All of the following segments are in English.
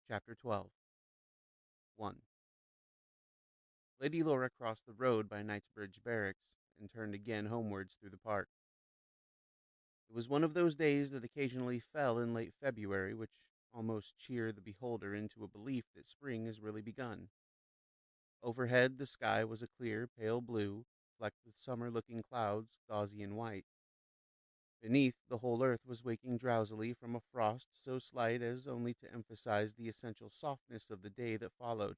Chapter 12. 1. Lady Laura crossed the road by Knightsbridge Barracks and turned again homewards through the park. It was one of those days that occasionally fell in late February, which almost cheer the beholder into a belief that spring has really begun. Overhead, the sky was a clear, pale blue, flecked with summer-looking clouds, gauzy and white. Beneath, the whole earth was waking drowsily from a frost so slight as only to emphasize the essential softness of the day that followed.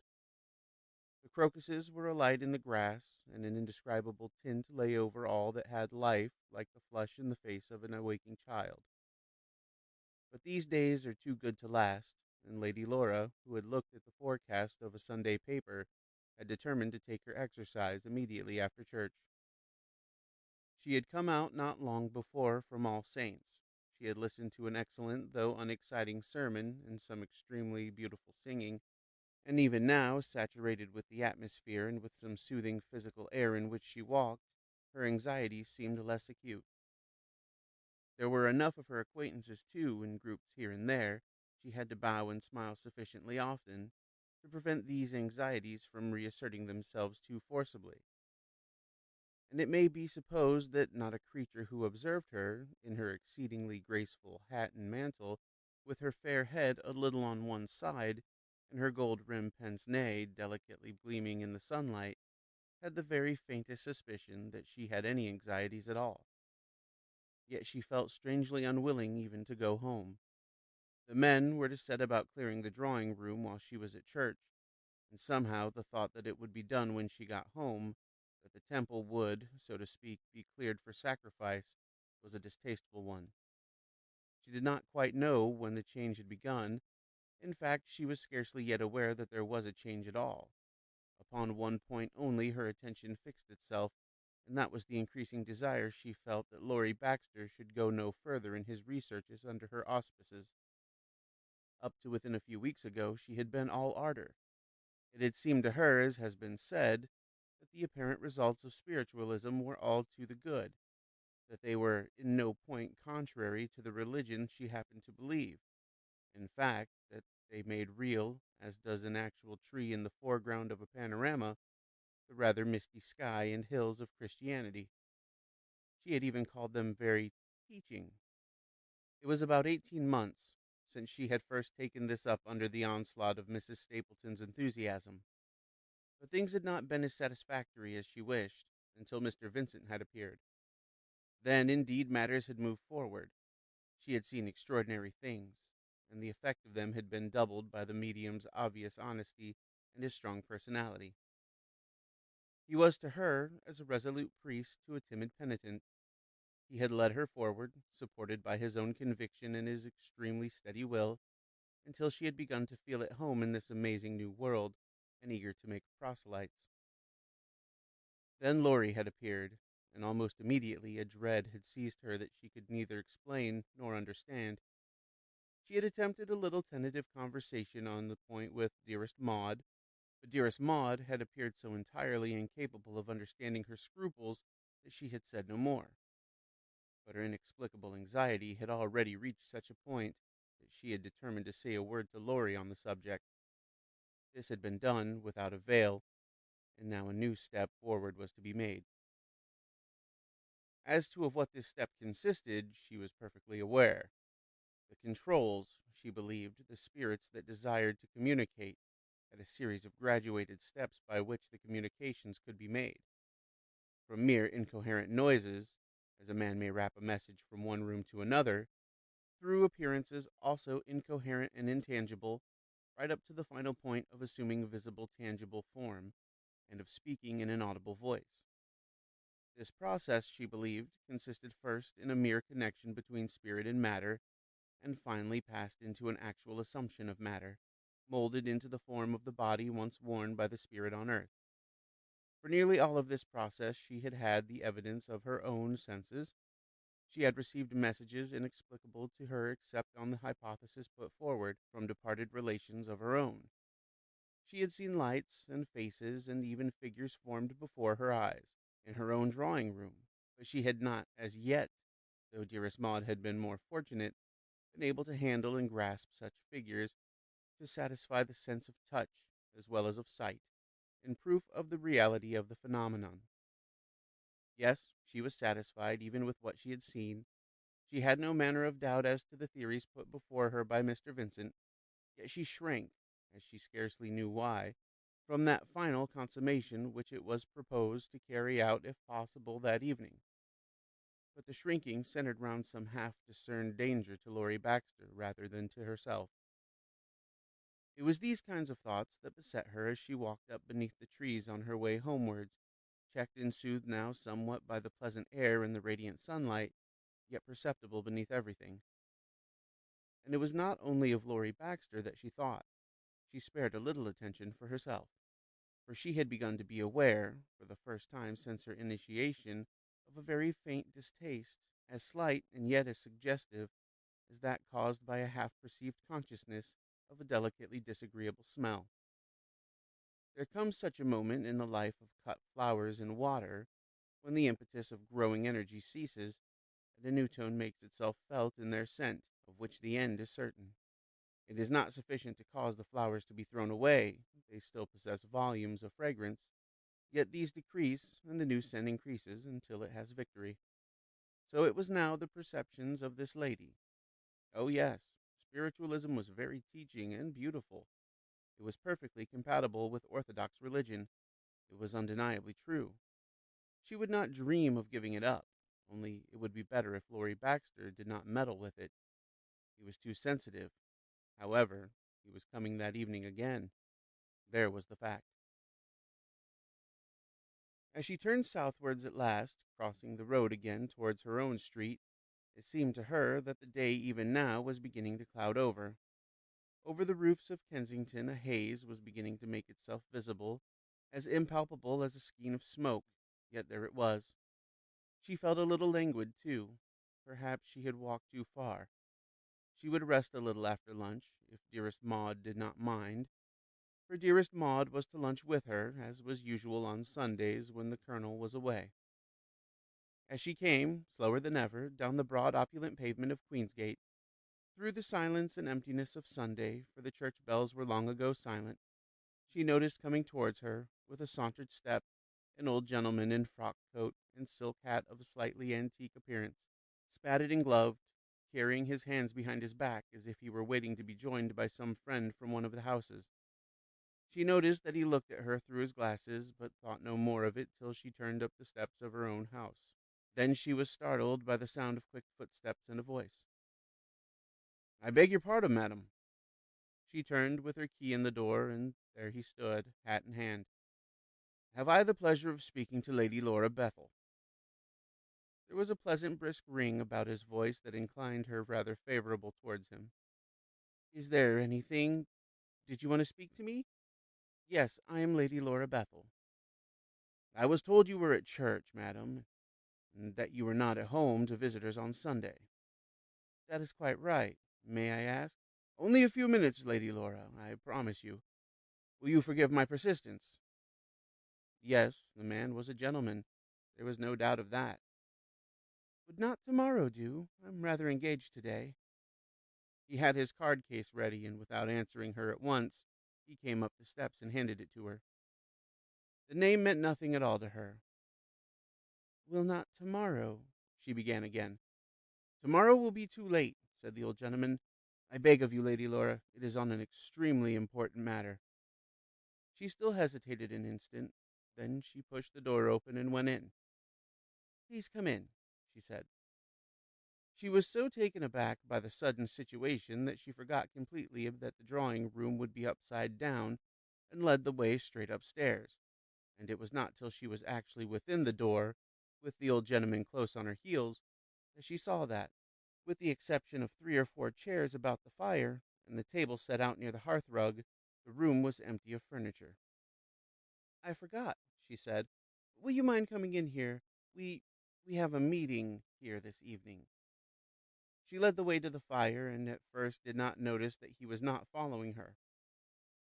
The crocuses were alight in the grass, and an indescribable tint lay over all that had life, like the flush in the face of an awaking child. But these days are too good to last, and Lady Laura, who had looked at the forecast of a Sunday paper, had determined to take her exercise immediately after church. She had come out not long before from All Saints. She had listened to an excellent, though unexciting sermon and some extremely beautiful singing, and even now, saturated with the atmosphere and with some soothing physical air in which she walked, her anxieties seemed less acute. There were enough of her acquaintances, too, in groups here and there. She had to bow and smile sufficiently often to prevent these anxieties from reasserting themselves too forcibly. And it may be supposed that not a creature who observed her, in her exceedingly graceful hat and mantle, with her fair head a little on one side, and her gold-rimmed pince-nez delicately gleaming in the sunlight, had the very faintest suspicion that she had any anxieties at all. Yet she felt strangely unwilling even to go home. The men were to set about clearing the drawing-room while she was at church, and somehow the thought that it would be done when she got home, that the temple would, so to speak, be cleared for sacrifice, was a distasteful one. She did not quite know when the change had begun. In fact, she was scarcely yet aware that there was a change at all. Upon one point only her attention fixed itself, and that was the increasing desire she felt that Laurie Baxter should go no further in his researches under her auspices. Up to within a few weeks ago, she had been all ardor. It had seemed to her, as has been said, that the apparent results of spiritualism were all to the good, that they were in no point contrary to the religion she happened to believe. In fact, that they made real, as does an actual tree in the foreground of a panorama, the rather misty sky and hills of Christianity. She had even called them very teaching. It was about 18 months since she had first taken this up under the onslaught of Mrs. Stapleton's enthusiasm. But things had not been as satisfactory as she wished until Mr. Vincent had appeared. Then, indeed, matters had moved forward. She had seen extraordinary things, and the effect of them had been doubled by the medium's obvious honesty and his strong personality. He was to her as a resolute priest to a timid penitent. He had led her forward, supported by his own conviction and his extremely steady will, until she had begun to feel at home in this amazing new world, and eager to make proselytes. Then Laurie had appeared, and almost immediately a dread had seized her that she could neither explain nor understand. She had attempted a little tentative conversation on the point with dearest Maud, but dearest Maud had appeared so entirely incapable of understanding her scruples that she had said no more. But her inexplicable anxiety had already reached such a point that she had determined to say a word to Laurie on the subject. This had been done without avail, and now a new step forward was to be made. As to of what this step consisted, she was perfectly aware. The controls, she believed, the spirits that desired to communicate, had a series of graduated steps by which the communications could be made. From mere incoherent noises, as a man may rap a message from one room to another, through appearances also incoherent and intangible, right up to the final point of assuming visible, tangible form, and of speaking in an audible voice. This process, she believed, consisted first in a mere connection between spirit and matter, and finally passed into an actual assumption of matter, molded into the form of the body once worn by the spirit on earth. For nearly all of this process she had had the evidence of her own senses. She had received messages inexplicable to her except on the hypothesis put forward from departed relations of her own. She had seen lights and faces and even figures formed before her eyes in her own drawing-room, but she had not as yet, though dearest Maud had been more fortunate, been able to handle and grasp such figures, to satisfy the sense of touch as well as of sight, in proof of the reality of the phenomenon. Yes, she was satisfied even with what she had seen. She had no manner of doubt as to the theories put before her by Mr. Vincent, yet she shrank, as she scarcely knew why, from that final consummation which it was proposed to carry out if possible that evening. But the shrinking centered round some half-discerned danger to Laurie Baxter rather than to herself. It was these kinds of thoughts that beset her as she walked up beneath the trees on her way homewards, checked and soothed now somewhat by the pleasant air and the radiant sunlight, yet perceptible beneath everything. And it was not only of Laurie Baxter that she thought. She spared a little attention for herself, for she had begun to be aware, for the first time since her initiation, of a very faint distaste, as slight and yet as suggestive as that caused by a half-perceived consciousness of a delicately disagreeable smell. There comes such a moment in the life of cut flowers in water, when the impetus of growing energy ceases, and a new tone makes itself felt in their scent, of which the end is certain. It is not sufficient to cause the flowers to be thrown away. They still possess volumes of fragrance, yet these decrease, and the new scent increases until it has victory. So it was now the perceptions of this lady. Oh yes, spiritualism was very teaching and beautiful. It was perfectly compatible with orthodox religion. It was undeniably true. She would not dream of giving it up, only it would be better if Laurie Baxter did not meddle with it. He was too sensitive. However, he was coming that evening again. There was the fact. As she turned southwards at last, crossing the road again towards her own street, it seemed to her that the day even now was beginning to cloud over. Over the roofs of Kensington a haze was beginning to make itself visible, as impalpable as a skein of smoke, yet there it was. She felt a little languid, too. Perhaps she had walked too far. She would rest a little after lunch, if dearest Maud did not mind, for dearest Maud was to lunch with her, as was usual on Sundays when the Colonel was away. As she came, slower than ever, down the broad opulent pavement of Queensgate, through the silence and emptiness of Sunday, for the church bells were long ago silent, she noticed coming towards her, with a sauntered step, an old gentleman in frock coat and silk hat of a slightly antique appearance, spatted and gloved, carrying his hands behind his back as if he were waiting to be joined by some friend from one of the houses. She noticed that he looked at her through his glasses, but thought no more of it till she turned up the steps of her own house. Then she was startled by the sound of quick footsteps and a voice. "I beg your pardon, madam." She turned with her key in the door, and there he stood, hat in hand. "Have I the pleasure of speaking to Lady Laura Bethel?" There was a pleasant brisk ring about his voice that inclined her rather favorable towards him. "Is there anything? Did you want to speak to me?" "Yes, I am Lady Laura Bethel." "I was told you were at church, madam, and that you were not at home to visitors on Sunday." "That is quite right. May I ask?" "Only a few minutes, Lady Laura, I promise you. Will you forgive my persistence?" Yes, the man was a gentleman. There was no doubt of that. "Would not tomorrow do? I'm rather engaged today." He had his card case ready, and without answering her at once, he came up the steps and handed it to her. The name meant nothing at all to her. "Will not tomorrow?" she began again. "Tomorrow will be too late," said the old gentleman. "I beg of you, Lady Laura, it is on an extremely important matter." She still hesitated an instant. Then she pushed the door open and went in. "Please come in," she said. She was so taken aback by the sudden situation that she forgot completely that the drawing-room would be upside down, and led the way straight upstairs. And it was not till she was actually within the door, with the old gentleman close on her heels, that she saw that, with the exception of 3 or 4 chairs about the fire, and the table set out near the hearth-rug, the room was empty of furniture. "I forgot," she said. "Will you mind coming in here? We have a meeting here this evening." She led the way to the fire, and at first did not notice that he was not following her.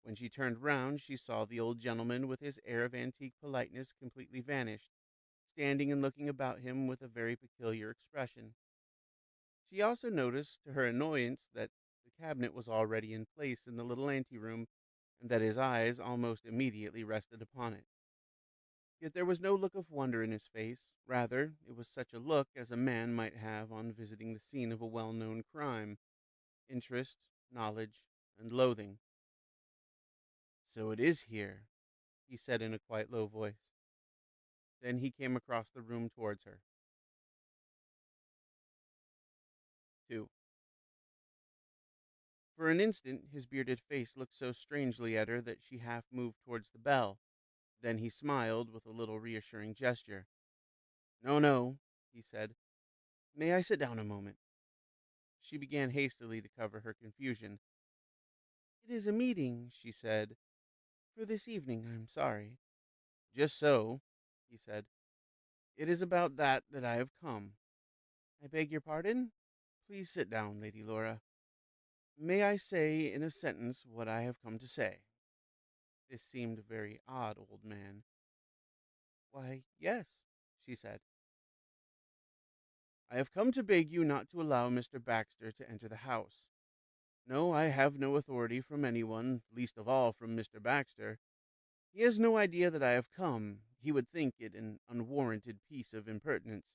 When she turned round, she saw the old gentleman, with his air of antique politeness completely vanished, standing and looking about him with a very peculiar expression. She also noticed, to her annoyance, that the cabinet was already in place in the little anteroom, and that his eyes almost immediately rested upon it. Yet there was no look of wonder in his face. Rather, it was such a look as a man might have on visiting the scene of a well-known crime: interest, knowledge, and loathing. "So it is here," he said in a quite low voice. Then he came across the room towards her. 2. For an instant his bearded face looked so strangely at her that she half moved towards the bell. Then he smiled with a little reassuring gesture. "No, no," he said. "May I sit down a moment?" She began hastily to cover her confusion. "It is a meeting," she said. "For this evening, I'm sorry." "Just so," he said. "It is about that I have come." "I beg your pardon?" "Please sit down, Lady Laura. May I say in a sentence what I have come to say?" This seemed very odd, old man. "Why, yes," she said. "I have come to beg you not to allow Mr. Baxter to enter the house. No, I have no authority from anyone, least of all from Mr. Baxter. He has no idea that I have come. He would think it an unwarranted piece of impertinence."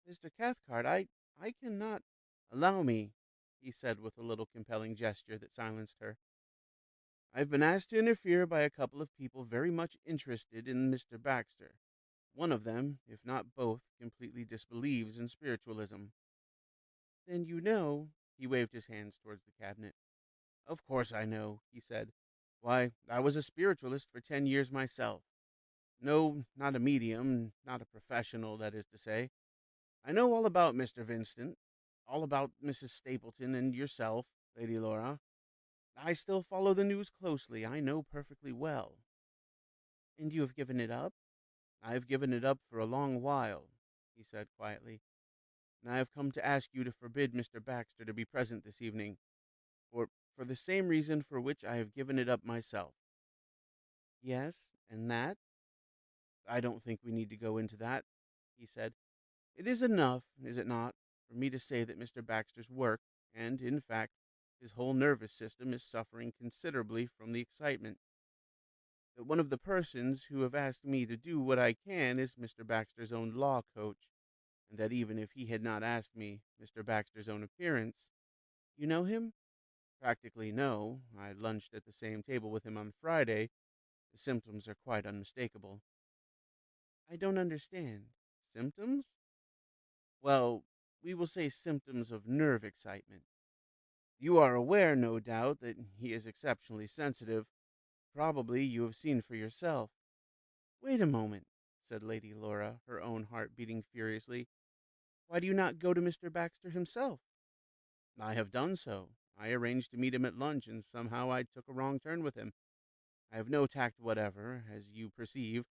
"Mr. Cathcart, I cannot—" "Allow me," he said with a little compelling gesture that silenced her. "I've been asked to interfere by a couple of people very much interested in Mr. Baxter. One of them, if not both, completely disbelieves in spiritualism." "Then you know—" He waved his hands towards the cabinet. "Of course I know," he said. "Why, I was a spiritualist for 10 years myself. No, not a medium, not a professional, that is to say. I know all about Mr. Vincent, all about Mrs. Stapleton and yourself, Lady Laura. I still follow the news closely, I know perfectly well." "And you have given it up?" "I've given it up for a long while," he said quietly, "and I have come to ask you to forbid Mr. Baxter to be present this evening, for the same reason for which I have given it up myself." "Yes, and that?" "I don't think we need to go into that," he said. "It is enough, is it not, for me to say that Mr. Baxter's work, and, in fact, his whole nervous system is suffering considerably from the excitement. That one of the persons who have asked me to do what I can is Mr. Baxter's own law coach, and that even if he had not asked me, Mr. Baxter's own appearance—" "You know him?" "Practically no. I lunched at the same table with him on Friday. The symptoms are quite unmistakable." "I don't understand. Symptoms?" "Well, we will say symptoms of nerve excitement. You are aware, no doubt, that he is exceptionally sensitive. Probably you have seen for yourself." "Wait a moment," said Lady Laura, her own heart beating furiously. "Why do you not go to Mr. Baxter himself?" "I have done so. I arranged to meet him at lunch, and somehow I took a wrong turn with him. I have no tact whatever, as you perceive.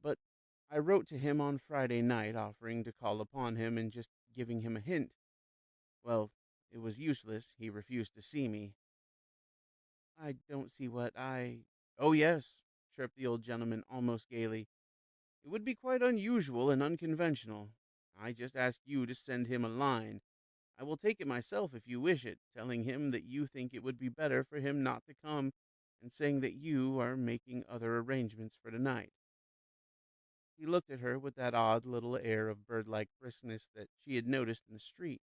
But I wrote to him on Friday night, offering to call upon him and just giving him a hint. Well, it was useless. He refused to see me." "I don't see what I—" "Oh, yes," chirped the old gentleman almost gaily. "It would be quite unusual and unconventional. I just ask you to send him a line. I will take it myself if you wish it, telling him that you think it would be better for him not to come, and saying that you are making other arrangements for tonight." He looked at her with that odd little air of bird-like briskness that she had noticed in the street,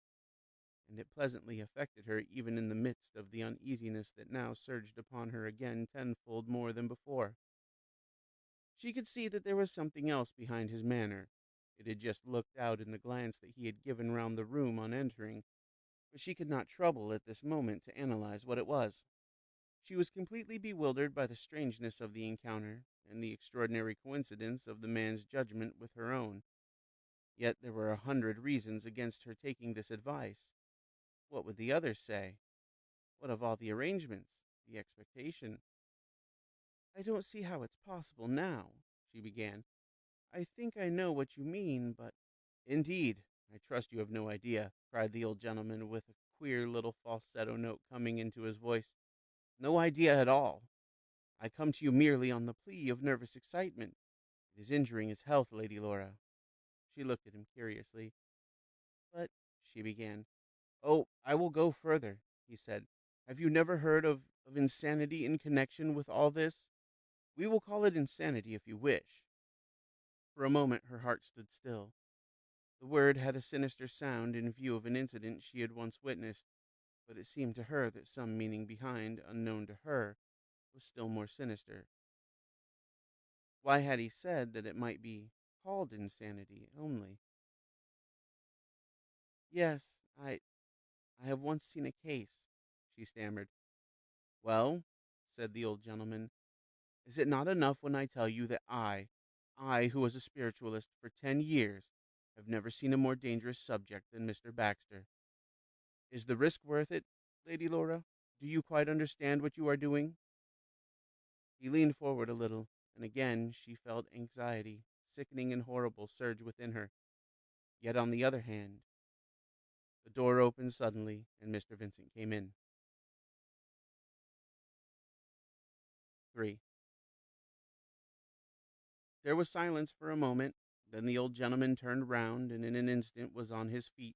and it pleasantly affected her even in the midst of the uneasiness that now surged upon her again tenfold more than before. She could see that there was something else behind his manner. It had just looked out in the glance that he had given round the room on entering, but she could not trouble at this moment to analyze what it was. She was completely bewildered by the strangeness of the encounter, and the extraordinary coincidence of the man's judgment with her own. Yet there were 100 reasons against her taking this advice. What would the others say? What of all the arrangements, the expectation? "I don't see how it's possible now," she began. "I think I know what you mean, but—" "Indeed, I trust you have no idea," cried the old gentleman, with a queer little falsetto note coming into his voice. "No idea at all. I come to you merely on the plea of nervous excitement. It is injuring his health, Lady Laura." She looked at him curiously. "But—" she began. Oh, I will go further, he said. Have you never heard of insanity in connection with all this? We will call it insanity if you wish. For a moment her heart stood still. The word had a sinister sound in view of an incident she had once witnessed, but it seemed to her that some meaning behind, unknown to her, was still more sinister. Why had he said that it might be called insanity only? Yes, I have once seen a case, she stammered. Well, said the old gentleman, is it not enough when I tell you that I who was a spiritualist for 10 years, have never seen a more dangerous subject than Mr. Baxter? Is the risk worth it, Lady Laura? Do you quite understand what you are doing? He leaned forward a little, and again she felt anxiety, sickening and horrible, surge within her. Yet on the other hand, the door opened suddenly, and Mr. Vincent came in. 3. There was silence for a moment. Then the old gentleman turned round, and in an instant was on his feet,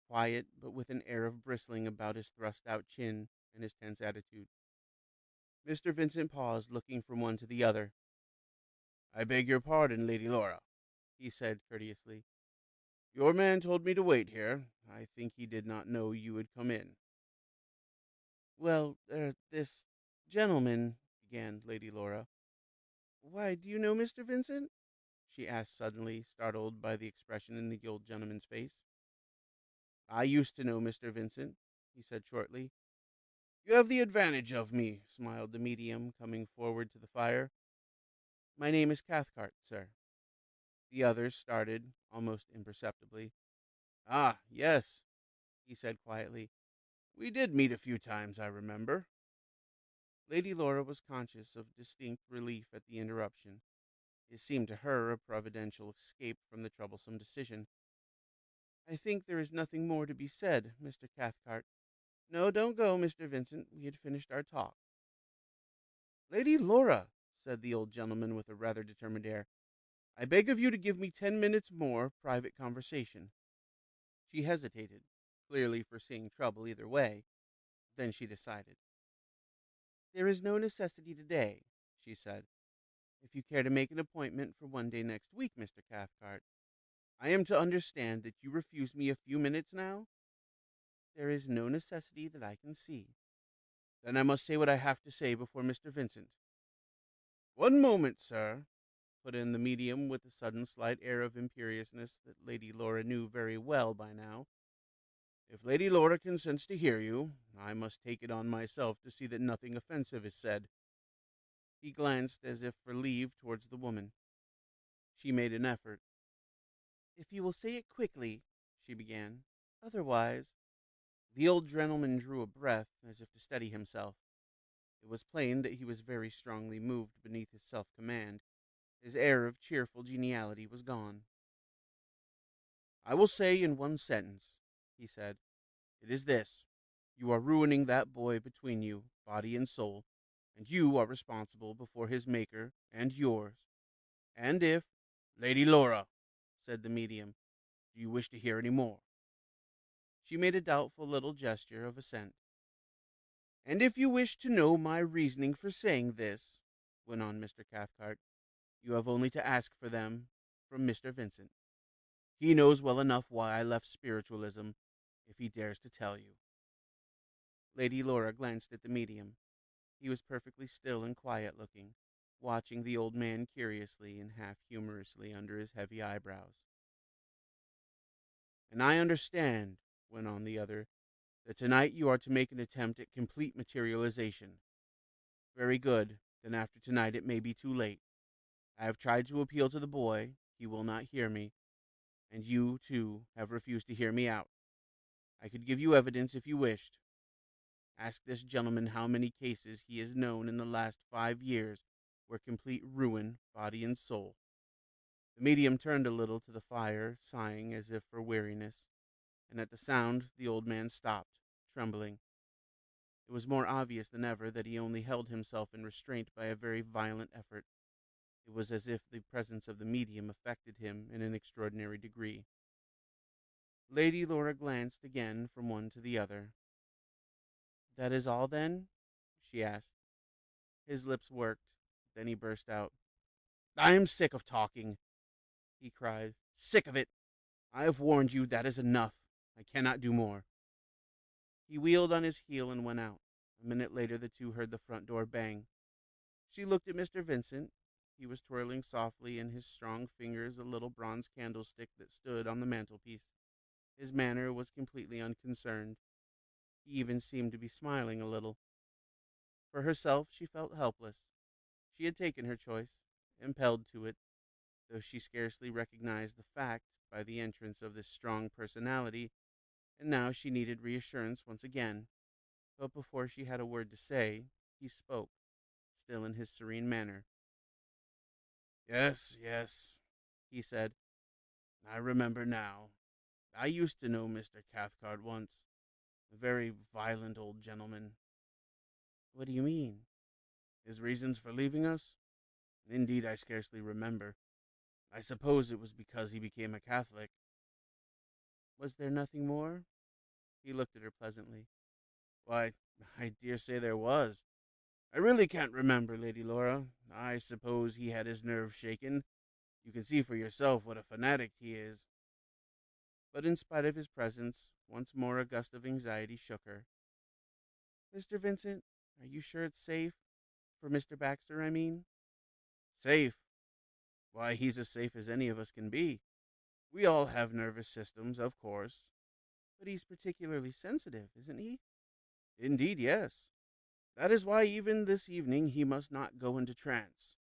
quiet, but with an air of bristling about his thrust-out chin and his tense attitude. Mr. Vincent paused, looking from one to the other. I beg your pardon, Lady Laura, he said courteously. Your man told me to wait here. I think he did not know you would come in. Well, this gentleman, began Lady Laura. Why, do you know Mr. Vincent? She asked suddenly, startled by the expression in the old gentleman's face. I used to know Mr. Vincent, he said shortly. You have the advantage of me, smiled the medium, coming forward to the fire. My name is Cathcart, sir. The others started, almost imperceptibly. Ah, yes, he said quietly. We did meet a few times, I remember. Lady Laura was conscious of distinct relief at the interruption. It seemed to her a providential escape from the troublesome decision. I think there is nothing more to be said, Mr. Cathcart. No, don't go, Mr. Vincent. We had finished our talk. Lady Laura, said the old gentleman with a rather determined air, I beg of you to give me 10 minutes more private conversation. She hesitated, clearly foreseeing trouble either way. Then she decided. There is no necessity today, she said. If you care to make an appointment for one day next week, Mr. Cathcart. I am to understand that you refuse me a few minutes now? There is no necessity that I can see. Then I must say what I have to say before Mr. Vincent. One moment, sir, put in the medium with a sudden slight air of imperiousness that Lady Laura knew very well by now. If Lady Laura consents to hear you, I must take it on myself to see that nothing offensive is said. He glanced as if for leave towards the woman. She made an effort. If you will say it quickly, she began. Otherwise, the old gentleman drew a breath as if to steady himself. It was plain that he was very strongly moved beneath his self-command. His air of cheerful geniality was gone. I will say in one sentence, he said. It is this. You are ruining that boy between you, body and soul, and you are responsible before his maker and yours. And if... Lady Laura, said the medium, do you wish to hear any more? She made a doubtful little gesture of assent. And if you wish to know my reasoning for saying this, went on Mr. Cathcart, you have only to ask for them from Mr. Vincent. He knows well enough why I left spiritualism, if he dares to tell you. Lady Laura glanced at the medium. He was perfectly still and quiet-looking, watching the old man curiously and half-humorously under his heavy eyebrows. And I understand, went on the other, that tonight you are to make an attempt at complete materialization. Very good, then after tonight it may be too late. I have tried to appeal to the boy, he will not hear me, and you, too, have refused to hear me out. I could give you evidence if you wished. Ask this gentleman how many cases he has known in the last 5 years where complete ruin, body and soul. The medium turned a little to the fire, sighing as if for weariness, and at the sound the old man stopped, trembling. It was more obvious than ever that he only held himself in restraint by a very violent effort. It was as if the presence of the medium affected him in an extraordinary degree. Lady Laura glanced again from one to the other. "That is all, then?" she asked. His lips worked. Then he burst out. "I am sick of talking," he cried. "Sick of it. I have warned you. That is enough. I cannot do more." He wheeled on his heel and went out. A minute later the two heard the front door bang. She looked at Mr. Vincent. He was twirling softly in his strong fingers a little bronze candlestick that stood on the mantelpiece. His manner was completely unconcerned. He even seemed to be smiling a little. For herself, she felt helpless. She had taken her choice, impelled to it, though she scarcely recognized the fact by the entrance of this strong personality, and now she needed reassurance once again. But before she had a word to say, he spoke, still in his serene manner. "Yes, yes," he said. "I remember now. I used to know Mr. Cathcart once. A very violent old gentleman." "What do you mean?" "His reasons for leaving us? Indeed, I scarcely remember. I suppose it was because he became a Catholic." "Was there nothing more?" He looked at her pleasantly. "Why, I dare say there was. I really can't remember, Lady Laura. I suppose he had his nerves shaken. You can see for yourself what a fanatic he is." But in spite of his presence, once more a gust of anxiety shook her. "Mr. Vincent, are you sure it's safe? For Mr. Baxter, I mean?" "Safe? Why, he's as safe as any of us can be. We all have nervous systems, of course." "But he's particularly sensitive, isn't he?" "Indeed, yes. That is why even this evening he must not go into trance.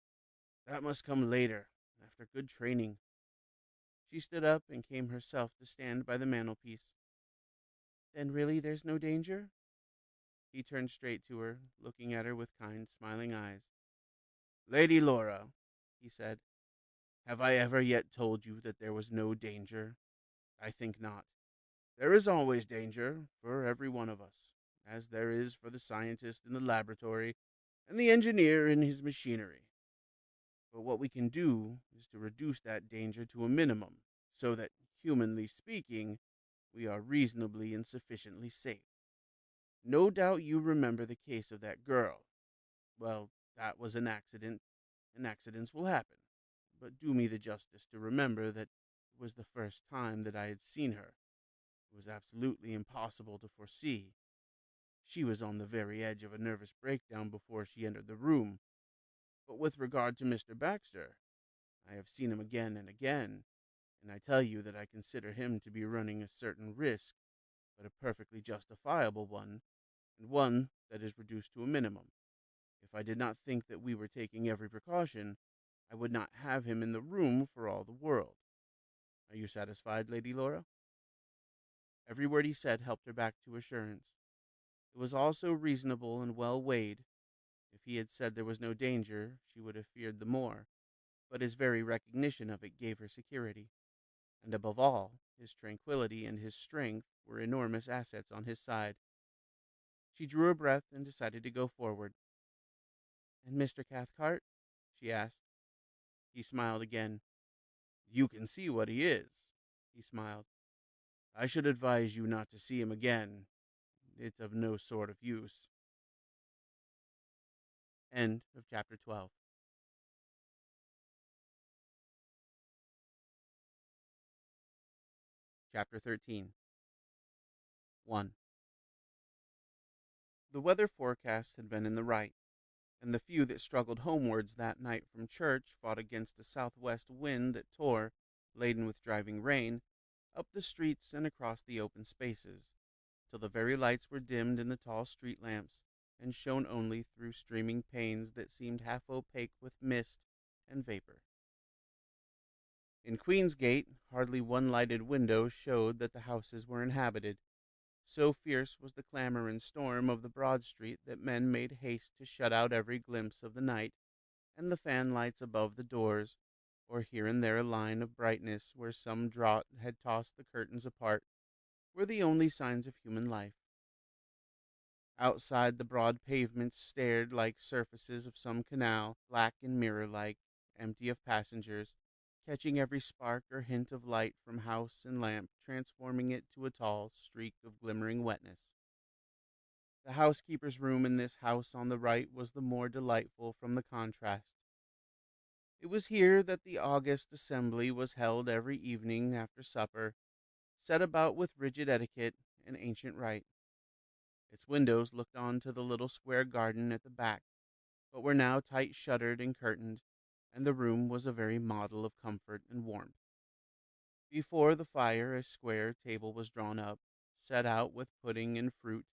That must come later, after good training." She stood up and came herself to stand by the mantelpiece. "Then really there's no danger?" He turned straight to her, looking at her with kind, smiling eyes. "Lady Laura," he said, "have I ever yet told you that there was no danger? I think not. There is always danger, for every one of us, as there is for the scientist in the laboratory and the engineer in his machinery. But what we can do is to reduce that danger to a minimum, so that, humanly speaking, we are reasonably and sufficiently safe. No doubt you remember the case of that girl. Well, that was an accident, and accidents will happen. But do me the justice to remember that it was the first time that I had seen her. It was absolutely impossible to foresee. She was on the very edge of a nervous breakdown before she entered the room. But with regard to Mr. Baxter, I have seen him again and again, and I tell you that I consider him to be running a certain risk, but a perfectly justifiable one, and one that is reduced to a minimum. If I did not think that we were taking every precaution, I would not have him in the room for all the world. Are you satisfied, Lady Laura?" Every word he said helped her back to assurance. It was all so reasonable and well weighed. If he had said there was no danger, she would have feared the more, but his very recognition of it gave her security. And above all, his tranquility and his strength were enormous assets on his side. She drew a breath and decided to go forward. "And Mr. Cathcart?" she asked. He smiled again. "You can see what he is," he smiled. "I should advise you not to see him again. It's of no sort of use." End of chapter 12. Chapter 13. 1. The weather forecast had been in the right, and the few that struggled homewards that night from church fought against a southwest wind that tore, laden with driving rain, up the streets and across the open spaces, till the very lights were dimmed in the tall street lamps, and shone only through streaming panes that seemed half opaque with mist and vapor. In Queensgate, hardly one lighted window showed that the houses were inhabited. So fierce was the clamor and storm of the broad street that men made haste to shut out every glimpse of the night, and the fan lights above the doors, or here and there a line of brightness where some draught had tossed the curtains apart, were the only signs of human life. Outside, the broad pavements stared like surfaces of some canal, black and mirror-like, empty of passengers, catching every spark or hint of light from house and lamp, transforming it to a tall streak of glimmering wetness. The housekeeper's room in this house on the right was the more delightful from the contrast. It was here that the august assembly was held every evening after supper, set about with rigid etiquette and ancient rite. Its windows looked on to the little square garden at the back, but were now tight shuttered and curtained, and the room was a very model of comfort and warmth. Before the fire a square table was drawn up, set out with pudding and fruit,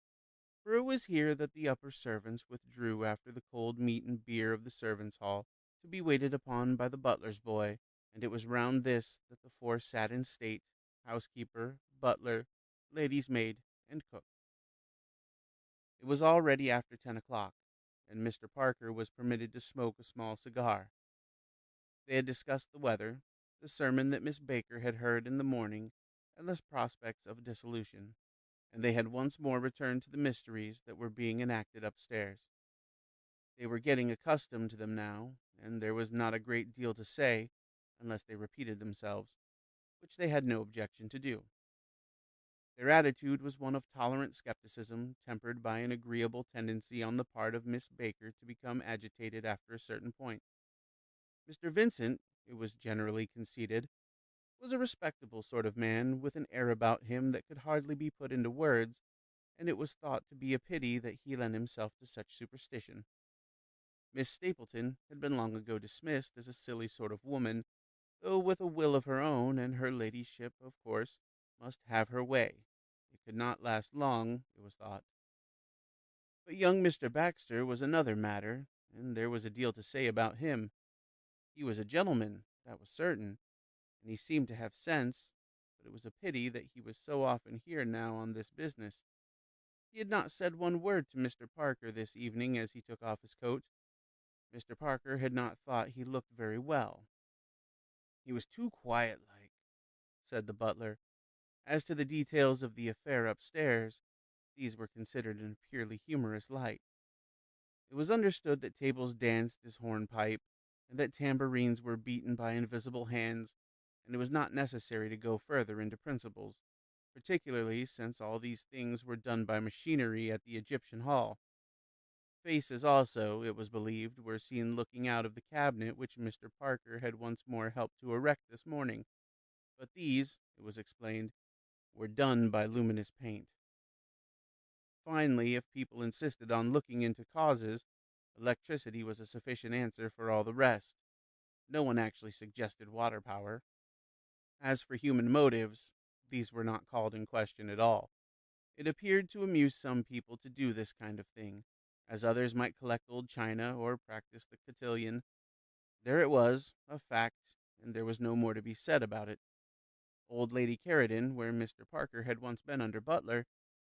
for it was here that the upper servants withdrew after the cold meat and beer of the servants' hall, to be waited upon by the butler's boy, and it was round this that the four sat in state: housekeeper, butler, lady's maid, and cook. It was already after 10 o'clock, and Mr. Parker was permitted to smoke a small cigar. They had discussed the weather, the sermon that Miss Baker had heard in the morning, and the prospects of dissolution, and they had once more returned to the mysteries that were being enacted upstairs. They were getting accustomed to them now, and there was not a great deal to say, unless they repeated themselves, which they had no objection to do. Their attitude was one of tolerant skepticism, tempered by an agreeable tendency on the part of Miss Baker to become agitated after a certain point. Mr. Vincent, it was generally conceded, was a respectable sort of man, with an air about him that could hardly be put into words, and it was thought to be a pity that he lent himself to such superstition. Miss Stapleton had been long ago dismissed as a silly sort of woman, though with a will of her own, and her ladyship, of course, must have her way. It could not last long, it was thought. But young Mr. Baxter was another matter, and there was a deal to say about him. He was a gentleman, that was certain, and he seemed to have sense, but it was a pity that he was so often here now on this business. He had not said one word to Mr. Parker this evening as he took off his coat. Mr. Parker had not thought he looked very well. He was too quiet-like, said the butler. As to the details of the affair upstairs, these were considered in a purely humorous light. It was understood that tables danced his hornpipe, and that tambourines were beaten by invisible hands, and it was not necessary to go further into principles, particularly since all these things were done by machinery at the Egyptian Hall. Faces also, it was believed, were seen looking out of the cabinet which Mr. Parker had once more helped to erect this morning, but these, it was explained, were done by luminous paint. Finally, if people insisted on looking into causes, electricity was a sufficient answer for all the rest. No one actually suggested water power. As for human motives, these were not called in question at all. It appeared to amuse some people to do this kind of thing, as others might collect old china or practice the cotillion. There it was, a fact, and there was no more to be said about it. Old Lady Carradine, where Mr. Parker had once been under butler,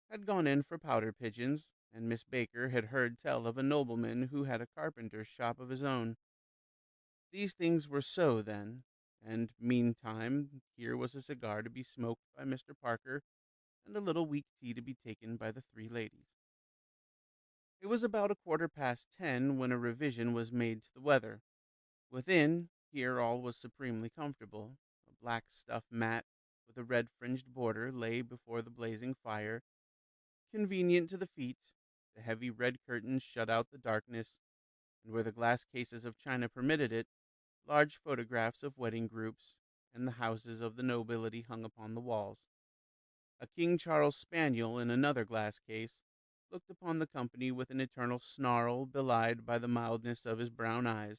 had gone in for pouter pigeons, and Miss Baker had heard tell of a nobleman who had a carpenter's shop of his own. These things were so then, and meantime here was a cigar to be smoked by Mr. Parker, and a little weak tea to be taken by the three ladies. It was about 10:15 when a revision was made to the weather. Within, here all was supremely comfortable. A black stuff mat with a red-fringed border lay before the blazing fire, convenient to the feet. The heavy red curtains shut out the darkness, and where the glass cases of china permitted it, large photographs of wedding groups and the houses of the nobility hung upon the walls. A King Charles spaniel in another glass case looked upon the company with an eternal snarl belied by the mildness of his brown eyes,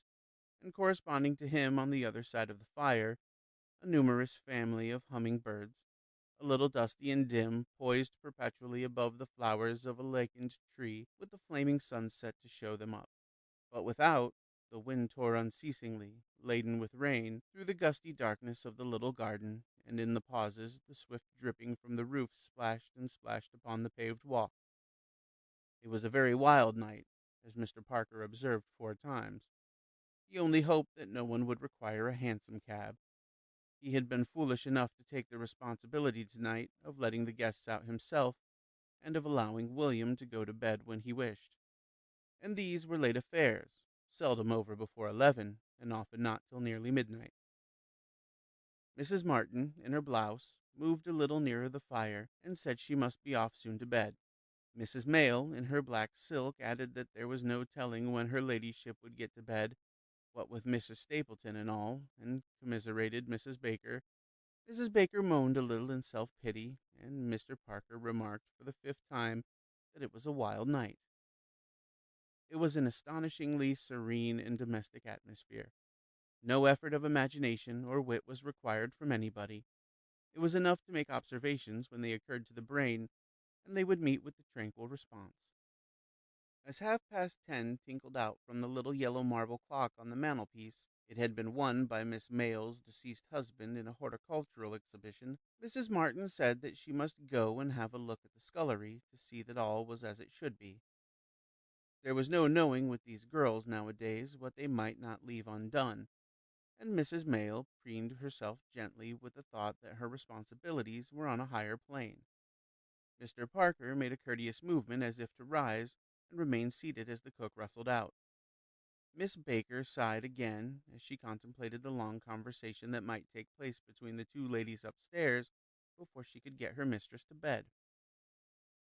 and corresponding to him on the other side of the fire, a numerous family of humming-birds, a little dusty and dim, poised perpetually above the flowers of a lichened tree, with the flaming sunset to show them up. But without, the wind tore unceasingly, laden with rain, through the gusty darkness of the little garden, and in the pauses the swift dripping from the roof splashed and splashed upon the paved walk. It was a very wild night, as Mr. Parker observed 4 times. He only hoped that no one would require a hansom cab. He had been foolish enough to take the responsibility tonight of letting the guests out himself, and of allowing William to go to bed when he wished. And these were late affairs, seldom over before 11, and often not till nearly midnight. Mrs. Martin, in her blouse, moved a little nearer the fire and said she must be off soon to bed. Mrs. Mayle, in her black silk, added that there was no telling when her ladyship would get to bed, what with Mrs. Stapleton and all, and commiserated Mrs. Baker. Mrs. Baker moaned a little in self-pity, and Mr. Parker remarked for the fifth time that it was a wild night. It was an astonishingly serene and domestic atmosphere. No effort of imagination or wit was required from anybody. It was enough to make observations when they occurred to the brain, and they would meet with the tranquil response. As 10:30 tinkled out from the little yellow marble clock on the mantelpiece, it had been won by Miss Mayle's deceased husband in a horticultural exhibition. Mrs. Martin said that she must go and have a look at the scullery to see that all was as it should be. There was no knowing with these girls nowadays what they might not leave undone, and Mrs. Mayle preened herself gently with the thought that her responsibilities were on a higher plane. Mr. Parker made a courteous movement as if to rise, and remained seated as the cook rustled out. Miss Baker sighed again as she contemplated the long conversation that might take place between the two ladies upstairs before she could get her mistress to bed.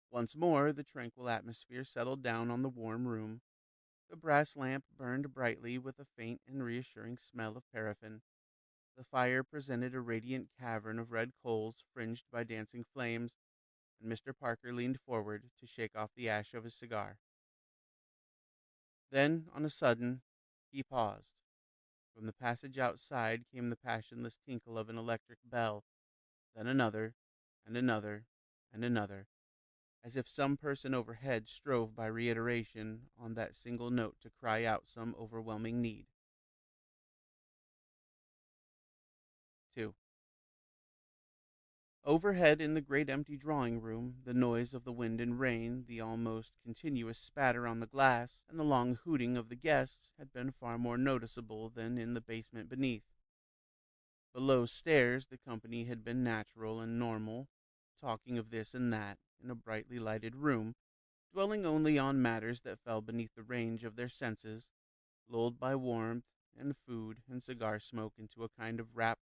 Once more the tranquil atmosphere settled down on the warm room. The brass lamp burned brightly with a faint and reassuring smell of paraffin. The fire presented a radiant cavern of red coals fringed by dancing flames, and Mr. Parker leaned forward to shake off the ash of his cigar. Then, on a sudden, he paused. From the passage outside came the passionless tinkle of an electric bell, then another, and another, and another, as if some person overhead strove by reiteration on that single note to cry out some overwhelming need. 2. Overhead in the great empty drawing-room, the noise of the wind and rain, the almost continuous spatter on the glass, and the long hooting of the guests had been far more noticeable than in the basement beneath. Below stairs, the company had been natural and normal, talking of this and that in a brightly lighted room, dwelling only on matters that fell beneath the range of their senses, lulled by warmth and food and cigar smoke into a kind of rapt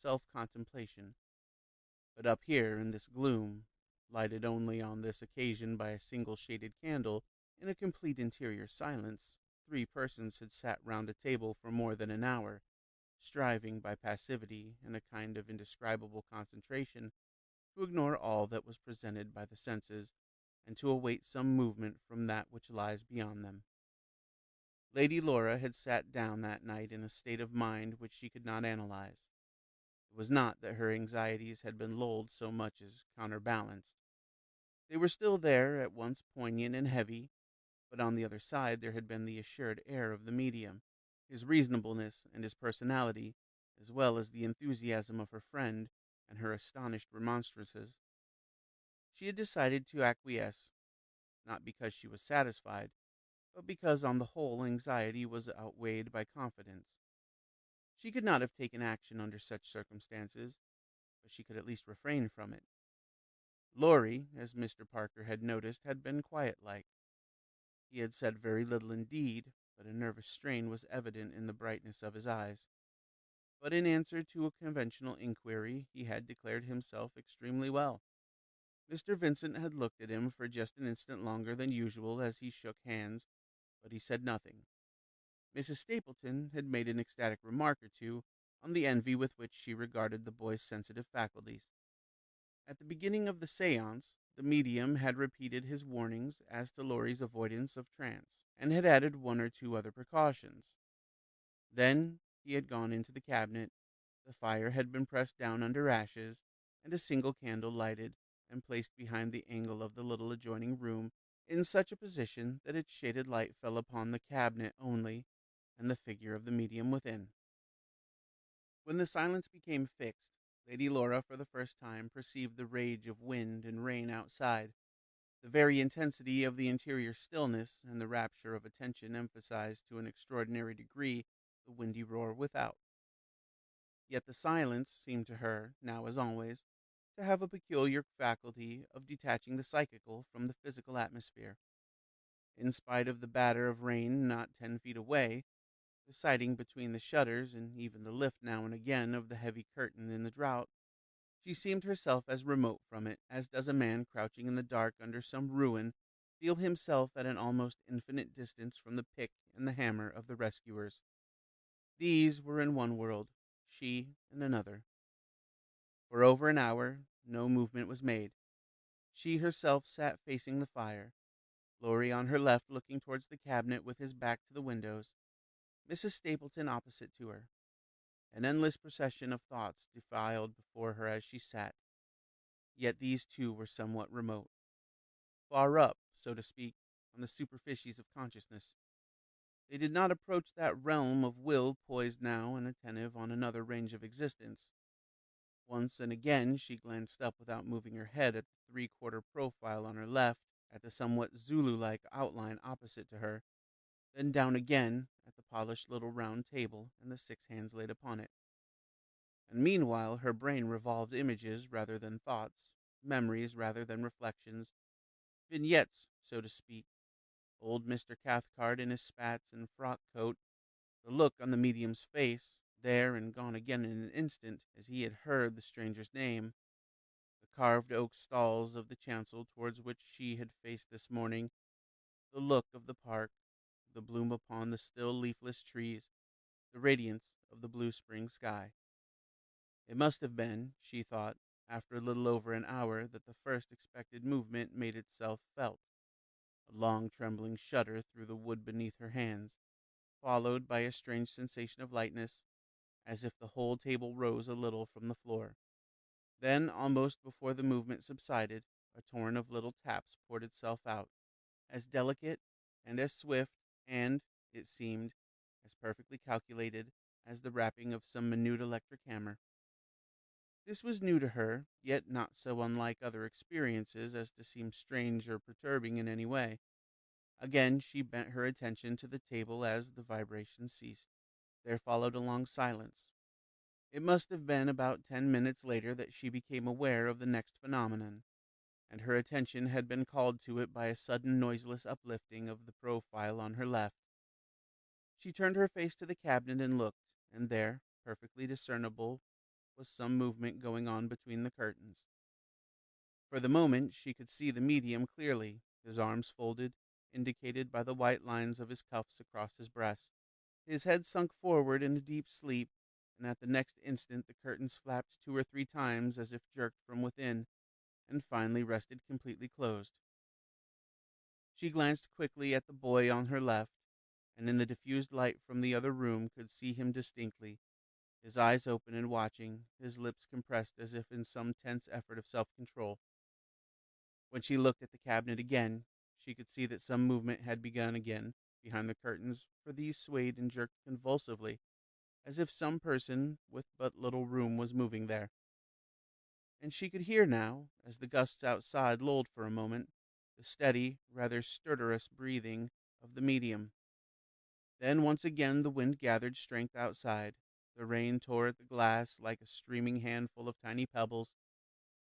self-contemplation. But up here in this gloom, lighted only on this occasion by a single shaded candle, in a complete interior silence, 3 persons had sat round a table for more than an hour, striving by passivity and a kind of indescribable concentration to ignore all that was presented by the senses, and to await some movement from that which lies beyond them. Lady Laura had sat down that night in a state of mind which she could not analyze. It was not that her anxieties had been lulled so much as counterbalanced. They were still there, at once poignant and heavy, but on the other side there had been the assured air of the medium, his reasonableness and his personality, as well as the enthusiasm of her friend and her astonished remonstrances. She had decided to acquiesce, not because she was satisfied, but because on the whole anxiety was outweighed by confidence. She could not have taken action under such circumstances, but she could at least refrain from it. Laurie, as Mr. Parker had noticed, had been quiet-like. He had said very little indeed, but a nervous strain was evident in the brightness of his eyes. But in answer to a conventional inquiry, he had declared himself extremely well. Mr. Vincent had looked at him for just an instant longer than usual as he shook hands, but he said nothing. Mrs. Stapleton had made an ecstatic remark or two on the envy with which she regarded the boy's sensitive faculties. At the beginning of the séance, the medium had repeated his warnings as to Laurie's avoidance of trance, and had added 1 or 2 other precautions. Then he had gone into the cabinet, the fire had been pressed down under ashes, and a single candle lighted and placed behind the angle of the little adjoining room in such a position that its shaded light fell upon the cabinet only and the figure of the medium within. When the silence became fixed, Lady Laura for the first time perceived the rage of wind and rain outside. The very intensity of the interior stillness and the rapture of attention emphasized to an extraordinary degree the windy roar without. Yet the silence seemed to her, now as always, to have a peculiar faculty of detaching the psychical from the physical atmosphere. In spite of the batter of rain not 10 feet away, Deciding between the shutters and even the lift now and again of the heavy curtain in the draught, she seemed herself as remote from it as does a man crouching in the dark under some ruin feel himself at an almost infinite distance from the pick and the hammer of the rescuers. These were in one world, she in another. For over an hour, no movement was made. She herself sat facing the fire, Laurie on her left looking towards the cabinet with his back to the windows, Mrs. Stapleton opposite to her. An endless procession of thoughts defiled before her as she sat. Yet these too were somewhat remote, far up, so to speak, on the superficies of consciousness. They did not approach that realm of will poised now and attentive on another range of existence. Once and again she glanced up without moving her head at the three-quarter profile on her left, at the somewhat Zulu-like outline opposite to her, then down again at the polished little round table and the 6 hands laid upon it. And meanwhile her brain revolved images rather than thoughts, memories rather than reflections, vignettes, so to speak. Old Mr. Cathcart in his spats and frock coat, the look on the medium's face, there and gone again in an instant as he had heard the stranger's name, the carved oak stalls of the chancel towards which she had faced this morning, the look of the park, the bloom upon the still leafless trees, the radiance of the blue spring sky. It must have been, she thought, after a little over an hour that the first expected movement made itself felt, a long trembling shudder through the wood beneath her hands, followed by a strange sensation of lightness, as if the whole table rose a little from the floor. Then, almost before the movement subsided, a torrent of little taps poured itself out, as delicate and as swift and, it seemed, as perfectly calculated as the rapping of some minute electric hammer. This was new to her, yet not so unlike other experiences as to seem strange or perturbing in any way. Again she bent her attention to the table as the vibration ceased. There followed a long silence. It must have been about 10 minutes later that she became aware of the next phenomenon, and her attention had been called to it by a sudden noiseless uplifting of the profile on her left. She turned her face to the cabinet and looked, and there, perfectly discernible, was some movement going on between the curtains. For the moment she could see the medium clearly, his arms folded, indicated by the white lines of his cuffs across his breast, his head sunk forward in a deep sleep, and at the next instant the curtains flapped 2 or 3 times as if jerked from within, and finally rested completely closed. She glanced quickly at the boy on her left, and in the diffused light from the other room could see him distinctly, his eyes open and watching, his lips compressed as if in some tense effort of self-control. When she looked at the cabinet again, she could see that some movement had begun again behind the curtains, for these swayed and jerked convulsively, as if some person with but little room was moving there. And she could hear now, as the gusts outside lulled for a moment, the steady, rather stertorous breathing of the medium. Then once again the wind gathered strength outside, the rain tore at the glass like a streaming handful of tiny pebbles,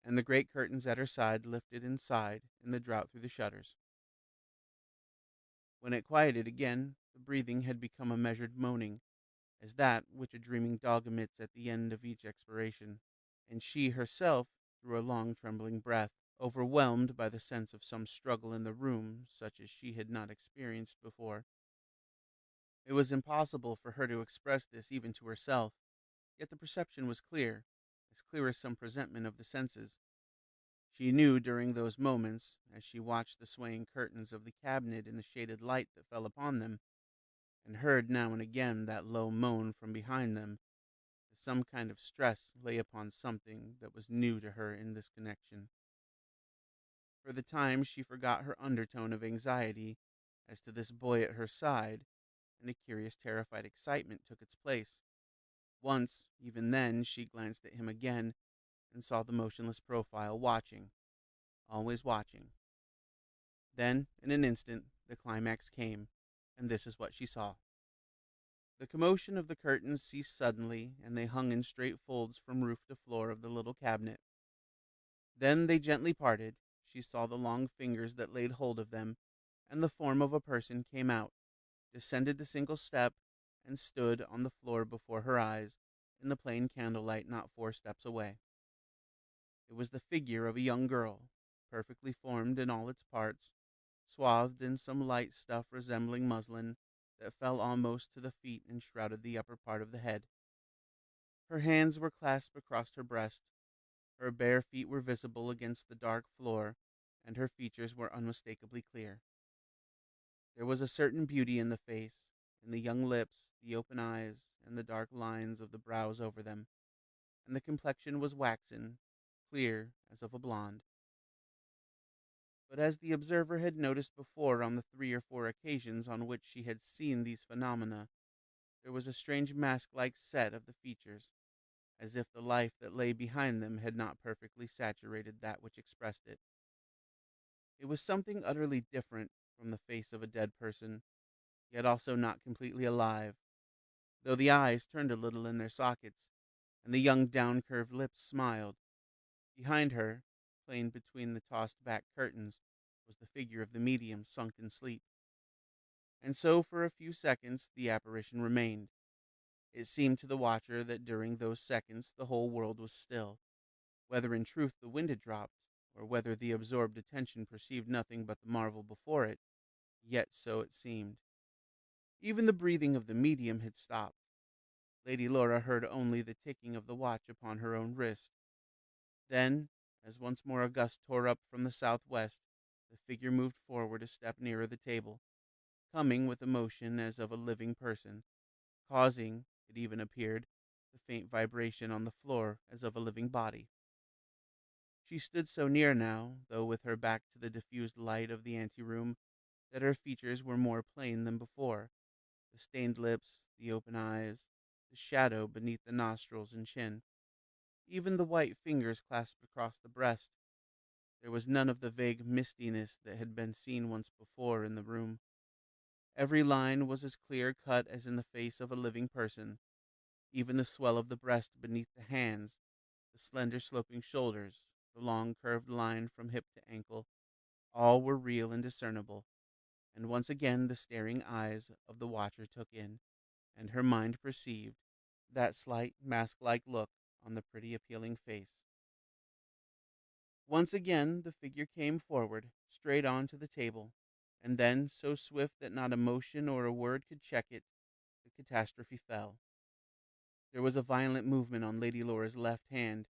and the great curtains at her side lifted and sighed in the draught through the shutters. When it quieted again, the breathing had become a measured moaning, as that which a dreaming dog emits at the end of each expiration, and she herself drew a long trembling breath, overwhelmed by the sense of some struggle in the room such as she had not experienced before. It was impossible for her to express this even to herself, yet the perception was clear, as clear as some presentment of the senses. She knew during those moments, as she watched the swaying curtains of the cabinet in the shaded light that fell upon them, and heard now and again that low moan from behind them, that some kind of stress lay upon something that was new to her in this connection. For the time she forgot her undertone of anxiety as to this boy at her side, and a curious terrified excitement took its place. Once, even then, she glanced at him again and saw the motionless profile watching, always watching. Then, in an instant, the climax came, and this is what she saw. The commotion of the curtains ceased suddenly, and they hung in straight folds from roof to floor of the little cabinet. Then they gently parted. She saw the long fingers that laid hold of them, and the form of a person came out, descended the single step, and stood on the floor before her eyes, in the plain candlelight not 4 steps away. It was the figure of a young girl, perfectly formed in all its parts, swathed in some light stuff resembling muslin that fell almost to the feet and shrouded the upper part of the head. Her hands were clasped across her breast, her bare feet were visible against the dark floor, and her features were unmistakably clear. There was a certain beauty in the face, in the young lips, the open eyes, and the dark lines of the brows over them, and the complexion was waxen, clear as of a blonde. But as the observer had noticed before on the 3 or 4 occasions on which she had seen these phenomena, there was a strange mask-like set of the features, as if the life that lay behind them had not perfectly saturated that which expressed it. It was something utterly different from the face of a dead person, yet also not completely alive, though the eyes turned a little in their sockets, and the young down-curved lips smiled. Behind her, plain between the tossed-back curtains, was the figure of the medium sunk in sleep. And so for a few seconds the apparition remained. It seemed to the watcher that during those seconds the whole world was still, whether in truth the wind had dropped, or whether the absorbed attention perceived nothing but the marvel before it, yet so it seemed. Even the breathing of the medium had stopped. Lady Laura heard only the ticking of the watch upon her own wrist. Then, as once more a gust tore up from the southwest, the figure moved forward a step nearer the table, coming with a motion as of a living person, causing, it even appeared, the faint vibration on the floor as of a living body. She stood so near now, though with her back to the diffused light of the anteroom, that her features were more plain than before, the stained lips, the open eyes, the shadow beneath the nostrils and chin, even the white fingers clasped across the breast. There was none of the vague mistiness that had been seen once before in the room. Every line was as clear-cut as in the face of a living person. Even the swell of the breast beneath the hands, the slender sloping shoulders, the long curved line from hip to ankle, all were real and discernible, and once again the staring eyes of the watcher took in, and her mind perceived, that slight mask-like look on the pretty appealing face. Once again the figure came forward, straight on to the table, and then, so swift that not a motion or a word could check it, the catastrophe fell. There was a violent movement on Lady Laura's left hand.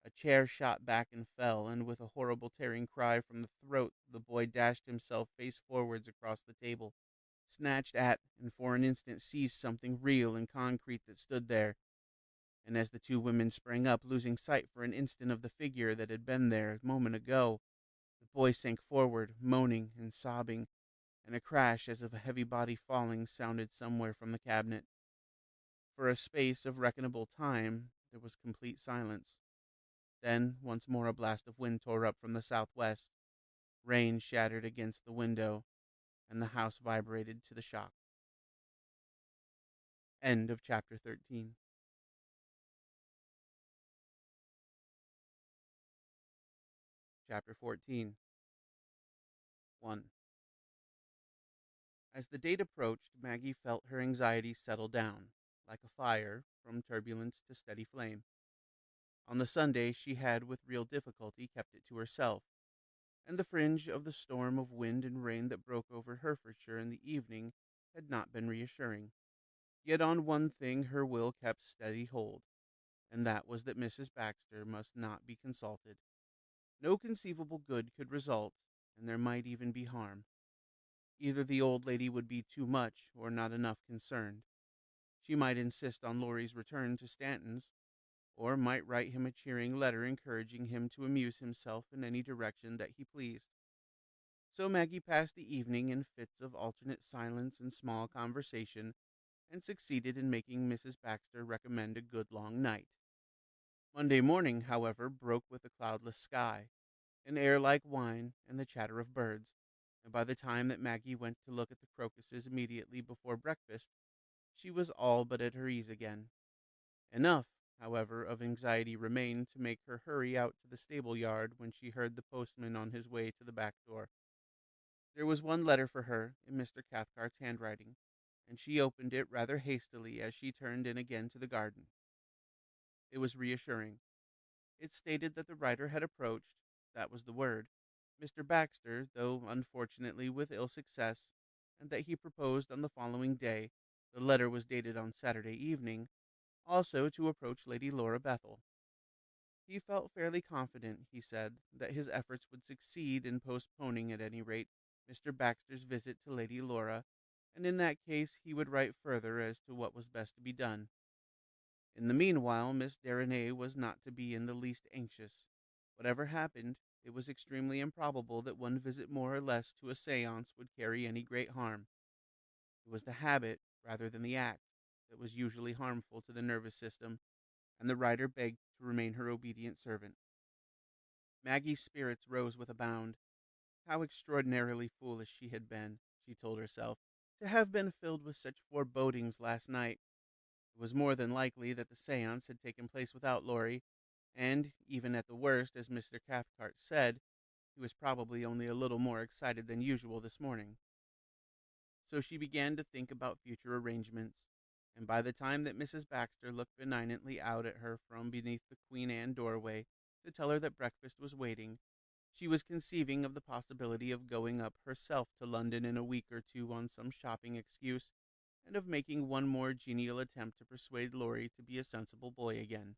A chair shot back and fell, and with a horrible tearing cry from the throat, the boy dashed himself face forwards across the table, snatched at and for an instant seized something real and concrete that stood there. And as the 2 women sprang up, losing sight for an instant of the figure that had been there a moment ago, the boy sank forward, moaning and sobbing, and a crash as of a heavy body falling sounded somewhere from the cabinet. For a space of reckonable time there was complete silence. Then once more a blast of wind tore up from the southwest. Rain shattered against the window, and the house vibrated to the shock. End of chapter 13. Chapter 14. 1. As the date approached, Maggie felt her anxiety settle down, like a fire, from turbulence to steady flame. On the Sunday she had with real difficulty kept it to herself, and the fringe of the storm of wind and rain that broke over Herefordshire in the evening had not been reassuring. Yet on one thing her will kept steady hold, and that was that Mrs. Baxter must not be consulted. No conceivable good could result, and there might even be harm. Either the old lady would be too much or not enough concerned. She might insist on Laurie's return to Stanton's, or might write him a cheering letter encouraging him to amuse himself in any direction that he pleased. So Maggie passed the evening in fits of alternate silence and small conversation, and succeeded in making Mrs. Baxter recommend a good long night. Monday morning, however, broke with a cloudless sky, an air like wine, and the chatter of birds, and by the time that Maggie went to look at the crocuses immediately before breakfast, she was all but at her ease again. Enough, however, of anxiety remained to make her hurry out to the stable yard when she heard the postman on his way to the back door. There was one letter for her in Mr. Cathcart's handwriting, and she opened it rather hastily as she turned in again to the garden. It was reassuring. It stated that the writer had approached, that was the word, Mr. Baxter, though unfortunately with ill success, and that he proposed on the following day, the letter was dated on Saturday evening, also to approach Lady Laura Bethel. He felt fairly confident, he said, that his efforts would succeed in postponing, at any rate, Mr. Baxter's visit to Lady Laura, and in that case he would write further as to what was best to be done. In the meanwhile, Miss Derenay was not to be in the least anxious. Whatever happened, it was extremely improbable that one visit more or less to a séance would carry any great harm. It was the habit, rather than the act, that was usually harmful to the nervous system, and the writer begged to remain her obedient servant. Maggie's spirits rose with a bound. How extraordinarily foolish she had been, she told herself, to have been filled with such forebodings last night. It was more than likely that the séance had taken place without Laurie, and, even at the worst, as Mr. Cathcart said, he was probably only a little more excited than usual this morning. So she began to think about future arrangements, and by the time that Mrs. Baxter looked benignantly out at her from beneath the Queen Anne doorway to tell her that breakfast was waiting, she was conceiving of the possibility of going up herself to London in a week or two on some shopping excuse, and of making one more genial attempt to persuade Laurie to be a sensible boy again.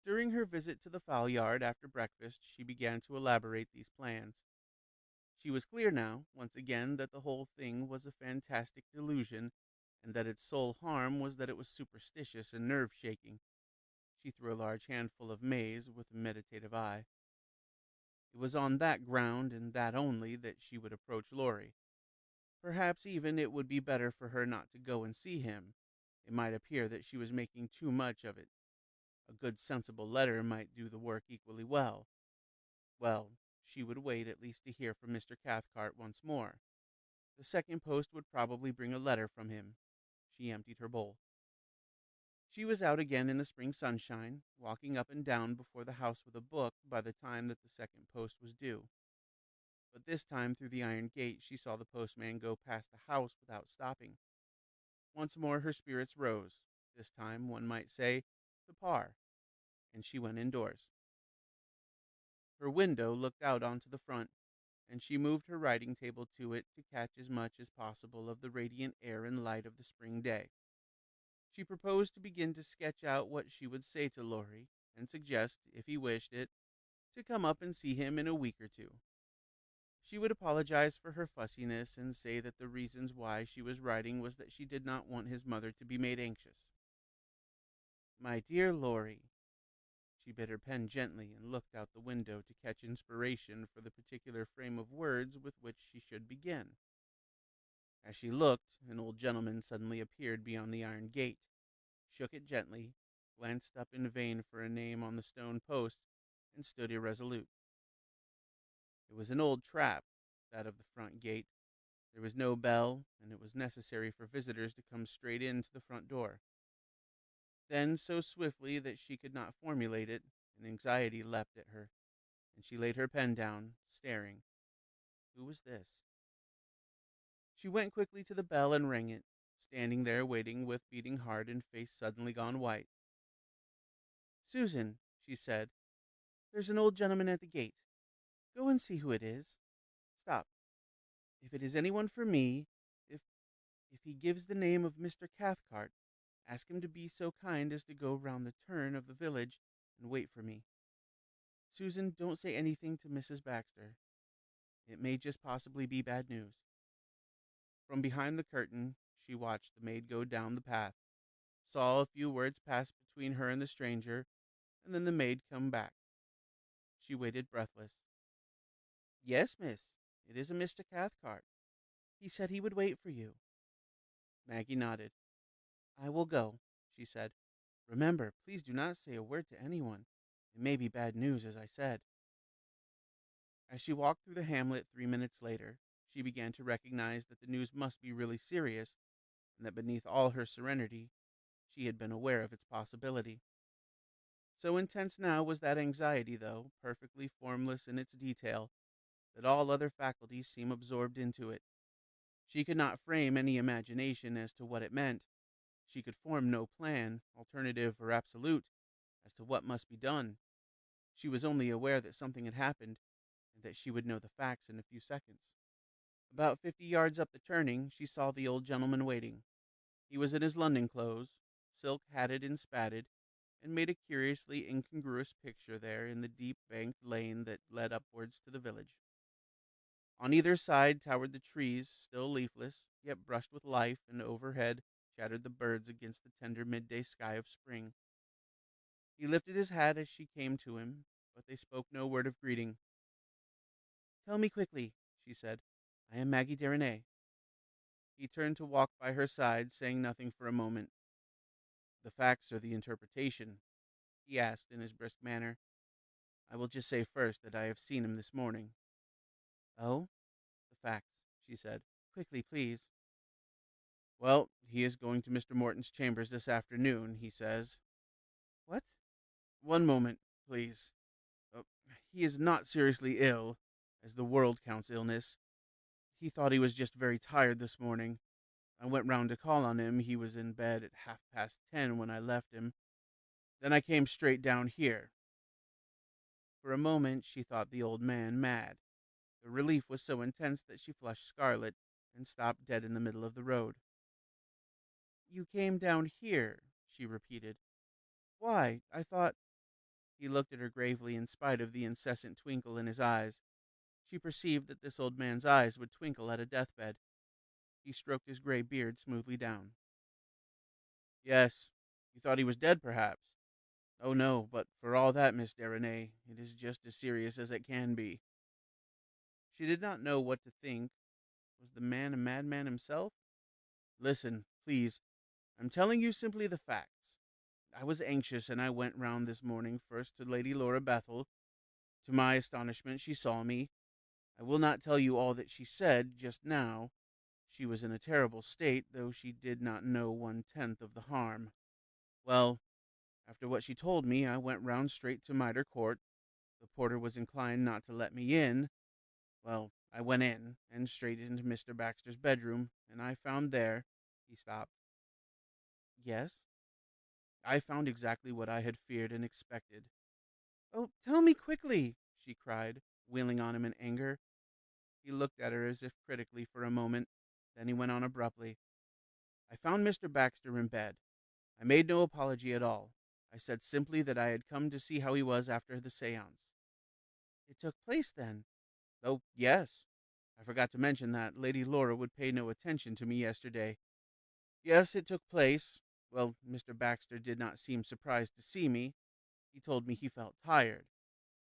During her visit to the fowl yard after breakfast, she began to elaborate these plans. She was clear now, once again, that the whole thing was a fantastic delusion, and that its sole harm was that it was superstitious and nerve-shaking. She threw a large handful of maize with a meditative eye. It was on that ground, and that only, that she would approach Laurie. Perhaps even it would be better for her not to go and see him. It might appear that she was making too much of it. A good sensible letter might do the work equally well. Well, she would wait at least to hear from Mr. Cathcart once more. The second post would probably bring a letter from him. She emptied her bowl. She was out again in the spring sunshine, walking up and down before the house with a book by the time that the second post was due. But this time through the iron gate she saw the postman go past the house without stopping. Once more her spirits rose, this time, one might say, to par, and she went indoors. Her window looked out onto the front, and she moved her writing table to it to catch as much as possible of the radiant air and light of the spring day. She proposed to begin to sketch out what she would say to Laurie, and suggest, if he wished it, to come up and see him in a week or two. She would apologize for her fussiness and say that the reasons why she was writing was that she did not want his mother to be made anxious. My dear Laurie, she bit her pen gently and looked out the window to catch inspiration for the particular frame of words with which she should begin. As she looked, an old gentleman suddenly appeared beyond the iron gate, shook it gently, glanced up in vain for a name on the stone post, and stood irresolute. It was an old trap, that of the front gate. There was no bell, and it was necessary for visitors to come straight in to the front door. Then, so swiftly that she could not formulate it, an anxiety leapt at her, and she laid her pen down, staring. Who was this? She went quickly to the bell and rang it, standing there waiting with beating heart and face suddenly gone white. Susan, she said, there's an old gentleman at the gate. Go and see who it is. Stop. If it is anyone for me, if he gives the name of Mr. Cathcart, ask him to be so kind as to go round the turn of the village and wait for me. Susan, don't say anything to Mrs. Baxter. It may just possibly be bad news. From behind the curtain, she watched the maid go down the path, saw a few words pass between her and the stranger, and then the maid come back. She waited breathless. Yes, miss, it is a Mr. Cathcart. He said he would wait for you. Maggie nodded. I will go, she said. Remember, please do not say a word to anyone. It may be bad news, as I said. As she walked through the hamlet 3 minutes later, she began to recognize that the news must be really serious, and that beneath all her serenity, she had been aware of its possibility. So intense now was that anxiety, though perfectly formless in its detail, that all other faculties seemed absorbed into it. She could not frame any imagination as to what it meant. She could form no plan, alternative or absolute, as to what must be done. She was only aware that something had happened, and that she would know the facts in a few seconds. About 50 yards up the turning, she saw the old gentleman waiting. He was in his London clothes, silk hatted and spatted, and made a curiously incongruous picture there in the deep banked lane that led upwards to the village. On either side towered the trees, still leafless, yet brushed with life, and overhead chattered the birds against the tender midday sky of spring. He lifted his hat as she came to him, but they spoke no word of greeting. "Tell me quickly," she said. "I am Maggie Derenay." He turned to walk by her side, saying nothing for a moment. "The facts or the interpretation?" he asked in his brisk manner. "I will just say first that I have seen him this morning." "Oh?" "The facts," she said. "Quickly, please." "Well, he is going to Mr. Morton's chambers this afternoon, he says." "What?" "One moment, please. Uh, he is not seriously ill, as the world counts illness. He thought he was just very tired this morning. I went round to call on him. He was in bed at 10:30 when I left him. Then I came straight down here." For a moment she thought the old man mad. The relief was so intense that she flushed scarlet and stopped dead in the middle of the road. "You came down here," she repeated. "Why, I thought—" He looked at her gravely in spite of the incessant twinkle in his eyes. She perceived that this old man's eyes would twinkle at a deathbed. He stroked his gray beard smoothly down. "Yes, you thought he was dead, perhaps. Oh, no, but for all that, Miss Derenay, it is just as serious as it can be." She did not know what to think. Was the man a madman himself? "Listen, please. I'm telling you simply the facts. I was anxious, and I went round this morning first to Lady Laura Bethel. To my astonishment, she saw me. I will not tell you all that she said just now. She was in a terrible state, though she did not know 1/10 of the harm. Well, after what she told me, I went round straight to Mitre Court. The porter was inclined not to let me in. Well, I went in, and straight into Mr. Baxter's bedroom, and I found there—" He stopped. "Yes?" "I found exactly what I had feared and expected." "Oh, tell me quickly," she cried, wheeling on him in anger. He looked at her as if critically for a moment. Then he went on abruptly. "I found Mr. Baxter in bed. I made no apology at all. I said simply that I had come to see how he was after the séance." "It took place, then?" "Oh, yes. I forgot to mention that Lady Laura would pay no attention to me yesterday. Yes, it took place. Well, Mr. Baxter did not seem surprised to see me. He told me he felt tired.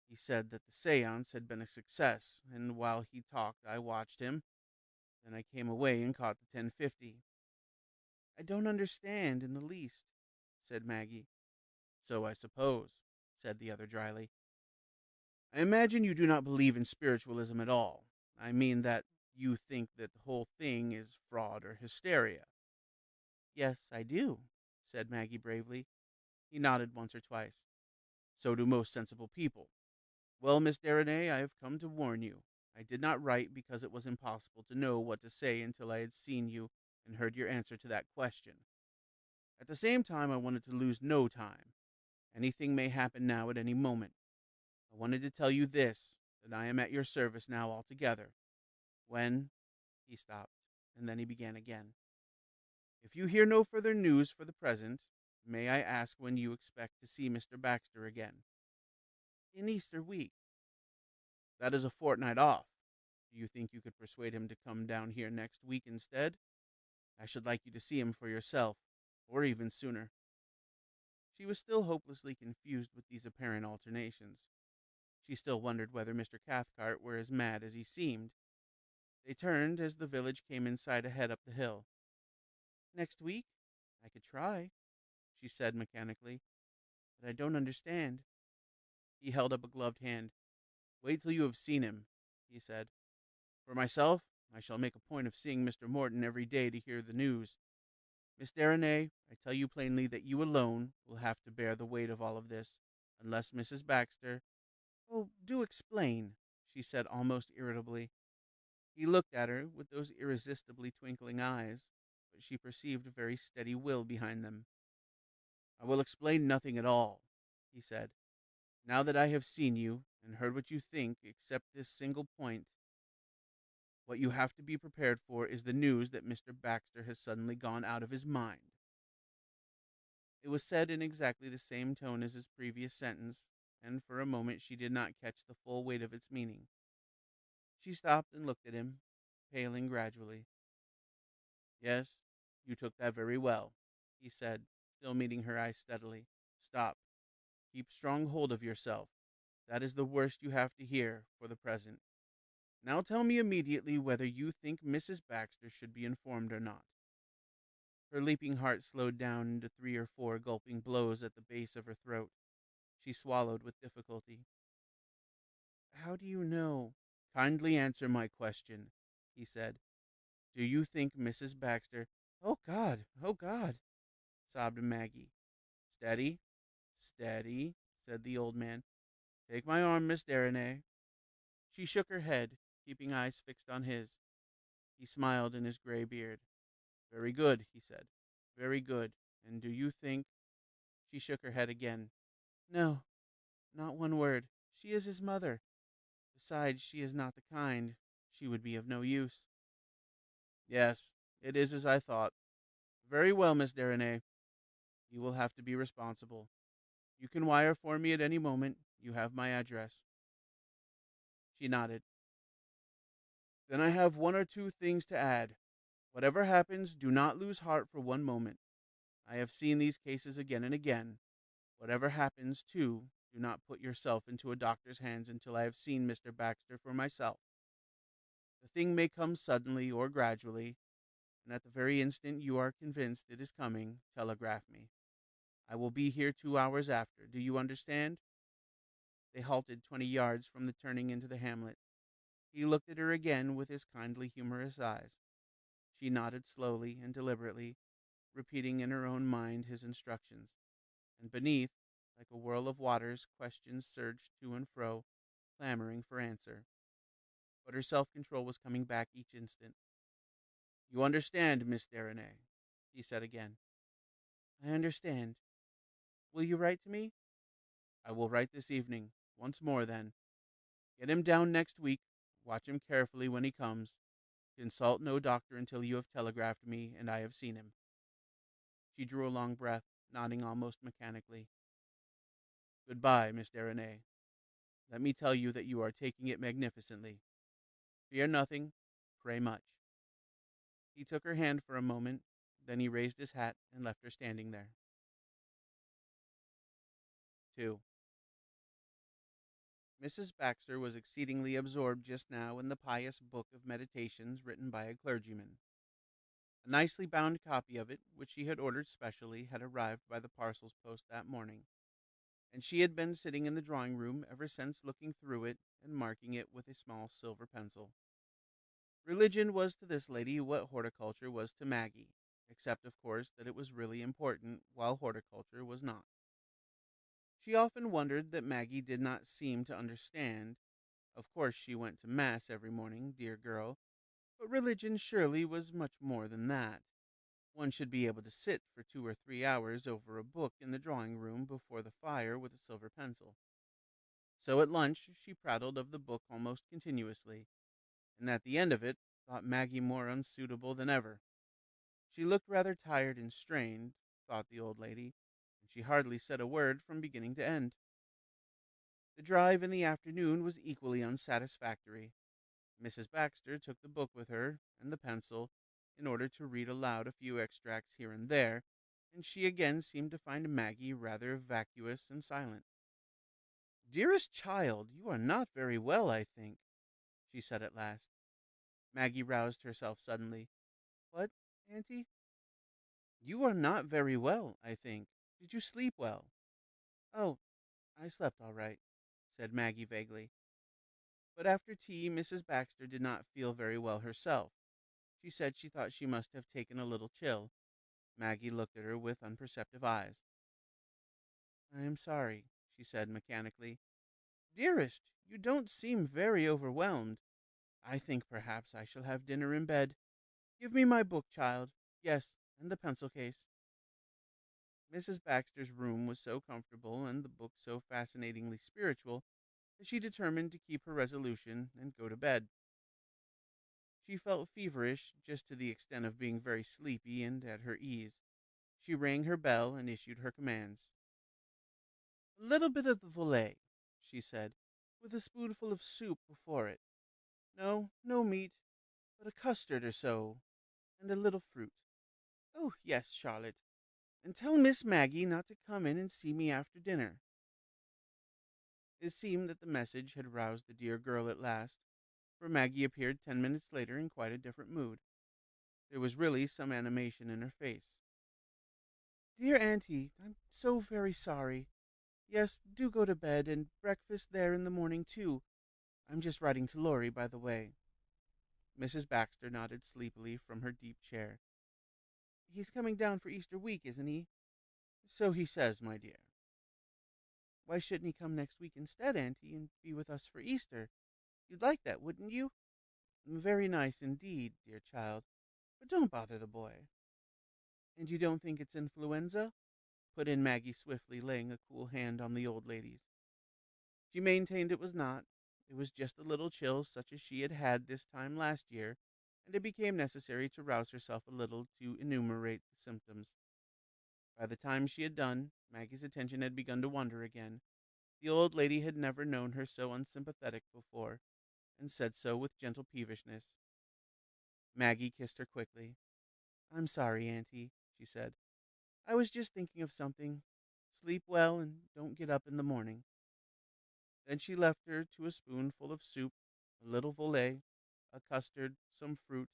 He said that the séance had been a success, and while he talked I watched him. Then I came away and caught the 10:50. "I don't understand in the least," said Maggie. "So I suppose," said the other dryly. "I imagine you do not believe in spiritualism at all. I mean that you think that the whole thing is fraud or hysteria." "Yes, I do," said Maggie bravely. He nodded once or twice. "So do most sensible people. Well, Miss Derenay, I have come to warn you. I did not write because it was impossible to know what to say until I had seen you and heard your answer to that question. At the same time, I wanted to lose no time. Anything may happen now at any moment. I wanted to tell you this, that I am at your service now altogether. When—" He stopped, and then he began again. "If you hear no further news for the present, may I ask when you expect to see Mr. Baxter again?" "In Easter week." "That is a fortnight off. Do you think you could persuade him to come down here next week instead? I should like you to see him for yourself, or even sooner." She was still hopelessly confused with these apparent alternations. She still wondered whether Mr. Cathcart were as mad as he seemed. They turned as the village came in sight ahead up the hill. "Next week? I could try," she said mechanically, "but I don't understand." He held up a gloved hand. "Wait till you have seen him," he said. "For myself, I shall make a point of seeing Mr. Morton every day to hear the news. Miss Derenay, I tell you plainly that you alone will have to bear the weight of all of this, unless Mrs. Baxter—" "Oh, do explain," she said almost irritably. He looked at her with those irresistibly twinkling eyes, but she perceived a very steady will behind them. I will explain nothing at all, he said, now that I have seen you and heard what you think, except this single point. What you have to be prepared for is the news that Mr. Baxter has suddenly gone out of his mind. It was said in exactly the same tone as his previous sentence, and for a moment she did not catch the full weight of its meaning. She stopped and looked at him, paling gradually. Yes, you took that very well, he said, still meeting her eyes steadily. Stop. Keep strong hold of yourself. That is the worst you have to hear, for the present. Now tell me immediately whether you think Mrs. Baxter should be informed or not. Her leaping heart slowed down into 3 or 4 gulping blows at the base of her throat. She swallowed with difficulty. How do you know? Kindly answer my question, he said. Do you think Mrs. Baxter— oh God, sobbed Maggie. Steady, steady, said the old man. Take my arm, Miss Derenay. She shook her head, keeping eyes fixed on his. He smiled in his gray beard. Very good, he said. Very good. And do you think— She shook her head again. No, not one word. She is his mother. Besides, she is not the kind. She would be of no use. Yes, it is as I thought. Very well, Miss Derenay. You will have to be responsible. You can wire for me at any moment. You have my address. She nodded. Then I have 1 or 2 things to add. Whatever happens, do not lose heart for one moment. I have seen these cases again and again. Whatever happens, too, do not put yourself into a doctor's hands until I have seen Mr. Baxter for myself. The thing may come suddenly or gradually, and at the very instant you are convinced it is coming, telegraph me. I will be here 2 hours after. Do you understand? They halted 20 yards from the turning into the hamlet. He looked at her again with his kindly, humorous eyes. She nodded slowly and deliberately, repeating in her own mind his instructions. And beneath, like a whirl of waters, questions surged to and fro, clamoring for answer. But her self-control was coming back each instant. You understand, Miss Derenay, he said again. I understand. Will you write to me? I will write this evening. Once more, then. Get him down next week. Watch him carefully when he comes. Consult no doctor until you have telegraphed me and I have seen him. She drew a long breath, nodding almost mechanically. Goodbye, Miss Derenay. Let me tell you that you are taking it magnificently. Fear nothing. Pray much. He took her hand for a moment, then he raised his hat and left her standing there. 2. Mrs. Baxter was exceedingly absorbed just now in the pious book of meditations written by a clergyman. A nicely bound copy of it, which she had ordered specially, had arrived by the parcels post that morning, and she had been sitting in the drawing-room ever since, looking through it and marking it with a small silver pencil. Religion was to this lady what horticulture was to Maggie, except, of course, that it was really important, while horticulture was not. She often wondered that Maggie did not seem to understand. Of course she went to Mass every morning, dear girl, but religion surely was much more than that. One should be able to sit for 2 or 3 hours over a book in the drawing-room before the fire with a silver pencil. So at lunch she prattled of the book almost continuously, and at the end of it thought Maggie more unsuitable than ever. She looked rather tired and strained, thought the old lady, and she hardly said a word from beginning to end. The drive in the afternoon was equally unsatisfactory. Mrs. Baxter took the book with her, and the pencil, in order to read aloud a few extracts here and there, and she again seemed to find Maggie rather vacuous and silent. Dearest child, you are not very well, I think, she said at last. Maggie roused herself suddenly. What, Auntie? You are not very well, I think. Did you sleep well? Oh, I slept all right, said Maggie vaguely. But after tea, Mrs. Baxter did not feel very well herself. She said she thought she must have taken a little chill. Maggie looked at her with unperceptive eyes. I am sorry, she said mechanically. Dearest, you don't seem very overwhelmed. I think perhaps I shall have dinner in bed. Give me my book, child. Yes, and the pencil case. Mrs. Baxter's room was so comfortable and the book so fascinatingly spiritual that she determined to keep her resolution and go to bed. She felt feverish just to the extent of being very sleepy and at her ease. She rang her bell and issued her commands. "A little bit of the volet," she said, "with a spoonful of soup before it. No, no meat, but a custard or so, and a little fruit. Oh, yes, Charlotte, and tell Miss Maggie not to come in and see me after dinner." It seemed that the message had roused the dear girl at last, for Maggie appeared 10 minutes later in quite a different mood. There was really some animation in her face. "Dear Auntie, I'm so very sorry. Yes, do go to bed, and breakfast there in the morning, too. I'm just writing to Laurie, by the way." Mrs. Baxter nodded sleepily from her deep chair. "He's coming down for Easter week, isn't he?" "So he says, my dear." "Why shouldn't he come next week instead, Auntie, and be with us for Easter? You'd like that, wouldn't you?" "Very nice indeed, dear child, but don't bother the boy." "And you don't think it's influenza?" put in Maggie swiftly, laying a cool hand on the old lady's. She maintained it was not. It was just a little chill such as she had had this time last year, and it became necessary to rouse herself a little to enumerate the symptoms. By the time she had done, Maggie's attention had begun to wander again. The old lady had never known her so unsympathetic before, and said so with gentle peevishness. Maggie kissed her quickly. "I'm sorry, Auntie," she said. "I was just thinking of something. Sleep well and don't get up in the morning." Then she left her to a spoonful of soup, a little volet, a custard, some fruit,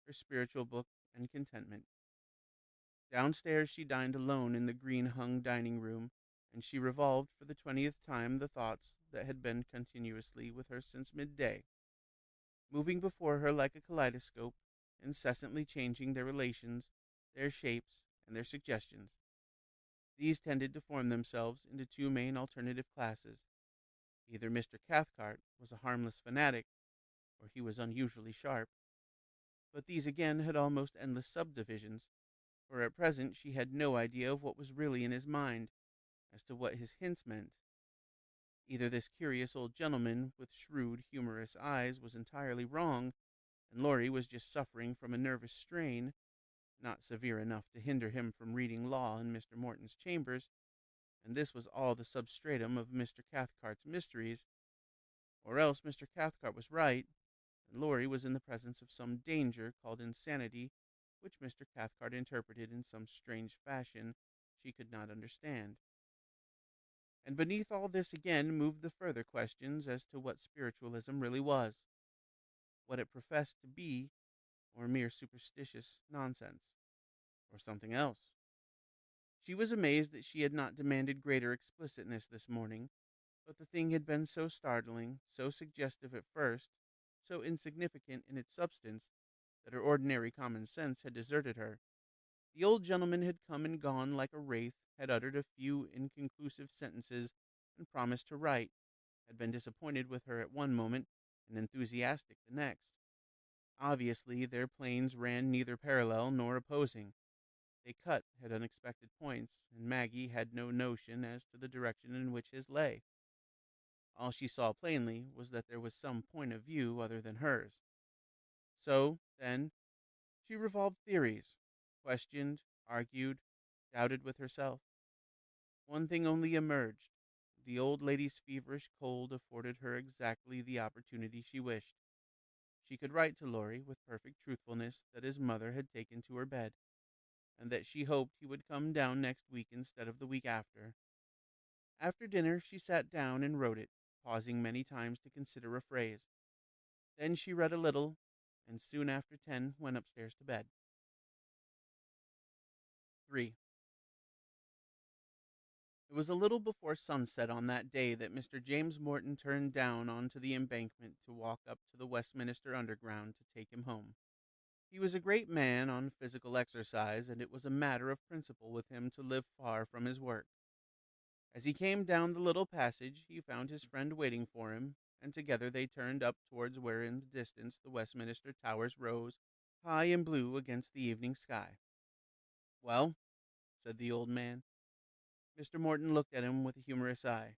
her spiritual book, and contentment. Downstairs she dined alone in the green-hung dining room, and she revolved for the 20th time the thoughts that had been continuously with her since midday, moving before her like a kaleidoscope, incessantly changing their relations, their shapes, and their suggestions. These tended to form themselves into two main alternative classes. Either Mr. Cathcart was a harmless fanatic, or he was unusually sharp. But these again had almost endless subdivisions, for at present she had no idea of what was really in his mind, as to what his hints meant. Either this curious old gentleman with shrewd, humorous eyes was entirely wrong, and Laurie was just suffering from a nervous strain, not severe enough to hinder him from reading law in Mr. Morton's chambers, and this was all the substratum of Mr. Cathcart's mysteries, or else Mr. Cathcart was right, and Laurie was in the presence of some danger called insanity, which Mr. Cathcart interpreted in some strange fashion she could not understand. And beneath all this again moved the further questions as to what spiritualism really was, what it professed to be, or mere superstitious nonsense, or something else. She was amazed that she had not demanded greater explicitness this morning, but the thing had been so startling, so suggestive at first, so insignificant in its substance, that her ordinary common sense had deserted her. The old gentleman had come and gone like a wraith, had uttered a few inconclusive sentences, and promised to write, had been disappointed with her at one moment, and enthusiastic the next. Obviously, their planes ran neither parallel nor opposing. They cut at unexpected points, and Maggie had no notion as to the direction in which his lay. All she saw plainly was that there was some point of view other than hers. So, then, she revolved theories, questioned, argued, doubted with herself. One thing only emerged. The old lady's feverish cold afforded her exactly the opportunity she wished. She could write to Laurie with perfect truthfulness that his mother had taken to her bed, and that she hoped he would come down next week instead of the week after. After dinner she sat down and wrote it, pausing many times to consider a phrase. Then she read a little, and soon after 10 went upstairs to bed. 3. It was a little before sunset on that day that Mr. James Morton turned down onto the embankment to walk up to the Westminster Underground to take him home. He was a great man on physical exercise, and it was a matter of principle with him to live far from his work. As he came down the little passage, he found his friend waiting for him, and together they turned up towards where in the distance the Westminster towers rose, high and blue against the evening sky. "Well," said the old man. Mr. Morton looked at him with a humorous eye.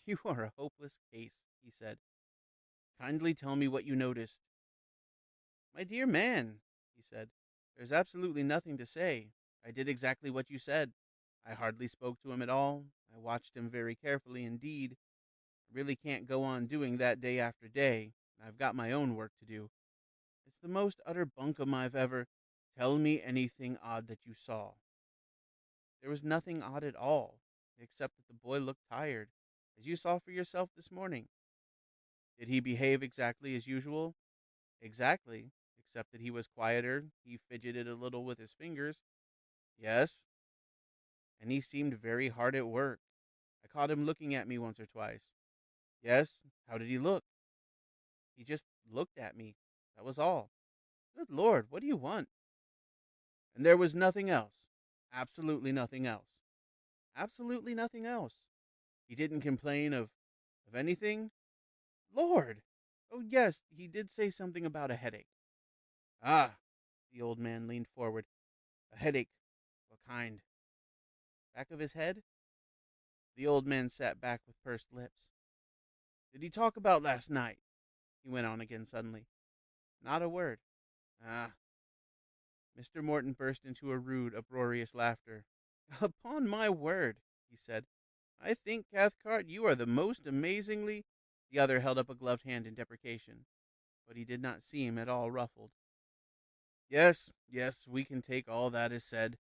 "You are a hopeless case," he said. "Kindly tell me what you noticed." "My dear man," he said, "there's absolutely nothing to say. I did exactly what you said. I hardly spoke to him at all. I watched him very carefully indeed. I really can't go on doing that day after day. I've got my own work to do. It's the most utter bunkum I've ever— Tell me anything odd that you saw." There was nothing odd at all, except that the boy looked tired, as you saw for yourself this morning. Did he behave exactly as usual? Exactly, except that he was quieter, he fidgeted a little with his fingers. Yes, and he seemed very hard at work. I caught him looking at me once or twice. Yes, how did he look? He just looked at me. That was all. Good Lord, what do you want? And there was nothing else. Absolutely nothing else. Absolutely nothing else. He didn't complain of anything? Lord! Oh, yes, he did say something about a headache. Ah, the old man leaned forward. A headache. What kind? Back of his head? The old man sat back with pursed lips. Did he talk about last night? He went on again suddenly. Not a word. Ah. Mr. Morton burst into a rude, uproarious laughter. Upon my word, he said, I think, Cathcart, you are the most amazingly— The other held up a gloved hand in deprecation, but he did not seem at all ruffled. Yes, yes, we can take all that is said.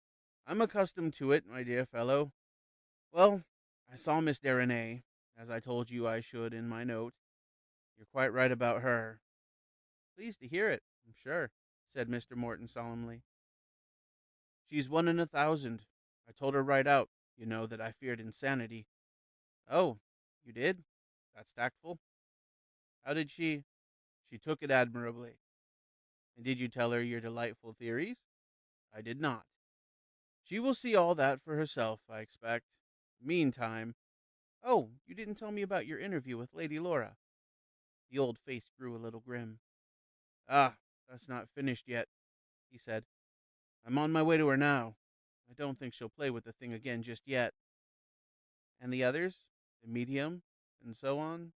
I'm accustomed to it, my dear fellow. Well, I saw Miss Derenay, as I told you I should in my note. You're quite right about her. Pleased to hear it, I'm sure, said Mr. Morton solemnly. She's 1 in 1,000. I told her right out, you know, that I feared insanity. Oh, you did? That's tactful. How did she— She took it admirably. And did you tell her your delightful theories? I did not. She will see all that for herself, I expect. Meantime— Oh, you didn't tell me about your interview with Lady Laura. The old face grew a little grim. Ah, that's not finished yet, he said. I'm on my way to her now. I don't think she'll play with the thing again just yet. And the others? The medium? And so on?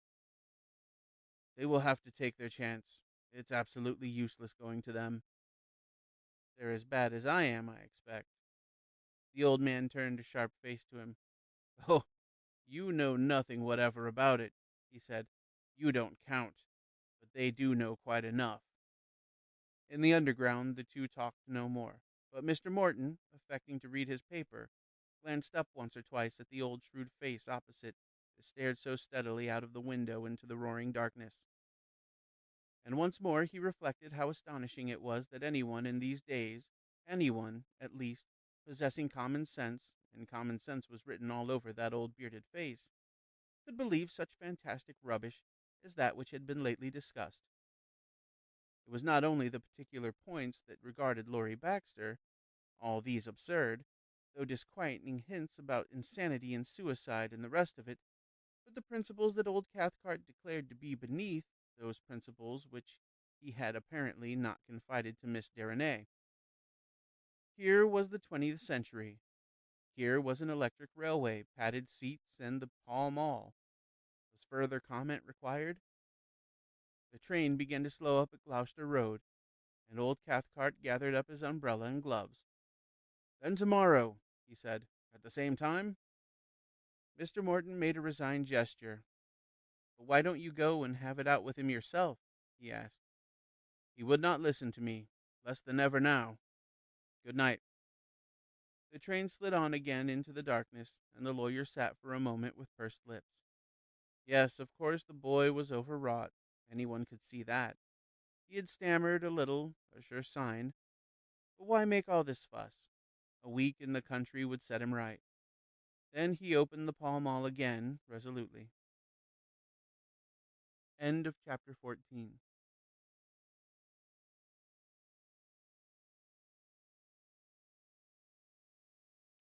They will have to take their chance. It's absolutely useless going to them. They're as bad as I am, I expect. The old man turned a sharp face to him. Oh, you know nothing whatever about it, he said. You don't count, but they do know quite enough. In the underground, the two talked no more, but Mr. Morton, affecting to read his paper, glanced up once or twice at the old shrewd face opposite that stared so steadily out of the window into the roaring darkness. And once more he reflected how astonishing it was that anyone in these days, anyone, at least, possessing common sense, and common sense was written all over that old bearded face, could believe such fantastic rubbish as that which had been lately discussed. It was not only the particular points that regarded Laurie Baxter, all these absurd, though disquieting hints about insanity and suicide and the rest of it, but the principles that old Cathcart declared to be beneath those principles which he had apparently not confided to Miss Derenay. Here was the 20th century. Here was an electric railway, padded seats, and the Pall Mall. Was further comment required? The train began to slow up at Gloucester Road, and old Cathcart gathered up his umbrella and gloves. Then tomorrow, he said, at the same time? Mr. Morton made a resigned gesture. But why don't you go and have it out with him yourself? He asked. He would not listen to me, less than ever now. Good night. The train slid on again into the darkness, and the lawyer sat for a moment with pursed lips. Yes, of course the boy was overwrought. Anyone could see that. He had stammered a little, a sure sign. But why make all this fuss? A week in the country would set him right. Then he opened the Pall Mall again, resolutely. End of chapter 14.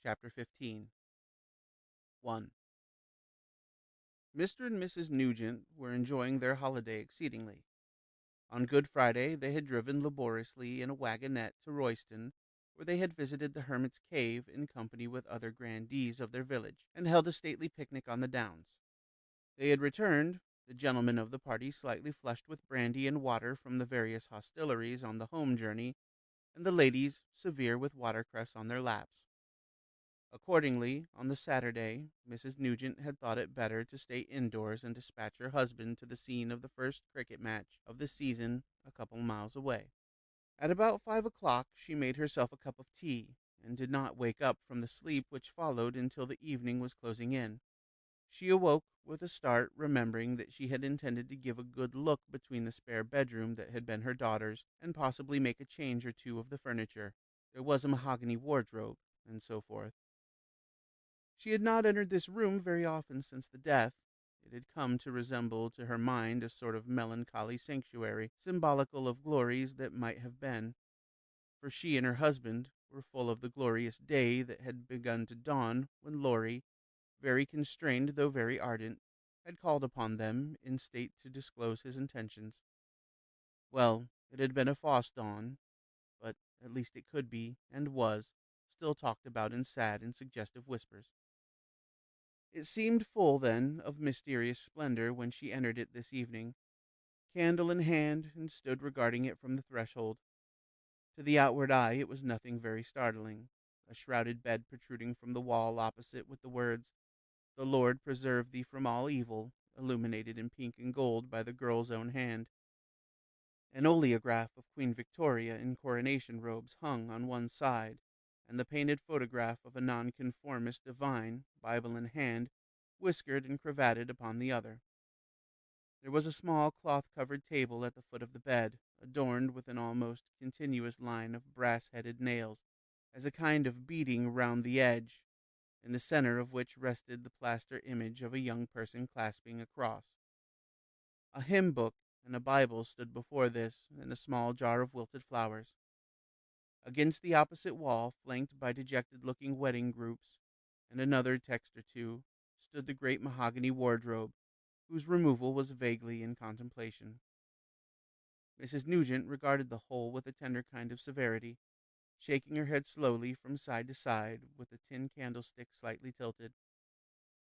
Chapter 15. 1. Mr. and Mrs. Nugent were enjoying their holiday exceedingly. On Good Friday they had driven laboriously in a wagonette to Royston, where they had visited the Hermit's Cave in company with other grandees of their village, and held a stately picnic on the downs. They had returned, the gentlemen of the party slightly flushed with brandy and water from the various hostelries on the home journey, and the ladies severe with watercress on their laps. Accordingly, on the Saturday, Mrs. Nugent had thought it better to stay indoors and dispatch her husband to the scene of the first cricket match of the season a couple miles away. At about 5 o'clock she made herself a cup of tea, and did not wake up from the sleep which followed until the evening was closing in. She awoke with a start, remembering that she had intended to give a good look between the spare bedroom that had been her daughter's, and possibly make a change or two of the furniture. There was a mahogany wardrobe, and so forth. She had not entered this room very often since the death. It had come to resemble to her mind a sort of melancholy sanctuary, symbolical of glories that might have been, for she and her husband were full of the glorious day that had begun to dawn when Laurie, very constrained though very ardent, had called upon them in state to disclose his intentions. Well, it had been a false dawn, but at least it could be, and was, still talked about in sad and suggestive whispers. It seemed full, then, of mysterious splendor when she entered it this evening, candle in hand, and stood regarding it from the threshold. To the outward eye it was nothing very startling, a shrouded bed protruding from the wall opposite with the words, "The Lord preserve thee from all evil," illuminated in pink and gold by the girl's own hand. An oleograph of Queen Victoria in coronation robes hung on one side, and the painted photograph of a nonconformist divine, Bible in hand, whiskered and cravatted upon the other. There was a small cloth-covered table at the foot of the bed, adorned with an almost continuous line of brass-headed nails, as a kind of beading round the edge, in the center of which rested the plaster image of a young person clasping a cross. A hymn book and a Bible stood before this, and a small jar of wilted flowers. Against the opposite wall, flanked by dejected-looking wedding groups and another text or two, stood the great mahogany wardrobe, whose removal was vaguely in contemplation. Mrs. Nugent regarded the whole with a tender kind of severity, shaking her head slowly from side to side, with the tin candlestick slightly tilted.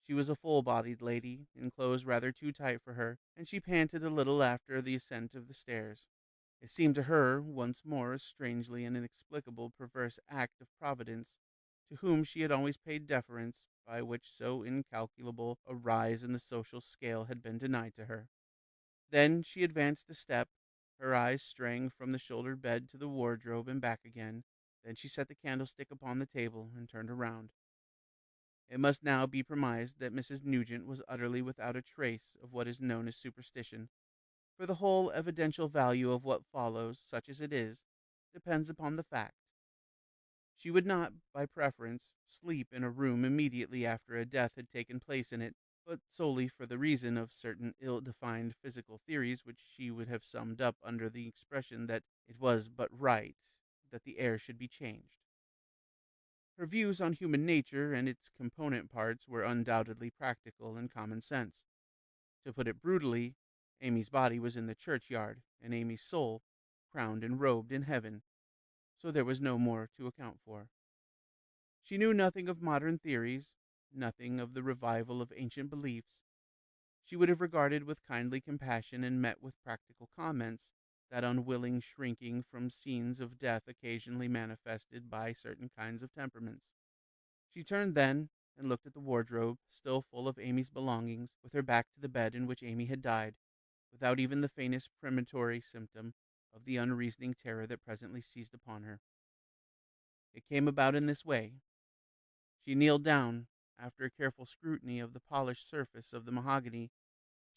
She was a full-bodied lady, in clothes rather too tight for her, and she panted a little after the ascent of the stairs. It seemed to her once more a strangely and inexplicable perverse act of Providence, to whom she had always paid deference, by which so incalculable a rise in the social scale had been denied to her. Then she advanced a step, her eyes straying from the shouldered bed to the wardrobe and back again. Then she set the candlestick upon the table and turned around. It must now be premised that Mrs. Nugent was utterly without a trace of what is known as superstition, for the whole evidential value of what follows, such as it is, depends upon the fact. She would not, by preference, sleep in a room immediately after a death had taken place in it, but solely for the reason of certain ill-defined physical theories which she would have summed up under the expression that it was but right that the air should be changed. Her views on human nature and its component parts were undoubtedly practical and common sense. To put it brutally, Amy's body was in the churchyard, and Amy's soul crowned and robed in heaven, so there was no more to account for. She knew nothing of modern theories, nothing of the revival of ancient beliefs. She would have regarded with kindly compassion and met with practical comments that unwilling shrinking from scenes of death occasionally manifested by certain kinds of temperaments. She turned then and looked at the wardrobe, still full of Amy's belongings, with her back to the bed in which Amy had died, without even the faintest premonitory symptom of the unreasoning terror that presently seized upon her. It came about in this way. She kneeled down. After a careful scrutiny of the polished surface of the mahogany,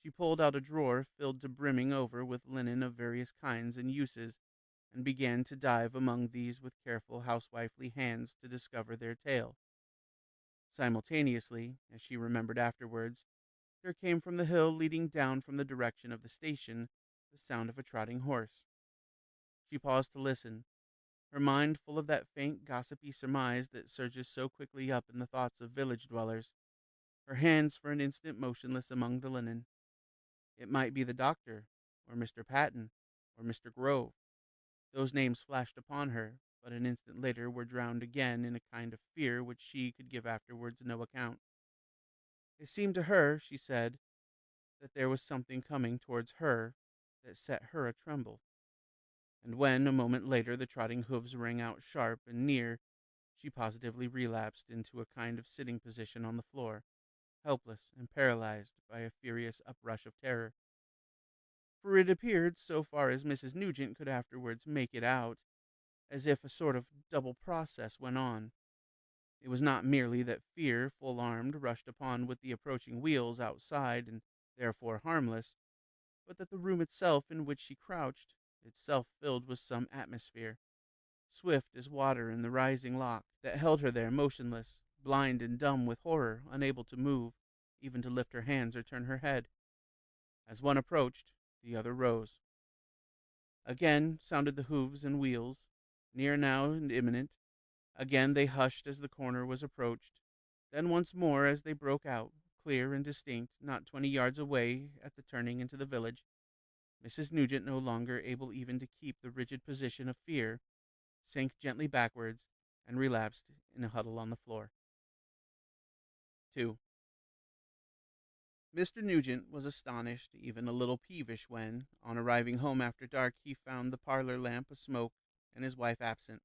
she pulled out a drawer filled to brimming over with linen of various kinds and uses, and began to dive among these with careful housewifely hands to discover their tale. Simultaneously, as she remembered afterwards, there came from the hill leading down from the direction of the station the sound of a trotting horse. She paused to listen, her mind full of that faint gossipy surmise that surges so quickly up in the thoughts of village dwellers. her hands for an instant motionless among the linen. It might be the doctor, or Mr. Patton, or Mr. Grove. Those names flashed upon her, but an instant later were drowned again in a kind of fear which she could give afterwards no account. It seemed to her, she said, that there was something coming towards her that set her a tremble. And when, a moment later, the trotting hoofs rang out sharp and near, she positively relapsed into a kind of sitting position on the floor, helpless and paralyzed by a furious uprush of terror. For it appeared, so far as Mrs. Nugent could afterwards make it out, as if a sort of double process went on. It was not merely that fear, full armed, rushed upon with the approaching wheels outside and therefore harmless, but that the room itself in which she crouched, itself filled with some atmosphere, swift as water in the rising loch, that held her there motionless, blind and dumb with horror, unable to move, even to lift her hands or turn her head. As one approached, the other rose. Again sounded the hoofs and wheels, near now and imminent. Again they hushed as the corner was approached. Then once more as they broke out, clear and distinct, not 20 yards away at the turning into the village. Mrs. Nugent, no longer able even to keep the rigid position of fear, sank gently backwards and relapsed in a huddle on the floor. 2. Mr. Nugent was astonished, even a little peevish, when, on arriving home after dark, he found the parlor lamp asmoke and his wife absent.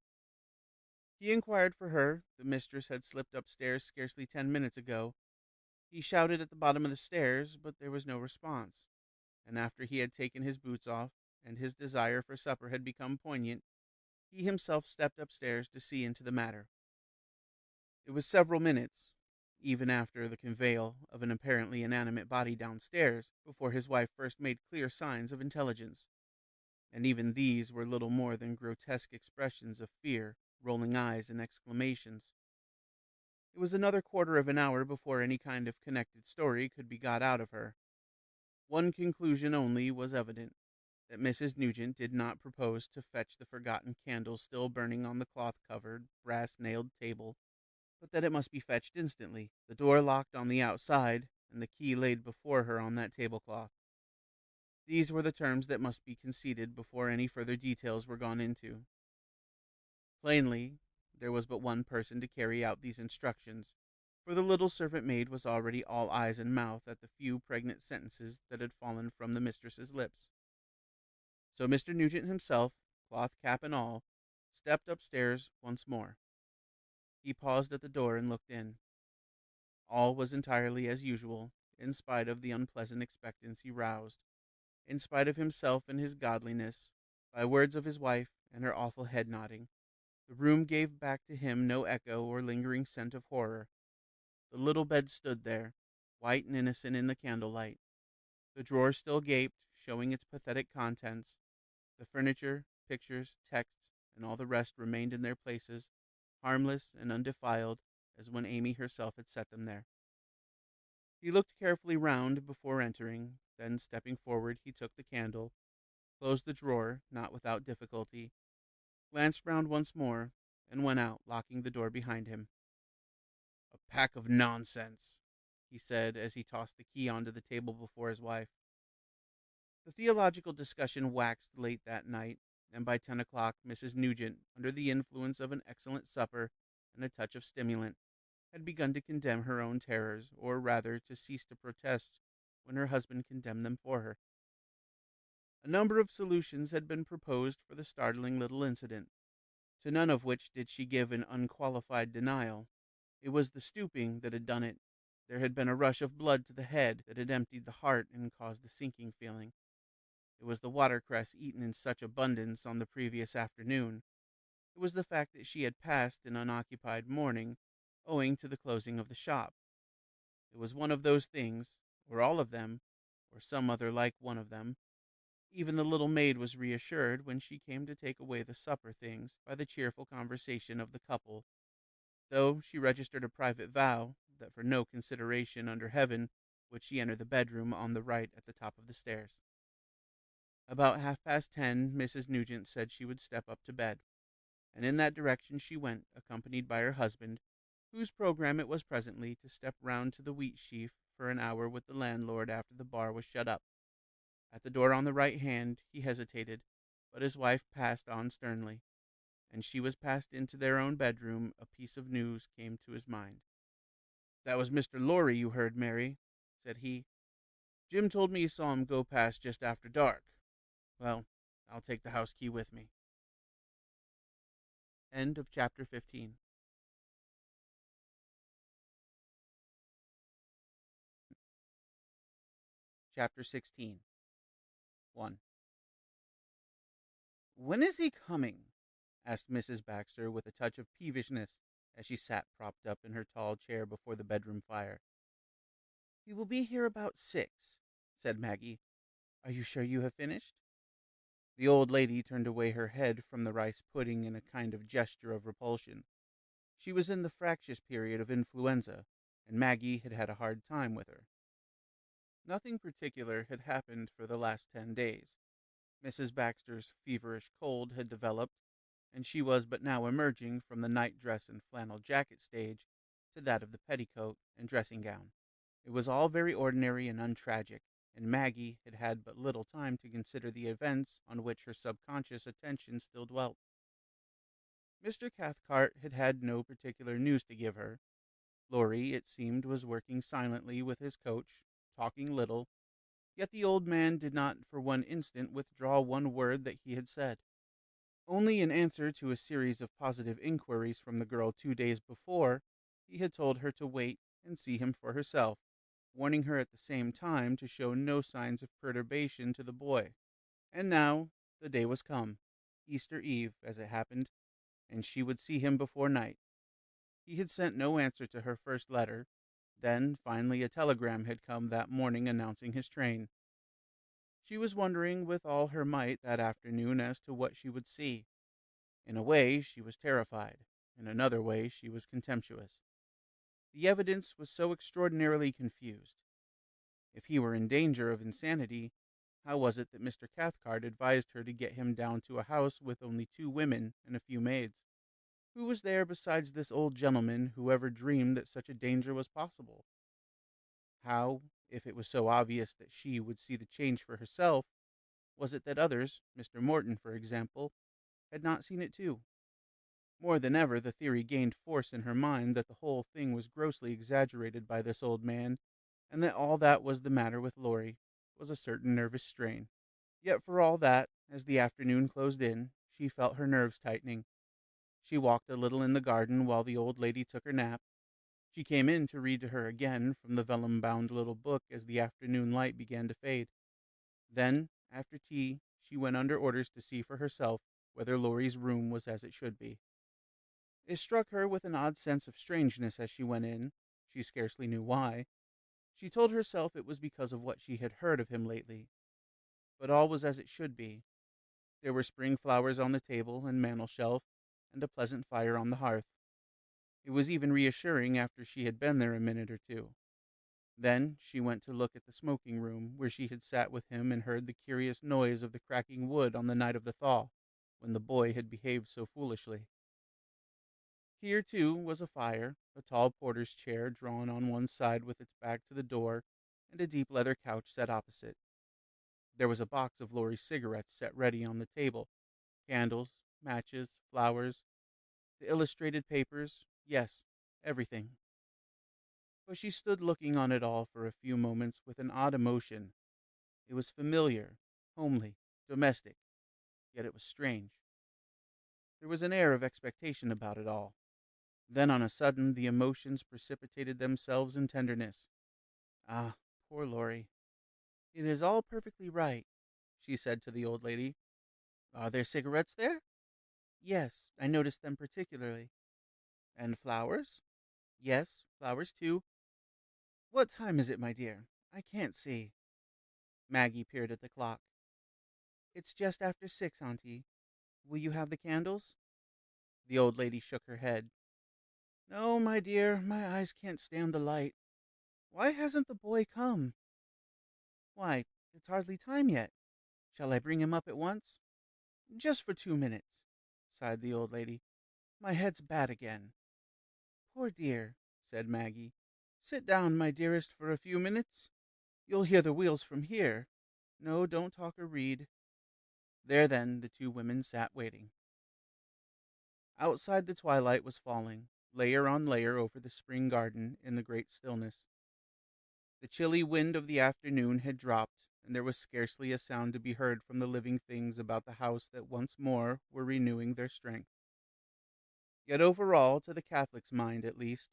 He inquired for her. The mistress had slipped upstairs scarcely 10 minutes ago. He shouted at the bottom of the stairs, but there was no response, and after he had taken his boots off, and his desire for supper had become poignant, he himself stepped upstairs to see into the matter. It was several minutes, even after the conveyal of an apparently inanimate body downstairs, before his wife first made clear signs of intelligence, and even these were little more than grotesque expressions of fear, rolling eyes, and exclamations. It was another quarter of an hour before any kind of connected story could be got out of her. One conclusion only was evident, that Mrs. Nugent did not propose to fetch the forgotten candle still burning on the cloth-covered, brass-nailed table, but that it must be fetched instantly, the door locked on the outside, and the key laid before her on that tablecloth. These were the terms that must be conceded before any further details were gone into. Plainly, there was but one person to carry out these instructions, for the little servant maid was already all eyes and mouth at the few pregnant sentences that had fallen from the mistress's lips. So Mr. Nugent himself, cloth cap and all, stepped upstairs once more. He paused at the door and looked in. All was entirely as usual, in spite of the unpleasant expectancy roused, in spite of himself and his godliness, by words of his wife and her awful head nodding. The room gave back to him no echo or lingering scent of horror. The little bed stood there, white and innocent in the candlelight. The drawer still gaped, showing its pathetic contents. The furniture, pictures, texts, and all the rest remained in their places, harmless and undefiled as when Amy herself had set them there. He looked carefully round before entering, then stepping forward he took the candle, closed the drawer, not without difficulty, glanced round once more, and went out, locking the door behind him. "A pack of nonsense," he said as he tossed the key onto the table before his wife. The theological discussion waxed late that night, and by 10 o'clock Mrs. Nugent, under the influence of an excellent supper and a touch of stimulant, had begun to condemn her own terrors, or rather to cease to protest when her husband condemned them for her. A number of solutions had been proposed for the startling little incident, to none of which did she give an unqualified denial. It was the stooping that had done it. There had been a rush of blood to the head that had emptied the heart and caused the sinking feeling. It was the watercress eaten in such abundance on the previous afternoon. It was the fact that she had passed an unoccupied morning, owing to the closing of the shop. It was one of those things, or all of them, or some other like one of them. Even the little maid was reassured when she came to take away the supper things by the cheerful conversation of the couple, though she registered a private vow that for no consideration under heaven would she enter the bedroom on the right at the top of the stairs. About 10:30, Mrs. Nugent said she would step up to bed, and in that direction she went, accompanied by her husband, whose program it was presently to step round to the wheat sheaf for an hour with the landlord after the bar was shut up. At the door on the right hand he hesitated, but his wife passed on sternly, and she was passed into their own bedroom. A piece of news came to his mind. "That was Mr. Laurie you heard, Mary," said he. "Jim told me you saw him go past just after dark. Well, I'll take the house key with me." End of chapter 15. Chapter 16. 1. "When is he coming?" asked Mrs. Baxter with a touch of peevishness as she sat propped up in her tall chair before the bedroom fire. "He will be here about 6, said Maggie. "Are you sure you have finished?" The old lady turned away her head from the rice pudding in a kind of gesture of repulsion. She was in the fractious period of influenza, and Maggie had had a hard time with her. Nothing particular had happened for the last 10 days. Mrs. Baxter's feverish cold had developed, and she was but now emerging from the night-dress and flannel jacket stage to that of the petticoat and dressing-gown. It was all very ordinary and untragic, and Maggie had had but little time to consider the events on which her subconscious attention still dwelt. Mr. Cathcart had had no particular news to give her. Laurie, it seemed, was working silently with his coach, talking little, yet the old man did not for one instant withdraw one word that he had said. Only in answer to a series of positive inquiries from the girl 2 days before, he had told her to wait and see him for herself, warning her at the same time to show no signs of perturbation to the boy. And now the day was come, Easter Eve, as it happened, and she would see him before night. He had sent no answer to her first letter. Then, finally, a telegram had come that morning announcing his train. She was wondering with all her might that afternoon as to what she would see. In a way, she was terrified. In another way, she was contemptuous. The evidence was so extraordinarily confused. If he were in danger of insanity, how was it that Mr. Cathcart advised her to get him down to a house with only 2 women and a few maids? Who was there besides this old gentleman who ever dreamed that such a danger was possible? How, if it was so obvious that she would see the change for herself, was it that others, Mr. Morton, for example, had not seen it too? More than ever, the theory gained force in her mind that the whole thing was grossly exaggerated by this old man, and that all that was the matter with Laurie was a certain nervous strain. Yet for all that, as the afternoon closed in, she felt her nerves tightening. She walked a little in the garden while the old lady took her nap. She came in to read to her again from the vellum-bound little book as the afternoon light began to fade. Then, after tea, she went under orders to see for herself whether Laurie's room was as it should be. It struck her with an odd sense of strangeness as she went in. She scarcely knew why. She told herself it was because of what she had heard of him lately. But all was as it should be. There were spring flowers on the table and mantel shelf, and a pleasant fire on the hearth. It was even reassuring after she had been there a minute or two. Then she went to look at the smoking room, where she had sat with him and heard the curious noise of the cracking wood on the night of the thaw, when the boy had behaved so foolishly. Here, too, was a fire, a tall porter's chair drawn on one side with its back to the door, and a deep leather couch set opposite. There was a box of Laurie's cigarettes set ready on the table, candles, matches, flowers, the illustrated papers, yes, everything. But she stood looking on it all for a few moments with an odd emotion. It was familiar, homely, domestic, yet it was strange. There was an air of expectation about it all. Then on a sudden the emotions precipitated themselves in tenderness. "Ah, poor Laurie. It is all perfectly right," she said to the old lady. "Are there cigarettes there?" "Yes, I noticed them particularly." "And flowers?" "Yes, flowers too." "What time is it, my dear? I can't see." Maggie peered at the clock. "It's just after 6, Auntie. Will you have the candles?" The old lady shook her head. "No, my dear, my eyes can't stand the light. Why hasn't the boy come?" "Why, it's hardly time yet. Shall I bring him up at once?" "Just for 2 minutes," sighed the old lady. "My head's bad again." Poor dear, said Maggie. Sit down, my dearest, for a few minutes. You'll hear the wheels from here. No, don't talk or read. There then the two women sat waiting. Outside the twilight was falling, layer on layer over the spring garden in the great stillness. The chilly wind of the afternoon had dropped, and there was scarcely a sound to be heard from the living things about the house that once more were renewing their strength. Yet over all, to the Catholic's mind at least,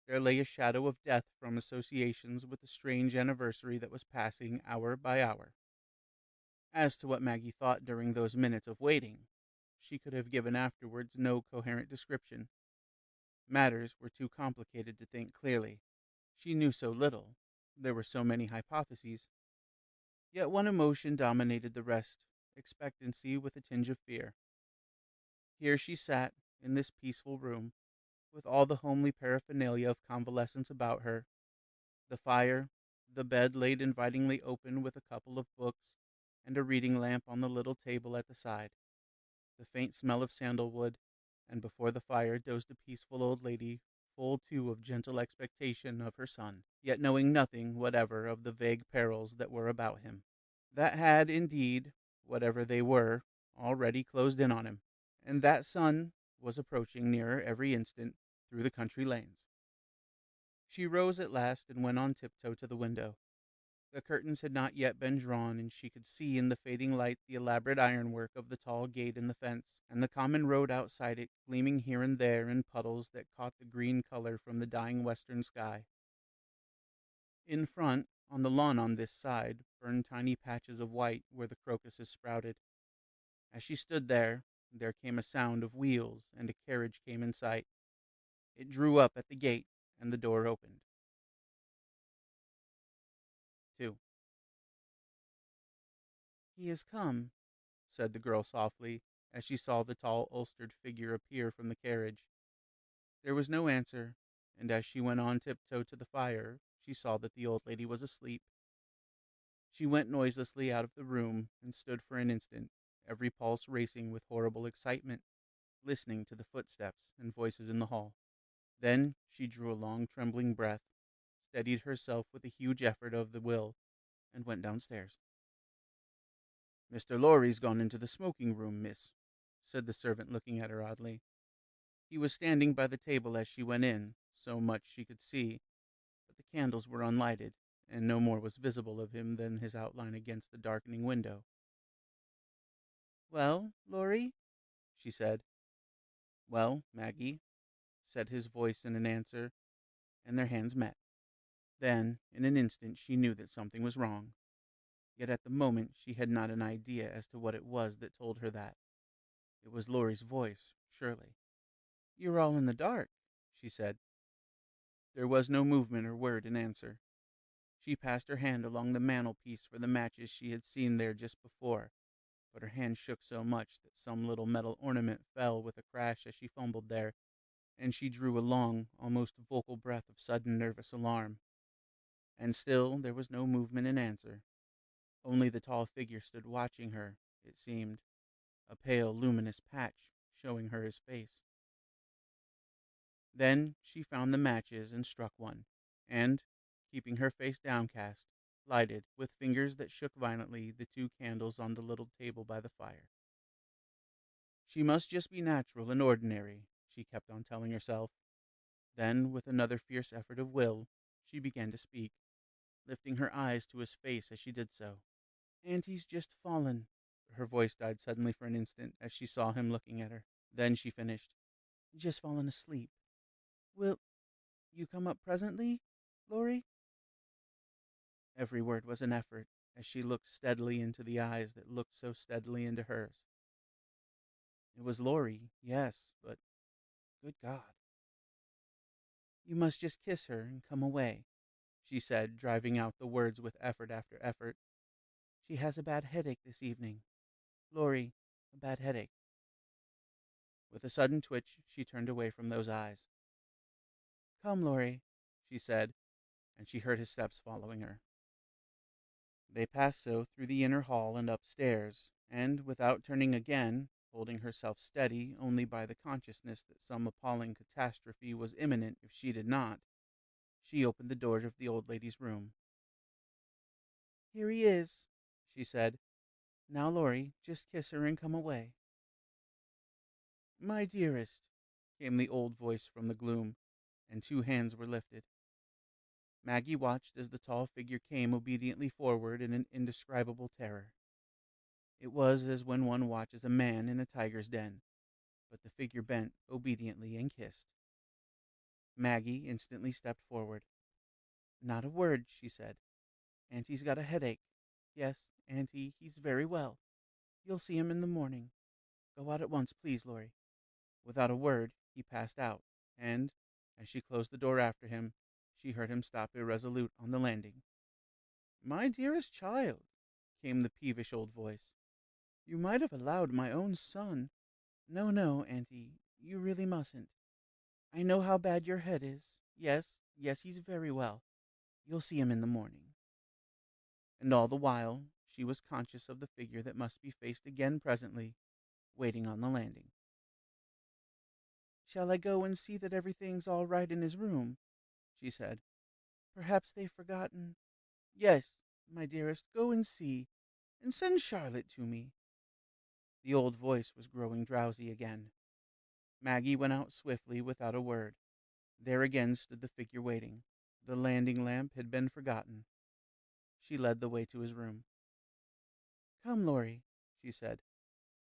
there lay a shadow of death from associations with the strange anniversary that was passing hour by hour. As to what Maggie thought during those minutes of waiting, she could have given afterwards no coherent description. Matters were too complicated to think clearly. She knew so little. There were so many hypotheses. Yet one emotion dominated the rest, expectancy with a tinge of fear. Here she sat, in this peaceful room, with all the homely paraphernalia of convalescence about her, the fire, the bed laid invitingly open with a couple of books, and a reading lamp on the little table at the side, the faint smell of sandalwood, and before the fire dozed a peaceful old lady, full too of gentle expectation of her son, yet knowing nothing whatever of the vague perils that were about him, that had, indeed, whatever they were, already closed in on him, and that son was approaching nearer every instant through the country lanes. She rose at last and went on tiptoe to the window. The curtains had not yet been drawn, and she could see in the fading light the elaborate ironwork of the tall gate in the fence, and the common road outside it, gleaming here and there in puddles that caught the green color from the dying western sky. In front, on the lawn on this side, burned tiny patches of white where the crocuses sprouted. As she stood there came a sound of wheels, and a carriage came in sight. It drew up at the gate, and the door opened. 2. He has come, said the girl softly, as she saw the tall, ulstered figure appear from the carriage. There was no answer, and as she went on tiptoe to the fire, she saw that the old lady was asleep. She went noiselessly out of the room and stood for an instant, every pulse racing with horrible excitement, listening to the footsteps and voices in the hall. Then she drew a long, trembling breath, steadied herself with a huge effort of the will, and went downstairs. Mr. Laurie's gone into the smoking room, miss, said the servant, looking at her oddly. He was standing by the table as she went in, so much she could see, but the candles were unlighted, and no more was visible of him than his outline against the darkening window. Well, Laurie? She said. Well, Maggie, said his voice in an answer, and their hands met. Then, in an instant, she knew that something was wrong. Yet at the moment she had not an idea as to what it was that told her that. It was Laurie's voice, surely. You're all in the dark, she said. There was no movement or word in answer. She passed her hand along the mantelpiece for the matches she had seen there just before, but her hand shook so much that some little metal ornament fell with a crash as she fumbled there, and she drew a long, almost vocal breath of sudden nervous alarm. And still there was no movement in answer. Only the tall figure stood watching her, it seemed, a pale, luminous patch showing her his face. Then she found the matches and struck one, and, keeping her face downcast, lighted, with fingers that shook violently, the two candles on the little table by the fire. She must just be natural and ordinary, she kept on telling herself. Then, with another fierce effort of will, she began to speak, lifting her eyes to his face as she did so. Auntie's just fallen. Her voice died suddenly for an instant as she saw him looking at her. Then she finished. Just fallen asleep. Will you come up presently, Laurie? Every word was an effort as she looked steadily into the eyes that looked so steadily into hers. It was Laurie, yes, but good God. You must just kiss her and come away, she said, driving out the words with effort after effort. She has a bad headache this evening. Laurie, a bad headache. With a sudden twitch, she turned away from those eyes. Come, Laurie, she said, and she heard his steps following her. They passed so through the inner hall and upstairs, and, without turning again, holding herself steady only by the consciousness that some appalling catastrophe was imminent if she did not. She opened the door of the old lady's room. "Here he is," she said. "Now, Laurie, just kiss her and come away." "My dearest," came the old voice from the gloom, and 2 hands were lifted. Maggie watched as the tall figure came obediently forward in an indescribable terror. It was as when one watches a man in a tiger's den, but the figure bent obediently and kissed. Maggie instantly stepped forward. "Not a word," she said. "Auntie's got a headache. Yes, Auntie, he's very well. You'll see him in the morning. Go out at once, please, Laurie." Without a word, he passed out, and, as she closed the door after him, she heard him stop irresolute on the landing. "My dearest child," came the peevish old voice, "you might have allowed my own son—" "No, no, Auntie, you really mustn't. I know how bad your head is. Yes, yes, he's very well. You'll see him in the morning." And all the while, she was conscious of the figure that must be faced again presently, waiting on the landing. "Shall I go and see that everything's all right in his room?" she said. "Perhaps they've forgotten—" "Yes, my dearest, go and see, and send Charlotte to me." The old voice was growing drowsy again. Maggie went out swiftly without a word. There again stood the figure waiting. The landing lamp had been forgotten. She led the way to his room. "Come, Laurie," she said.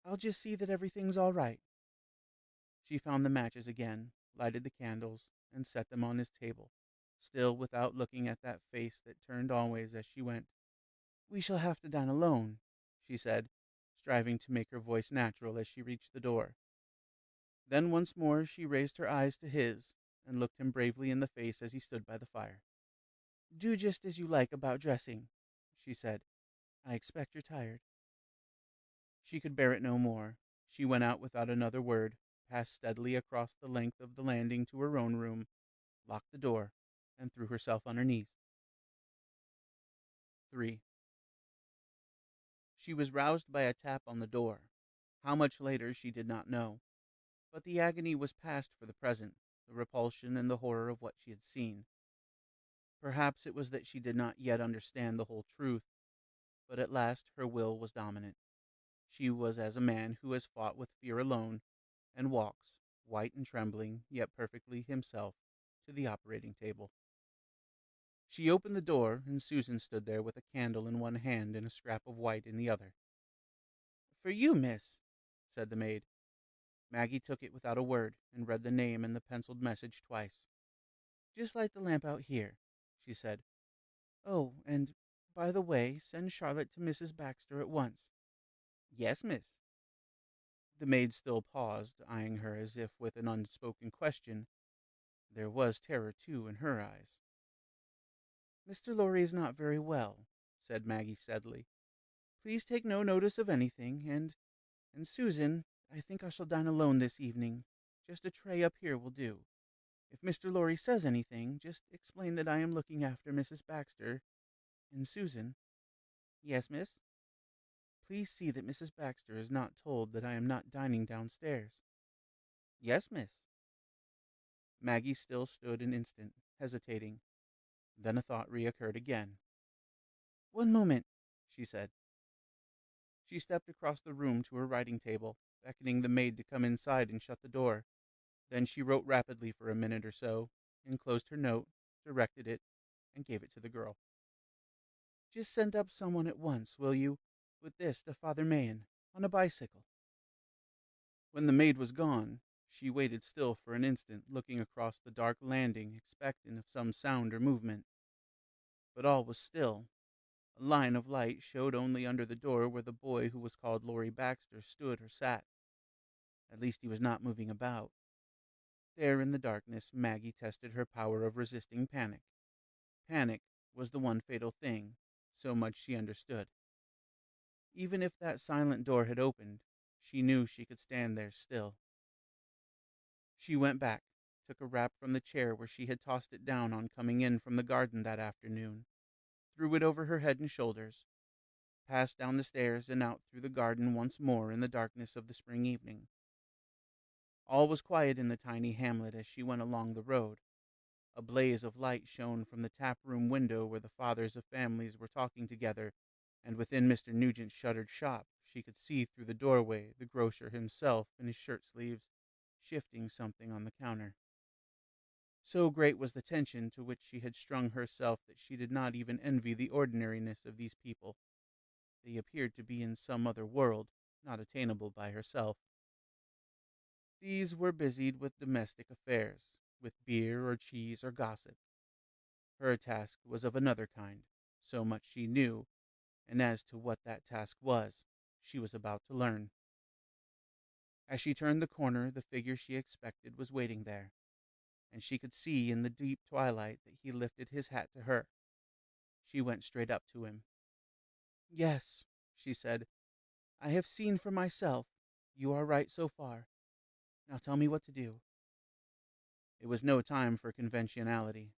"I'll just see that everything's all right." She found the matches again, lighted the candles, and set them on his table, still without looking at that face that turned always as she went. "We shall have to dine alone," she said, striving to make her voice natural as she reached the door. Then once more she raised her eyes to his, and looked him bravely in the face as he stood by the fire. "Do just as you like about dressing," she said. "I expect you're tired." She could bear it no more. She went out without another word, passed steadily across the length of the landing to her own room, locked the door, and threw herself on her knees. 3. She was roused by a tap on the door. How much later she did not know, but the agony was past for the present, the repulsion and the horror of what she had seen. Perhaps it was that she did not yet understand the whole truth, but at last her will was dominant. She was as a man who has fought with fear alone, and walks, white and trembling, yet perfectly himself, to the operating table. She opened the door, and Susan stood there with a candle in one hand and a scrap of white in the other. "For you, miss," said the maid. Maggie took it without a word, and read the name and the penciled message twice. "Just light the lamp out here," she said. "Oh, and, by the way, send Charlotte to Mrs. Baxter at once." "Yes, miss." The maid still paused, eyeing her as if with an unspoken question. There was terror, too, in her eyes. "Mr. Laurie is not very well," said Maggie steadily. "Please take no notice of anything, and Susan, I think I shall dine alone this evening. Just a tray up here will do. If Mr. Laurie says anything, just explain that I am looking after Mrs. Baxter, and Susan—" "Yes, miss." "Please see that Mrs. Baxter is not told that I am not dining downstairs." "Yes, miss." Maggie still stood an instant, hesitating. Then a thought reoccurred again. "One moment," she said. She stepped across the room to her writing table, beckoning the maid to come inside and shut the door. Then she wrote rapidly for a minute or so, enclosed her note, directed it, and gave it to the girl. "Just send up someone at once, will you, with this to Father Mahan, on a bicycle." When the maid was gone, she waited still for an instant, looking across the dark landing, expectant of some sound or movement. But all was still. A line of light showed only under the door where the boy who was called Laurie Baxter stood or sat. At least he was not moving about. There in the darkness, Maggie tested her power of resisting panic. Panic was the one fatal thing, so much she understood. Even if that silent door had opened, she knew she could stand there still. She went back, took a wrap from the chair where she had tossed it down on coming in from the garden that afternoon, threw it over her head and shoulders. passed down the stairs and out through the garden once more in the darkness of the spring evening. All was quiet in the tiny hamlet as she went along the road. A blaze of light shone from the tap-room window where the fathers of families were talking together, and within Mr. Nugent's shuttered shop she could see through the doorway the grocer himself in his shirt-sleeves, shifting something on the counter. So great was the tension to which she had strung herself that she did not even envy the ordinariness of these people. They appeared to be in some other world, not attainable by herself. These were busied with domestic affairs, with beer or cheese or gossip. Her task was of another kind, so much she knew, and as to what that task was, she was about to learn. As she turned the corner, the figure she expected was waiting there, and she could see in the deep twilight that he lifted his hat to her. She went straight up to him. "Yes," she said, "I have seen for myself. You are right so far. Now tell me what to do." It was no time for conventionality.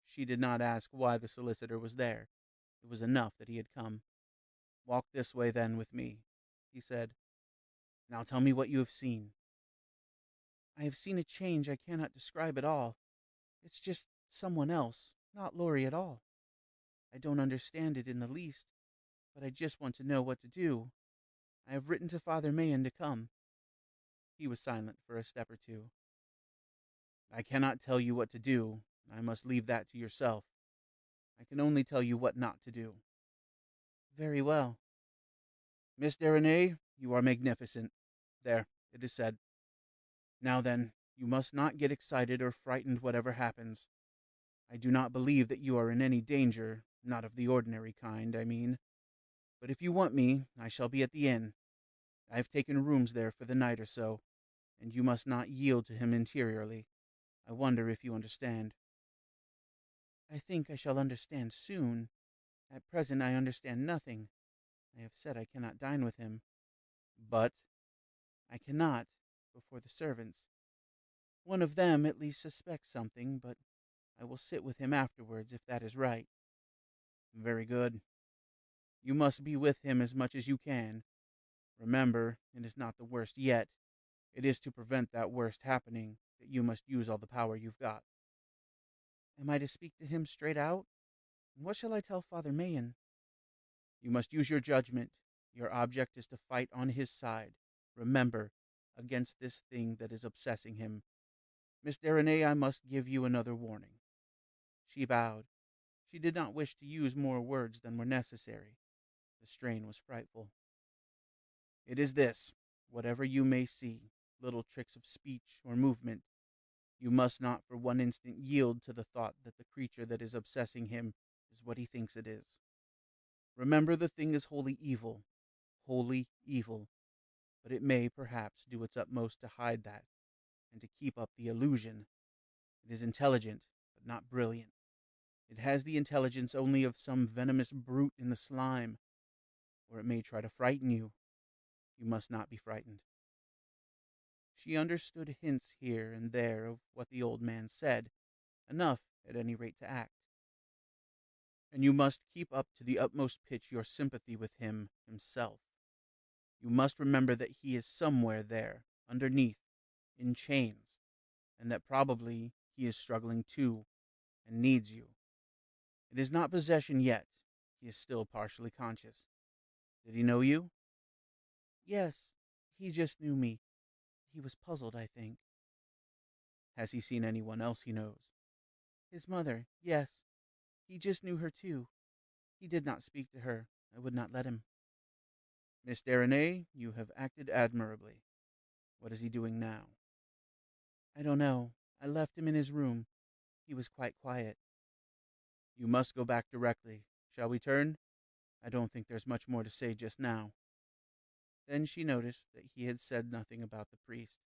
She did not ask why the solicitor was there. It was enough that he had come. "Walk this way, then, with me," he said. "Now tell me what you have seen." "I have seen a change I cannot describe at all. It's just someone else, not Laurie at all. I don't understand it in the least, but I just want to know what to do. I have written to Father Mayan to come." He was silent for a step or two. "I cannot tell you what to do. I must leave that to yourself. I can only tell you what not to do." "Very well." "Miss Derenay, you are magnificent. There, it is said. Now then, you must not get excited or frightened whatever happens. I do not believe that you are in any danger, not of the ordinary kind, I mean. But if you want me, I shall be at the inn. I have taken rooms there for the night or so, and you must not yield to him interiorly. I wonder if you understand." "I think I shall understand soon. At present I understand nothing. I have said I cannot dine with him." "But "I cannot, before the servants. One of them at least suspects something, but I will sit with him afterwards, if that is right." very good. You must be with him as much as you can. Remember, it is not the worst yet. It is to prevent that worst happening that you must use all the power you've got." "Am I to speak to him straight out? And what shall I tell Father Mayan?" "You must use your judgment. Your object is to fight on his side. Remember, against this thing that is obsessing him. Miss Derenay, I must give you another warning." She bowed. She did not wish to use more words than were necessary. The strain was frightful. "It is this. Whatever you may see, little tricks of speech or movement, you must not for one instant yield to the thought that the creature that is obsessing him is what he thinks it is. Remember, the thing is wholly evil, but it may, perhaps, do its utmost to hide that and to keep up the illusion. It is intelligent, but not brilliant. It has the intelligence only of some venomous brute in the slime, or it may try to frighten you. You must not be frightened." She understood hints here and there of what the old man said, enough, at any rate, to act. "And you must keep up to the utmost pitch your sympathy with him himself. You must remember that he is somewhere there, underneath, in chains, and that probably he is struggling too, and needs you. It is not possession yet. He is still partially conscious. Did he know you?" "Yes, he just knew me. He was puzzled, I think." "Has he seen anyone else he knows?" "His mother, yes. He just knew her too. He did not speak to her. I would not let him." "Miss Derenay, you have acted admirably. What is he doing now?" "I don't know. I left him in his room. He was quite quiet." "You must go back directly. Shall we turn? I don't think there's much more to say just now." Then she noticed that he had said nothing about the priest.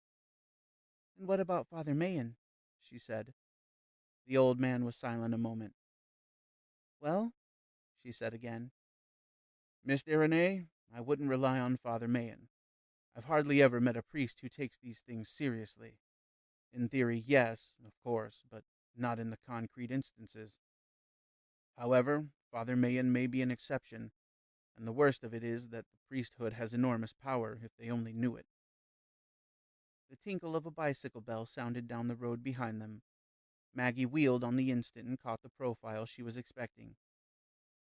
"And what about Father Mayan?" she said. The old man was silent a moment. "Well?" she said again. "Miss Derenay, I wouldn't rely on Father Mayan. I've hardly ever met a priest who takes these things seriously. In theory, yes, of course, but not in the concrete instances. However, Father Mayan may be an exception. And the worst of it is that the priesthood has enormous power if they only knew it. The tinkle of a bicycle bell sounded down the road behind them. Maggie wheeled on the instant and caught the profile she was expecting.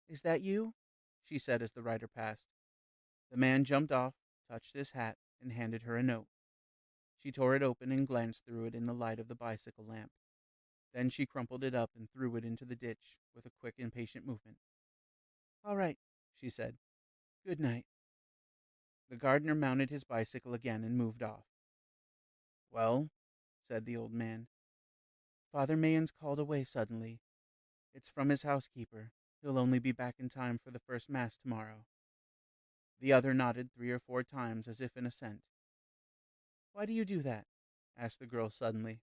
"Is that you?" she said as the rider passed. The man jumped off, touched his hat, and handed her a note. She tore it open and glanced through it in the light of the bicycle lamp. Then she crumpled it up and threw it into the ditch with a quick, impatient movement. "All right," she said. "Good night." The gardener mounted his bicycle again and moved off. "Well," said the old man, "Father Mayen's called away suddenly. It's from his housekeeper. He'll only be back in time for the first Mass tomorrow." The other nodded 3 or 4 times as if in assent. "Why do you do that?" asked the girl suddenly.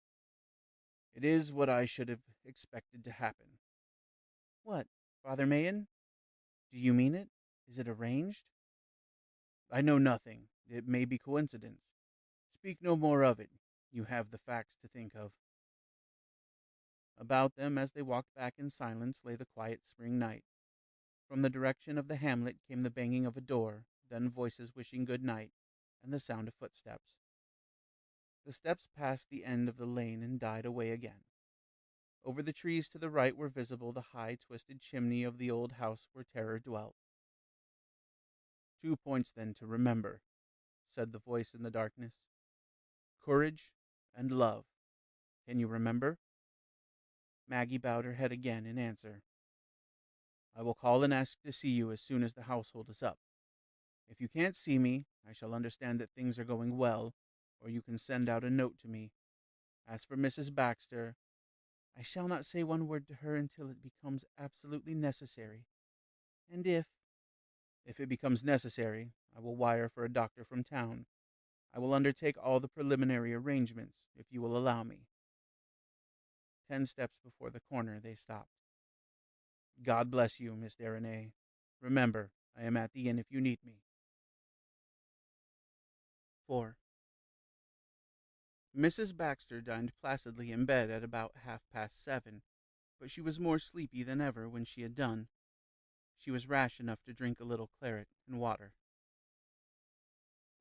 "It is what I should have expected to happen." "What, Father Mayen? Do you mean it? Is it arranged?" "I know nothing. It may be coincidence. Speak no more of it. You have the facts to think of." About them, as they walked back in silence, lay the quiet spring night. From the direction of the hamlet came the banging of a door, then voices wishing good night, and the sound of footsteps. The steps passed the end of the lane and died away again. Over the trees to the right were visible the high, twisted chimney of the old house where terror dwelt. "2 points, then, to remember," said the voice in the darkness. "Courage and love. Can you remember?" Maggie bowed her head again in answer. "I will call and ask to see you as soon as the household is up. If you can't see me, I shall understand that things are going well, or you can send out a note to me. As for Mrs. Baxter, I shall not say one word to her until it becomes absolutely necessary. And if it becomes necessary, I will wire for a doctor from town. I will undertake all the preliminary arrangements, if you will allow me." 10 steps before the corner, they stopped. "God bless you, Miss Derenay. Remember, I am at the inn if you need me." 4. Mrs. Baxter dined placidly in bed at about 7:30, but she was more sleepy than ever when she had done. She was rash enough to drink a little claret and water.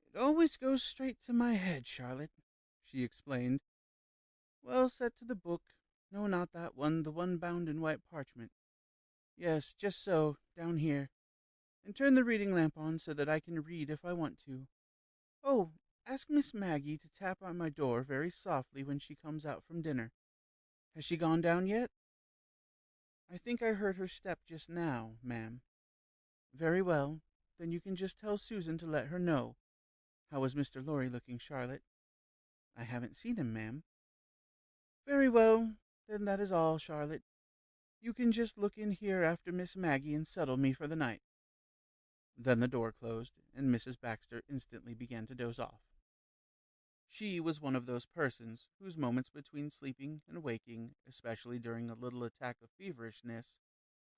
"It always goes straight to my head, Charlotte," she explained. "Well, set to the book. No, not that one, the one bound in white parchment. Yes, just so, down here. And turn the reading lamp on so that I can read if I want to. Oh, ask Miss Maggie to tap on my door very softly when she comes out from dinner. Has she gone down yet?" "I think I heard her step just now, ma'am." "Very well. Then you can just tell Susan to let her know. How is Mr. Laurie looking, Charlotte?" "I haven't seen him, ma'am." "Very well. Then that is all, Charlotte. You can just look in here after Miss Maggie and settle me for the night." Then the door closed, and Mrs. Baxter instantly began to doze off. She was one of those persons whose moments between sleeping and waking, especially during a little attack of feverishness,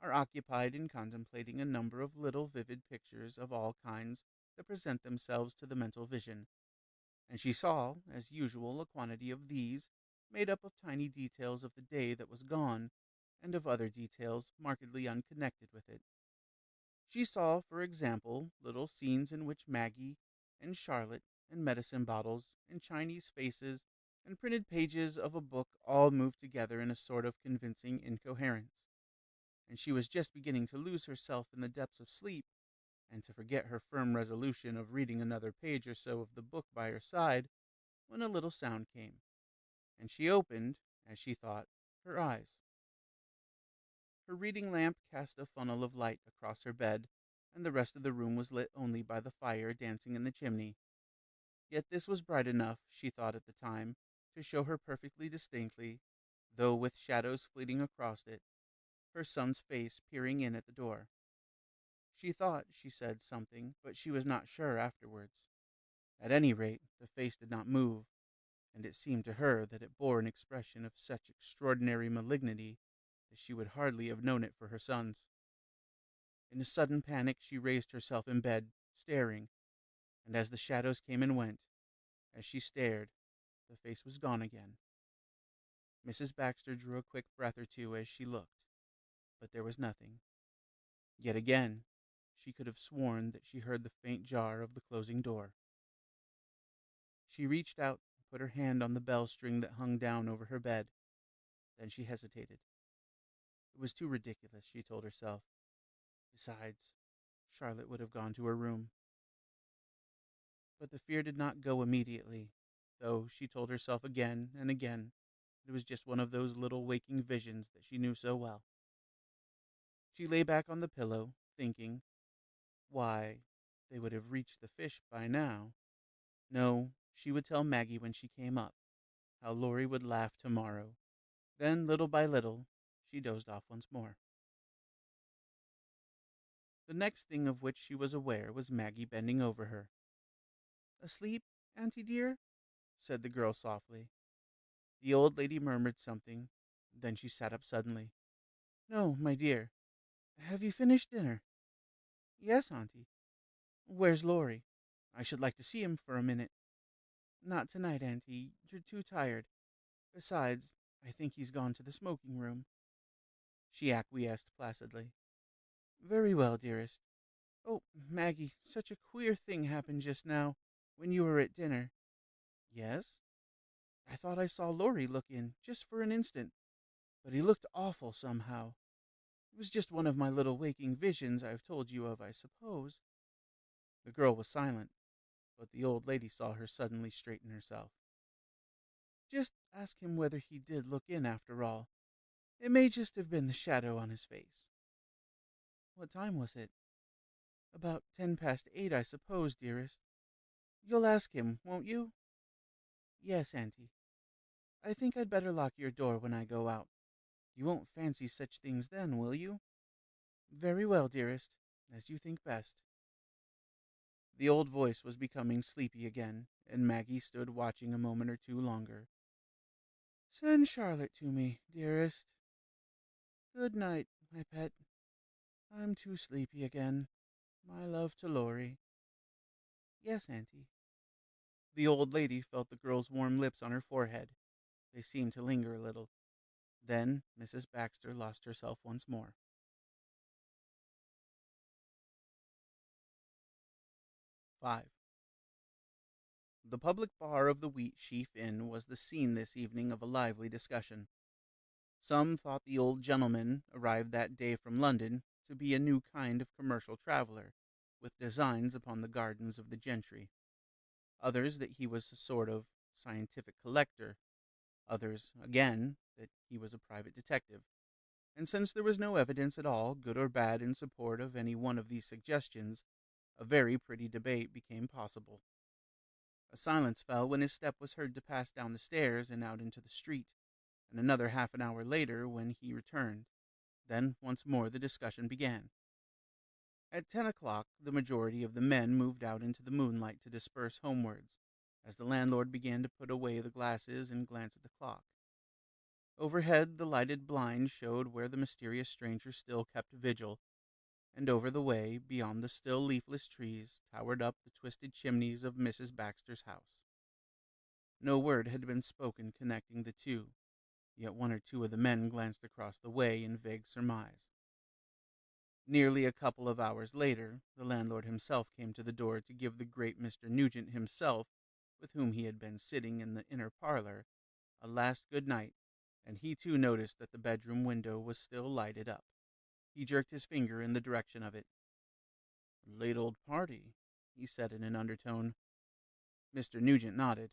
are occupied in contemplating a number of little vivid pictures of all kinds that present themselves to the mental vision, and she saw, as usual, a quantity of these, made up of tiny details of the day that was gone, and of other details markedly unconnected with it. She saw, for example, little scenes in which Maggie and Charlotte and medicine bottles and Chinese faces and printed pages of a book all moved together in a sort of convincing incoherence, and she was just beginning to lose herself in the depths of sleep and to forget her firm resolution of reading another page or so of the book by her side when a little sound came, and she opened, as she thought, her eyes. Her reading lamp cast a funnel of light across her bed, and the rest of the room was lit only by the fire dancing in the chimney. Yet this was bright enough, she thought at the time, to show her perfectly distinctly, though with shadows fleeting across it, her son's face peering in at the door. She thought she said something, but she was not sure afterwards. At any rate, the face did not move, and it seemed to her that it bore an expression of such extraordinary malignity that she would hardly have known it for her son's. In a sudden panic, she raised herself in bed, staring, and as the shadows came and went, as she stared, the face was gone again. Mrs. Baxter drew a quick breath or two as she looked, but there was nothing. Yet again, she could have sworn that she heard the faint jar of the closing door. She reached out and put her hand on the bell string that hung down over her bed. Then she hesitated. It was too ridiculous, she told herself. Besides, Charlotte would have gone to her room. But the fear did not go immediately, though she told herself again and again it was just one of those little waking visions that she knew so well. She lay back on the pillow, thinking, why, they would have reached the fish by now. No, she would tell Maggie when she came up, how Laurie would laugh tomorrow. Then, little by little, she dozed off once more. The next thing of which she was aware was Maggie bending over her. "Asleep, Auntie dear?" said the girl softly. The old lady murmured something, then she sat up suddenly. "No, my dear. Have you finished dinner?" "Yes, Auntie." "Where's Laurie? I should like to see him for a minute." "Not tonight, Auntie. You're too tired. Besides, I think he's gone to the smoking room." She acquiesced placidly. "Very well, dearest. Oh, Maggie, such a queer thing happened just now, when you were at dinner." "Yes?" "I thought I saw Laurie look in, just for an instant, but he looked awful somehow. It was just one of my little waking visions I've told you of, I suppose." The girl was silent, but the old lady saw her suddenly straighten herself. "Just ask him whether he did look in after all. It may just have been the shadow on his face." "What time was it?" "About 8:10, I suppose, dearest. You'll ask him, won't you?" "Yes, Auntie. I think I'd better lock your door when I go out. You won't fancy such things then, will you?" "Very well, dearest, as you think best." The old voice was becoming sleepy again, and Maggie stood watching a moment or two longer. "Send Charlotte to me, dearest. Good night, my pet. I'm too sleepy again. My love to Laurie." "Yes, Auntie." The old lady felt the girl's warm lips on her forehead. They seemed to linger a little. Then Mrs. Baxter lost herself once more. 5. The public bar of the Wheat Sheaf Inn was the scene this evening of a lively discussion. Some thought the old gentleman, arrived that day from London, to be a new kind of commercial traveller, with designs upon the gardens of the gentry. Others that he was a sort of scientific collector. Others, again, that he was a private detective. And since there was no evidence at all, good or bad, in support of any one of these suggestions, a very pretty debate became possible. A silence fell when his step was heard to pass down the stairs and out into the street, and another half an hour later when he returned. Then once more the discussion began. At 10 o'clock the majority of the men moved out into the moonlight to disperse homewards, as the landlord began to put away the glasses and glance at the clock. Overhead the lighted blind showed where the mysterious stranger still kept vigil, and over the way, beyond the still leafless trees, towered up the twisted chimneys of Mrs. Baxter's house. No word had been spoken connecting the two, yet one or two of the men glanced across the way in vague surmise. Nearly a couple of hours later, the landlord himself came to the door to give the great Mr. Nugent himself, with whom he had been sitting in the inner parlor, a last good night, and he too noticed that the bedroom window was still lighted up. He jerked his finger in the direction of it. "Late old party," he said in an undertone. Mr. Nugent nodded.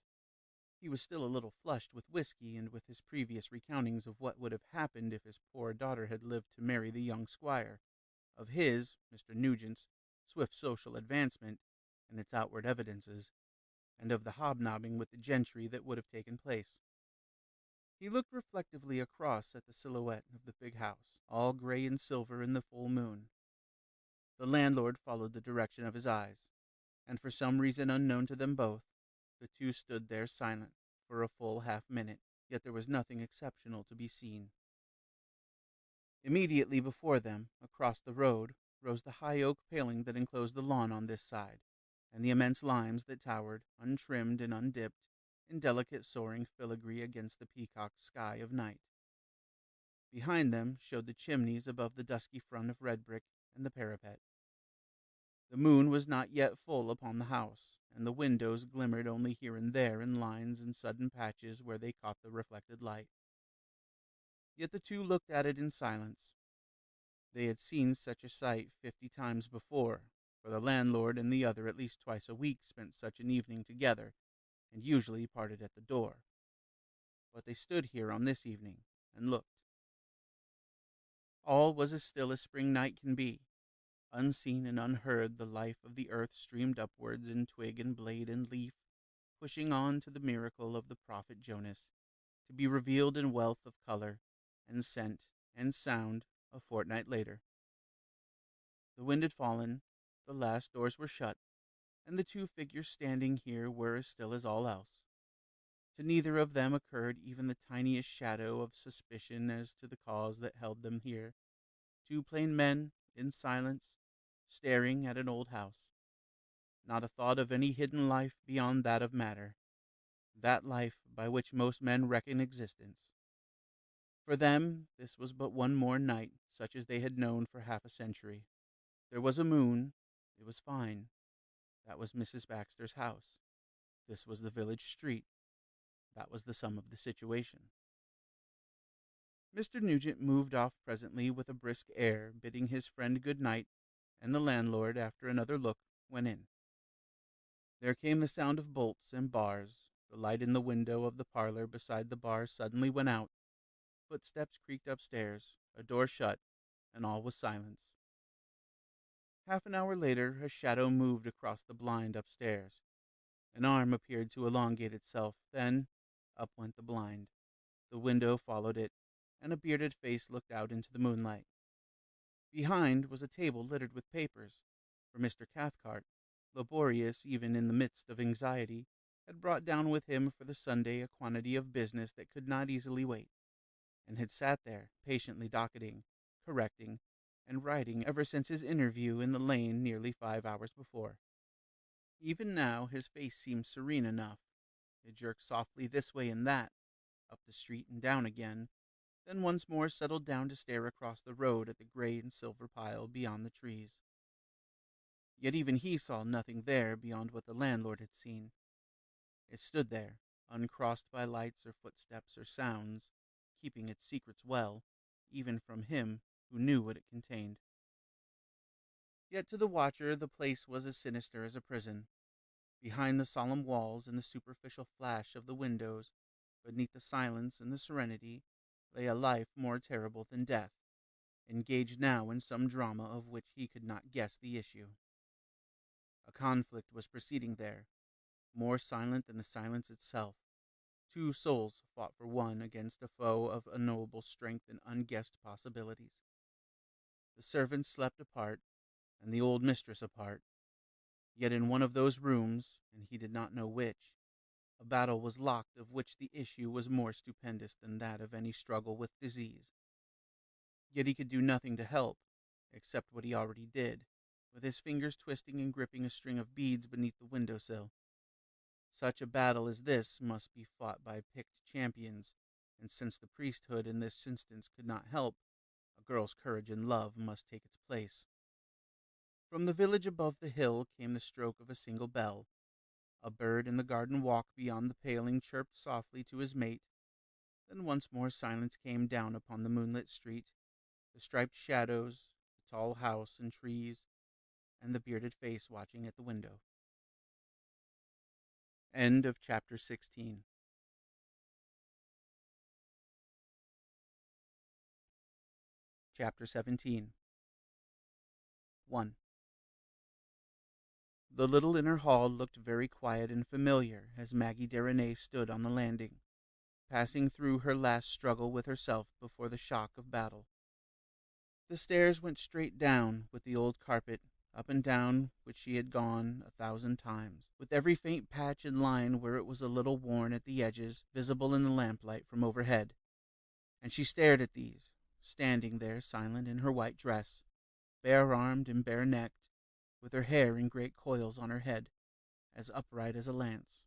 He was still a little flushed with whiskey and with his previous recountings of what would have happened if his poor daughter had lived to marry the young squire, of his, Mr. Nugent's, swift social advancement and its outward evidences, and of the hobnobbing with the gentry that would have taken place. He looked reflectively across at the silhouette of the big house, all gray and silver in the full moon. The landlord followed the direction of his eyes, and for some reason unknown to them both, the two stood there silent for a full half-minute, yet there was nothing exceptional to be seen. Immediately before them, across the road, rose the high oak paling that enclosed the lawn on this side, and the immense limes that towered, untrimmed and undipped, in delicate soaring filigree against the peacock sky of night. Behind them showed the chimneys above the dusky front of red brick and the parapet. The moon was not yet full upon the house, and the windows glimmered only here and there in lines and sudden patches where they caught the reflected light. Yet the two looked at it in silence. They had seen such a sight 50 times before, for the landlord and the other at least twice a week spent such an evening together, and usually parted at the door. But they stood here on this evening, and looked. All was as still as spring night can be. Unseen and unheard, the life of the earth streamed upwards in twig and blade and leaf, pushing on to the miracle of the prophet Jonas, to be revealed in wealth of color and scent and sound a fortnight later. The wind had fallen, the last doors were shut, and the two figures standing here were as still as all else. To neither of them occurred even the tiniest shadow of suspicion as to the cause that held them here. Two plain men, in silence, staring at an old house. Not a thought of any hidden life beyond that of matter, that life by which most men reckon existence. For them, this was but one more night, such as they had known for half a century. There was a moon. It was fine. That was Mrs. Baxter's house. This was the village street. That was the sum of the situation. Mr. Nugent moved off presently with a brisk air, bidding his friend good night, and the landlord, after another look, went in. There came the sound of bolts and bars. The light in the window of the parlor beside the bar suddenly went out. Footsteps creaked upstairs, a door shut, and all was silence. Half an hour later, a shadow moved across the blind upstairs. An arm appeared to elongate itself, then up went the blind. The window followed it, and a bearded face looked out into the moonlight. Behind was a table littered with papers, for Mr. Cathcart, laborious even in the midst of anxiety, had brought down with him for the Sunday a quantity of business that could not easily wait, and had sat there, patiently docketing, correcting, and writing ever since his interview in the lane nearly 5 hours before. Even now his face seemed serene enough. It jerked softly this way and that, up the street and down again, then once more settled down to stare across the road at the gray and silver pile beyond the trees. Yet even he saw nothing there beyond what the landlord had seen. It stood there, uncrossed by lights or footsteps or sounds, keeping its secrets well, even from him who knew what it contained. Yet to the watcher the place was as sinister as a prison. Behind the solemn walls and the superficial flash of the windows, beneath the silence and the serenity, lay a life more terrible than death, engaged now in some drama of which he could not guess the issue. A conflict was proceeding there, more silent than the silence itself. Two souls fought for one against a foe of unknowable strength and unguessed possibilities. The servants slept apart, and the old mistress apart. Yet in one of those rooms, and he did not know which, a battle was locked of which the issue was more stupendous than that of any struggle with disease. Yet he could do nothing to help, except what he already did, with his fingers twisting and gripping a string of beads beneath the window-sill. Such a battle as this must be fought by picked champions, and since the priesthood in this instance could not help, a girl's courage and love must take its place. From the village above the hill came the stroke of a single bell. A bird in the garden walk beyond the paling chirped softly to his mate. Then once more silence came down upon the moonlit street, the striped shadows, the tall house and trees, and the bearded face watching at the window. End of chapter 16. Chapter 17. 1. The little inner hall looked very quiet and familiar as Maggie Derenay stood on the landing, passing through her last struggle with herself before the shock of battle. The stairs went straight down, with the old carpet, up and down which she had gone 1,000 times, with every faint patch and line where it was a little worn at the edges, visible in the lamplight from overhead. And she stared at these, standing there silent in her white dress, bare-armed and bare-necked, with her hair in great coils on her head, as upright as a lance.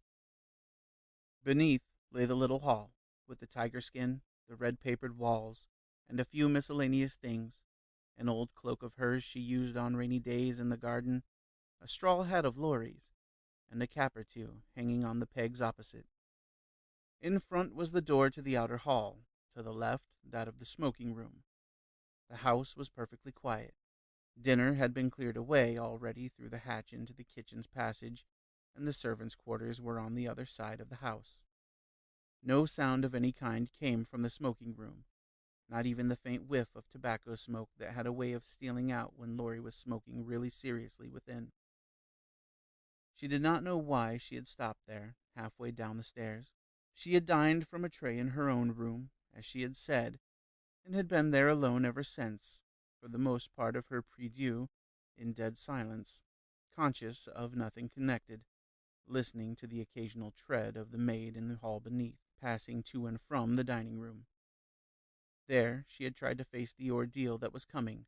Beneath lay the little hall, with the tiger skin, the red-papered walls, and a few miscellaneous things, an old cloak of hers she used on rainy days in the garden, a straw hat of Laurie's, and a cap or two hanging on the pegs opposite. In front was the door to the outer hall, to the left that of the smoking room. The house was perfectly quiet. Dinner had been cleared away already through the hatch into the kitchen's passage, and the servants' quarters were on the other side of the house. No sound of any kind came from the smoking room, not even the faint whiff of tobacco smoke that had a way of stealing out when Laurie was smoking really seriously within. She did not know why she had stopped there, halfway down the stairs. She had dined from a tray in her own room, as she had said, and had been there alone ever since, for the most part of her prie-dieu, in dead silence, conscious of nothing connected, listening to the occasional tread of the maid in the hall beneath, passing to and from the dining room. There she had tried to face the ordeal that was coming,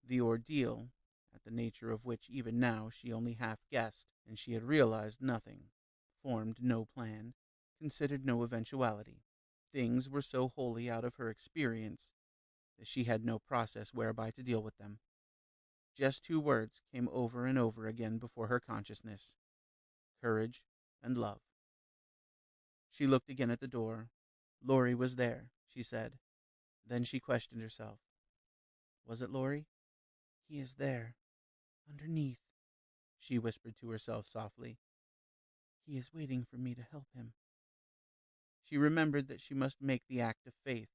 the ordeal, at the nature of which even now she only half guessed, and she had realized nothing, formed no plan, considered no eventuality. Things were so wholly out of her experience that she had no process whereby to deal with them. Just two words came over and over again before her consciousness: courage and love. She looked again at the door. Laurie was there, she said. Then she questioned herself. Was it Laurie? He is there, underneath, she whispered to herself softly. He is waiting for me to help him. She remembered that she must make the act of faith.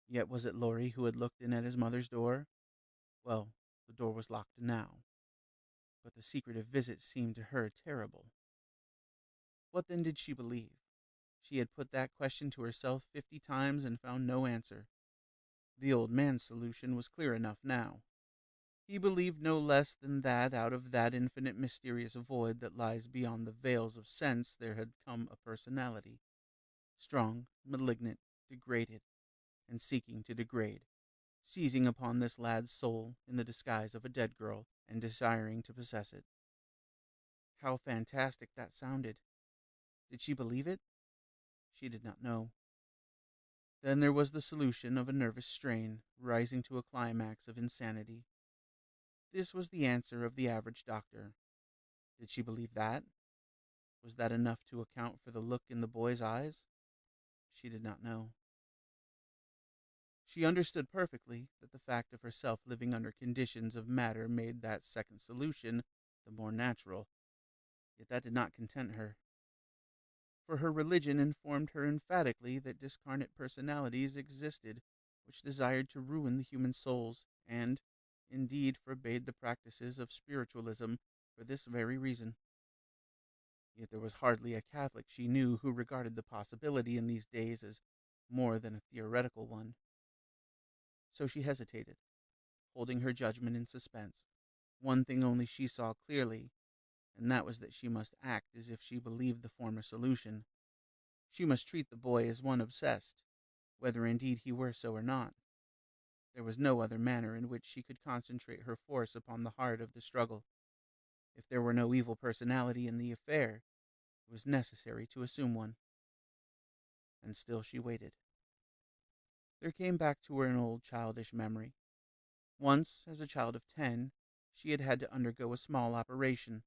Yet was it Laurie who had looked in at his mother's door? Well, the door was locked now. But the secretive visit seemed to her terrible. What then did she believe? She had put that question to herself 50 times and found no answer. The old man's solution was clear enough now. He believed no less than that out of that infinite mysterious void that lies beyond the veils of sense there had come a personality, strong, malignant, degraded, and seeking to degrade, seizing upon this lad's soul in the disguise of a dead girl and desiring to possess it. How fantastic that sounded! Did she believe it? She did not know. Then there was the solution of a nervous strain, rising to a climax of insanity. This was the answer of the average doctor. Did she believe that? Was that enough to account for the look in the boy's eyes? She did not know. She understood perfectly that the fact of herself living under conditions of matter made that second solution the more natural, yet that did not content her. For her religion informed her emphatically that discarnate personalities existed which desired to ruin the human souls, and, indeed, forbade the practices of spiritualism for this very reason. Yet there was hardly a Catholic she knew who regarded the possibility in these days as more than a theoretical one. So she hesitated, holding her judgment in suspense. One thing only she saw clearly, and that was that she must act as if she believed the former solution. She must treat the boy as one obsessed, whether indeed he were so or not. There was no other manner in which she could concentrate her force upon the heart of the struggle. If there were no evil personality in the affair, it was necessary to assume one. And still she waited. There came back to her an old childish memory. Once, as a child of 10, she had had to undergo a small operation.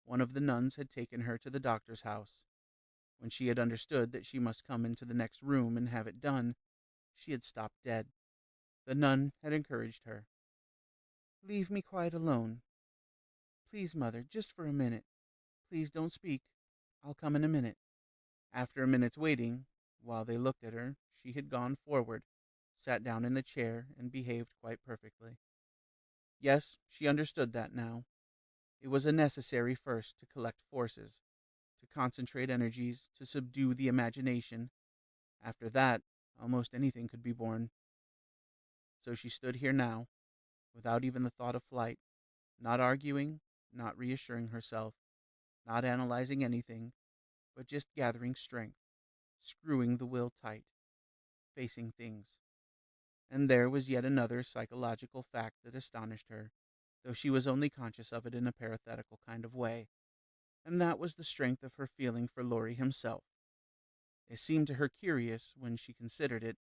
One of the nuns had taken her to the doctor's house. When she had understood that she must come into the next room and have it done, she had stopped dead. The nun had encouraged her. Leave me quite alone. Please, mother, just for a minute. Please don't speak. I'll come in a minute. After a minute's waiting, while they looked at her, she had gone forward, sat down in the chair, and behaved quite perfectly. Yes, she understood that now. It was a necessary first to collect forces, to concentrate energies, to subdue the imagination. After that, almost anything could be borne. So she stood here now, without even the thought of flight, not arguing, not reassuring herself, not analyzing anything, but just gathering strength, screwing the will tight, facing things. And there was yet another psychological fact that astonished her, though she was only conscious of it in a parenthetical kind of way, and that was the strength of her feeling for Laurie himself. It seemed to her curious, when she considered it,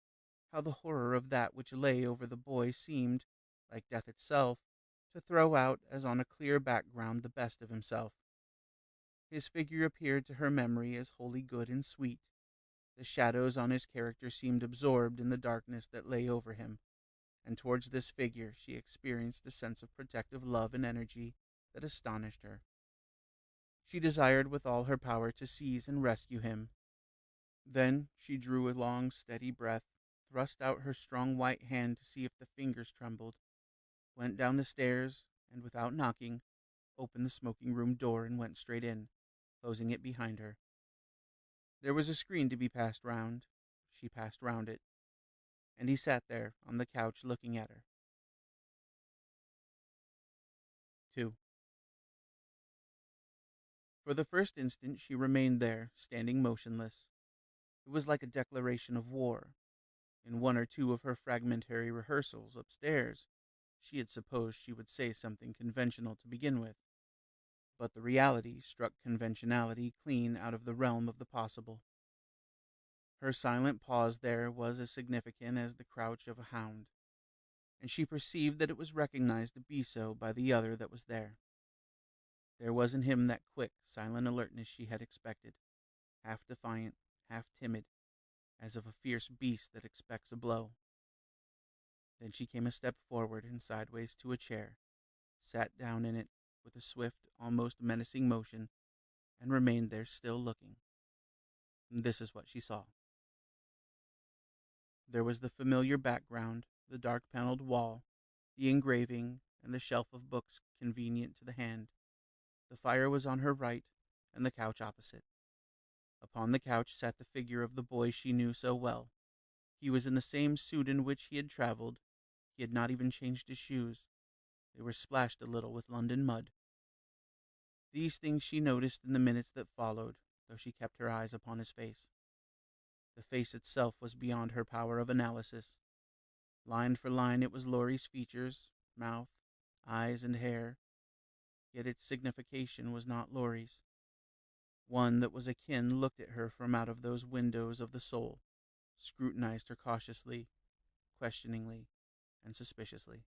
how the horror of that which lay over the boy seemed, like death itself, to throw out as on a clear background the best of himself. His figure appeared to her memory as wholly good and sweet. The shadows on his character seemed absorbed in the darkness that lay over him, and towards this figure she experienced a sense of protective love and energy that astonished her. She desired with all her power to seize and rescue him. Then she drew a long, steady breath, thrust out her strong white hand to see if the fingers trembled, went down the stairs, and without knocking, opened the smoking room door and went straight in, closing it behind her. There was a screen to be passed round. She passed round it, and he sat there on the couch looking at her. 2. For the first instant she remained there, standing motionless. It was like a declaration of war. In one or two of her fragmentary rehearsals upstairs, she had supposed she would say something conventional to begin with, but the reality struck conventionality clean out of the realm of the possible. Her silent pause there was as significant as the crouch of a hound, and she perceived that it was recognized to be so by the other that was there. There was in him that quick, silent alertness she had expected, half defiant, half timid, as of a fierce beast that expects a blow. Then she came a step forward and sideways to a chair, sat down in it with a swift, almost menacing motion, and remained there still looking. And this is what she saw. There was the familiar background, the dark paneled wall, the engraving, and the shelf of books convenient to the hand. The fire was on her right, and the couch opposite. Upon the couch sat the figure of the boy she knew so well. He was in the same suit in which he had traveled. He had not even changed his shoes. They were splashed a little with London mud. These things she noticed in the minutes that followed, though she kept her eyes upon his face. The face itself was beyond her power of analysis. Line for line it was Laurie's features, mouth, eyes, and hair, yet its signification was not Laurie's. One that was akin looked at her from out of those windows of the soul, scrutinized her cautiously, questioningly, and suspiciously.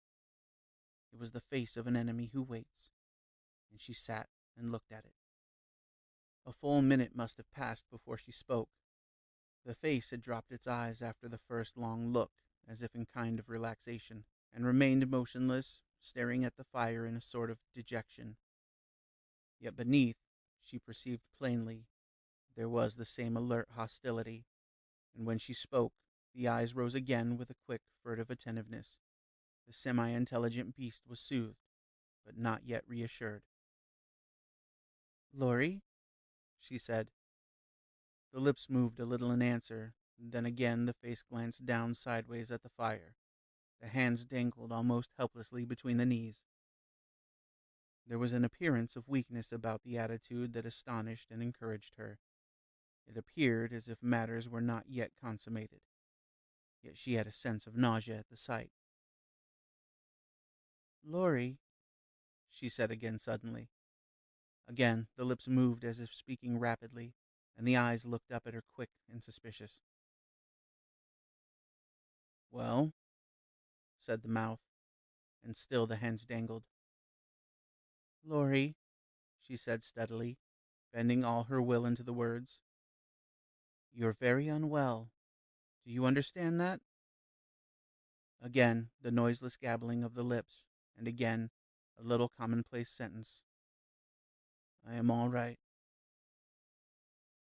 It was the face of an enemy who waits, and she sat and looked at it. A full minute must have passed before she spoke. The face had dropped its eyes after the first long look, as if in kind of relaxation, and remained motionless, staring at the fire in a sort of dejection. Yet beneath, she perceived plainly, there was the same alert hostility, and when she spoke, the eyes rose again with a quick, furtive attentiveness. The semi-intelligent beast was soothed, but not yet reassured. "Laurie?" she said. The lips moved a little in answer, then again the face glanced down sideways at the fire. The hands dangled almost helplessly between the knees. There was an appearance of weakness about the attitude that astonished and encouraged her. It appeared as if matters were not yet consummated, yet she had a sense of nausea at the sight. "Laurie," she said again suddenly. Again the lips moved as if speaking rapidly, and the eyes looked up at her quick and suspicious. "Well?" said the mouth, and still the hands dangled. "Laurie," she said steadily, bending all her will into the words, "you're very unwell. Do you understand that?" Again the noiseless gabbling of the lips, and again a little commonplace sentence. "I am all right."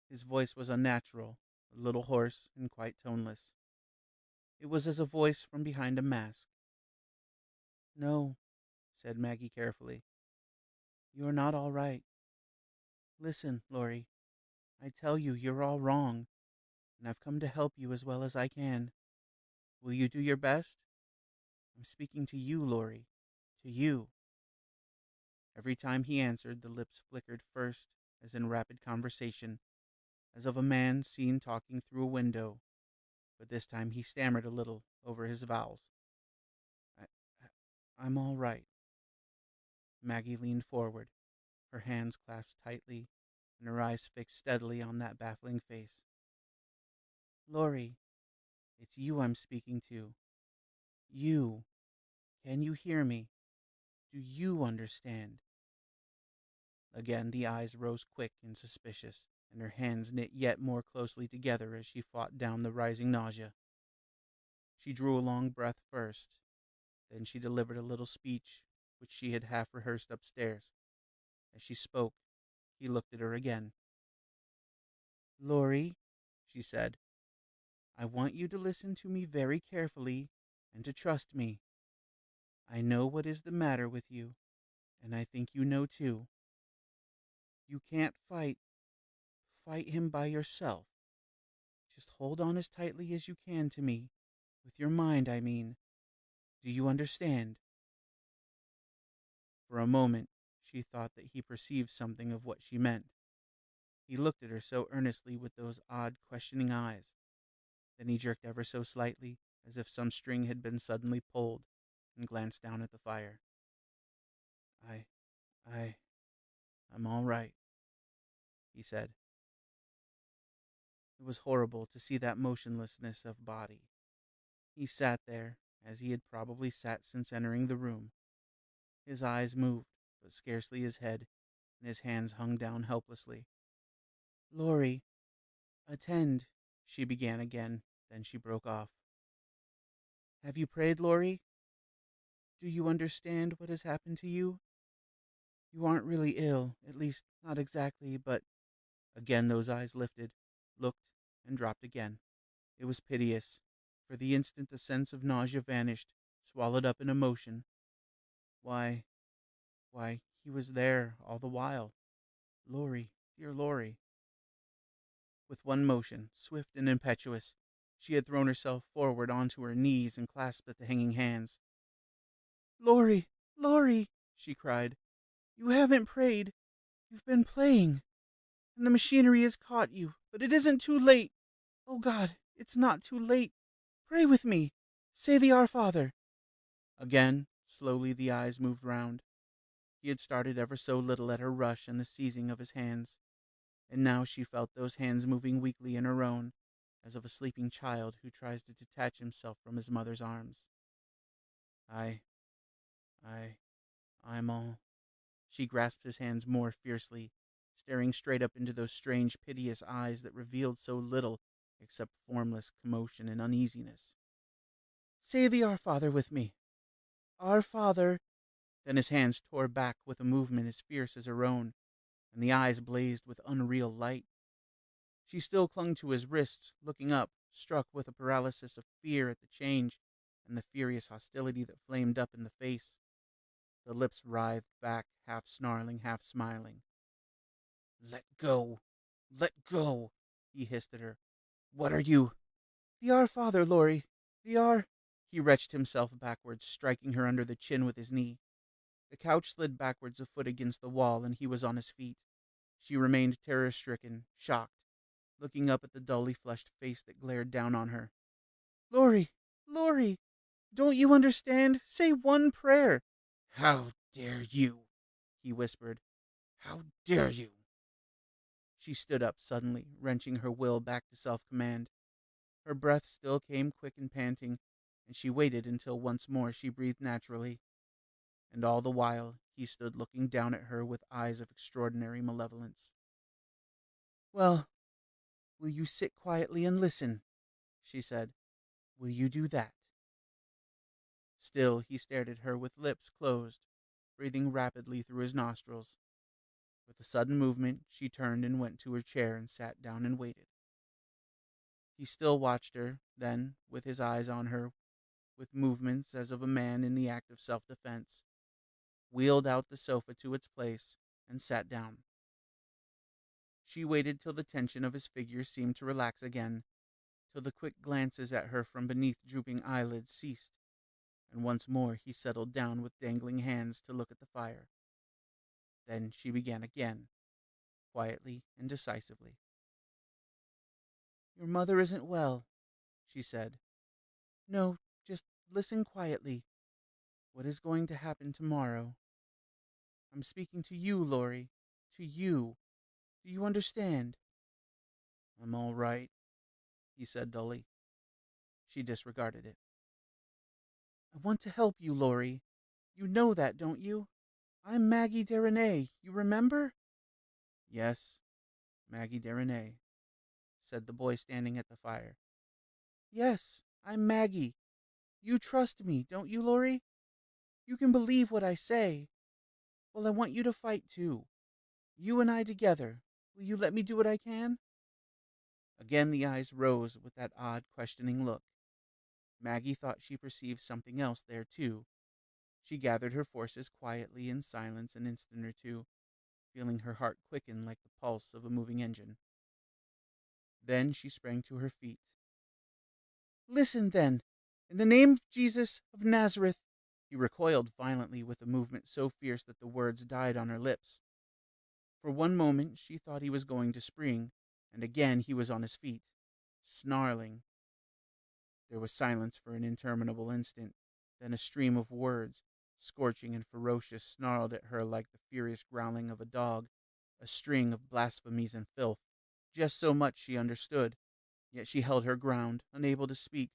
His voice was unnatural, a little hoarse and quite toneless. It was as a voice from behind a mask. "No," said Maggie carefully. "You're not all right. Listen, Laurie, I tell you you're all wrong, and I've come to help you as well as I can. Will you do your best? I'm speaking to you, Laurie, to you." Every time he answered, the lips flickered first as in rapid conversation, as of a man seen talking through a window, but this time he stammered a little over his vowels. I, I'm all right." Maggie leaned forward, her hands clasped tightly, and her eyes fixed steadily on that baffling face. "Laurie, it's you I'm speaking to. You. Can you hear me? Do you understand? Again the eyes rose quick and suspicious, and her hands knit yet more closely together as she fought down the rising nausea. She drew a long breath first, then she delivered a little speech which she had half rehearsed upstairs. As she spoke, he looked at her again. Laurie, she said, I want you to listen to me very carefully and to trust me. I know what is the matter with you, and I think you know too. You can't fight him by yourself. Just hold on as tightly as you can to me, with your mind, I mean. Do you understand? For a moment, she thought that he perceived something of what she meant. He looked at her so earnestly with those odd, questioning eyes. Then he jerked ever so slightly, as if some string had been suddenly pulled, and glanced down at the fire. I, I, I'm all right, he said. It was horrible to see that motionlessness of body. He sat there, as he had probably sat since entering the room. His eyes moved, but scarcely his head, and his hands hung down helplessly. Laurie, attend, she began again, then she broke off. Have you prayed, Laurie? Do you understand what has happened to you? You aren't really ill, at least not exactly, but again those eyes lifted, looked, and dropped again. It was piteous. For the instant the sense of nausea vanished, swallowed up in emotion. Why, he was there all the while. Laurie, dear Laurie. With one motion, swift and impetuous, she had thrown herself forward onto her knees and clasped at the hanging hands. Laurie, Laurie, she cried. You haven't prayed. You've been playing. And the machinery has caught you, but it isn't too late. Oh God, it's not too late. Pray with me. Say the Our Father. Again, slowly the eyes moved round. He had started ever so little at her rush and the seizing of his hands, and now she felt those hands moving weakly in her own, as of a sleeping child who tries to detach himself from his mother's arms. I, I, I'm all... She grasped his hands more fiercely, staring straight up into those strange, piteous eyes that revealed so little except formless commotion and uneasiness. Say the Our Father with me. Our Father. Then his hands tore back with a movement as fierce as her own, and the eyes blazed with unreal light. She still clung to his wrists, looking up, struck with a paralysis of fear at the change and the furious hostility that flamed up in the face. The lips writhed back, half snarling, half smiling. Let go! Let go! He hissed at her. What are you? The Our Father, Laurie. The Our... He wrenched himself backwards, striking her under the chin with his knee. The couch slid backwards a foot against the wall, and he was on his feet. She remained terror-stricken, shocked, looking up at the dully flushed face that glared down on her. Laurie! Laurie! Don't you understand? Say one prayer! How dare you! He whispered. How dare you! She stood up suddenly, wrenching her will back to self-command. Her breath still came quick and panting, and she waited until once more she breathed naturally. And all the while he stood looking down at her with eyes of extraordinary malevolence. Well, will you sit quietly and listen? She said. Will you do that? Still he stared at her with lips closed, breathing rapidly through his nostrils. With a sudden movement, she turned and went to her chair and sat down and waited. He still watched her, then, with his eyes on her, with movements as of a man in the act of self-defense, wheeled out the sofa to its place and sat down. She waited till the tension of his figure seemed to relax again, till the quick glances at her from beneath drooping eyelids ceased, and once more he settled down with dangling hands to look at the fire. Then she began again, quietly and decisively. Your mother isn't well, she said. No, just listen quietly. What is going to happen tomorrow? I'm speaking to you, Laurie. To you. Do you understand? I'm all right, he said dully. She disregarded it. I want to help you, Laurie, You know that, don't you? I'm Maggie Derenay. You remember? Yes, Maggie Derenay, said the boy standing at the fire. Yes, I'm Maggie. You trust me, don't you, Laurie? You can believe what I say. Well, I want you to fight too. You and I together. Will you let me do what I can? Again the eyes rose with that odd, questioning look. Maggie thought she perceived something else there, too. She gathered her forces quietly in silence an instant or two, feeling her heart quicken like the pulse of a moving engine. Then she sprang to her feet. Listen, then. In the name of Jesus of Nazareth. He recoiled violently with a movement so fierce that the words died on her lips. For one moment she thought he was going to spring, and again he was on his feet, snarling. There was silence for an interminable instant, then a stream of words, scorching and ferocious, snarled at her like the furious growling of a dog, a string of blasphemies and filth. Just so much she understood, yet she held her ground, unable to speak,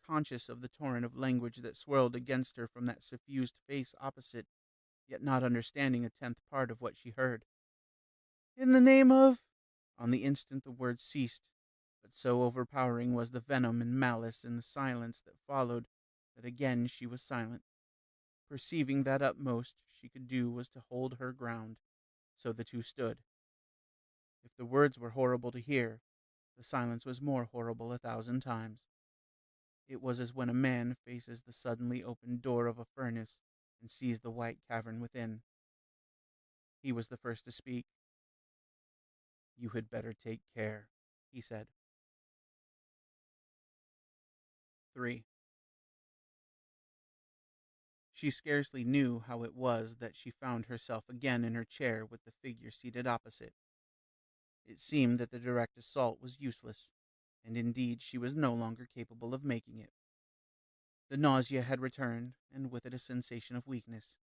conscious of the torrent of language that swirled against her from that suffused face opposite, yet not understanding a tenth part of what she heard. In the name of... On the instant the words ceased, but so overpowering was the venom and malice in the silence that followed that again she was silent, perceiving that utmost she could do was to hold her ground. So the two stood. If the words were horrible to hear, the silence was more horrible 1,000 times. It was as when a man faces the suddenly opened door of a furnace and sees the white cavern within. He was the first to speak. "You had better take care," he said. 3. She scarcely knew how it was that she found herself again in her chair with the figure seated opposite. It seemed that the direct assault was useless, and indeed she was no longer capable of making it. The nausea had returned, and with it a sensation of weakness.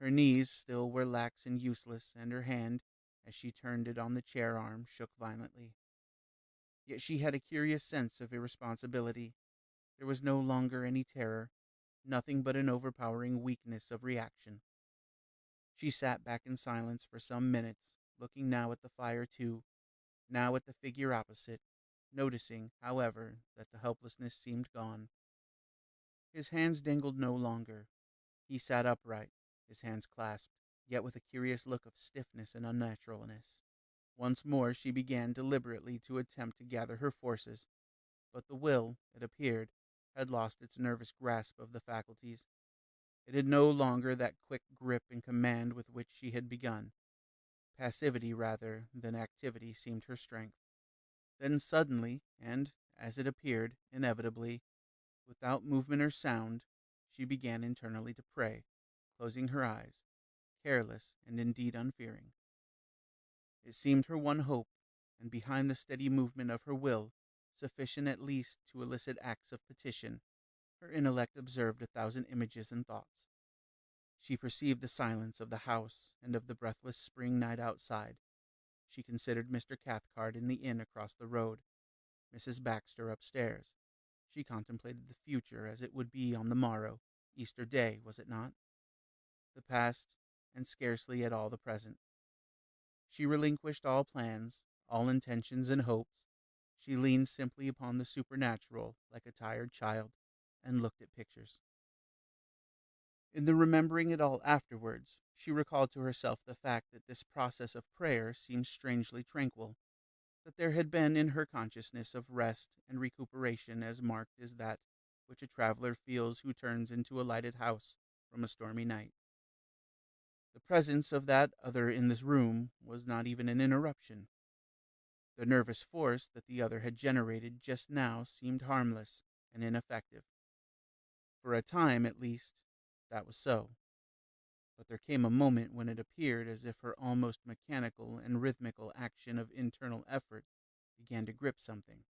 Her knees still were lax and useless, and her hand, as she turned it on the chair arm, shook violently. Yet she had a curious sense of irresponsibility. There was no longer any terror, nothing but an overpowering weakness of reaction. She sat back in silence for some minutes, looking now at the fire too, now at the figure opposite, noticing, however, that the helplessness seemed gone. His hands dangled no longer. He sat upright, his hands clasped, yet with a curious look of stiffness and unnaturalness. Once more she began deliberately to attempt to gather her forces, but the will, it appeared, had lost its nervous grasp of the faculties. It had no longer that quick grip and command with which she had begun. Passivity rather than activity seemed her strength. Then suddenly, and, as it appeared, inevitably, without movement or sound, she began internally to pray, closing her eyes, careless and indeed unfearing. It seemed her one hope, and behind the steady movement of her will, sufficient at least to elicit acts of petition, her intellect observed 1,000 images and thoughts. She perceived the silence of the house and of the breathless spring night outside. She considered Mr. Cathcart in the inn across the road, Mrs. Baxter upstairs. She contemplated the future as it would be on the morrow, Easter Day, was it not? The past, and scarcely at all the present. She relinquished all plans, all intentions and hopes. She leaned simply upon the supernatural like a tired child, and looked at pictures. In the remembering it all afterwards, she recalled to herself the fact that this process of prayer seemed strangely tranquil, that there had been in her consciousness of rest and recuperation as marked as that which a traveler feels who turns into a lighted house from a stormy night. The presence of that other in this room was not even an interruption. The nervous force that the other had generated just now seemed harmless and ineffective. For a time, at least, that was so. But there came a moment when it appeared as if her almost mechanical and rhythmical action of internal effort began to grip something.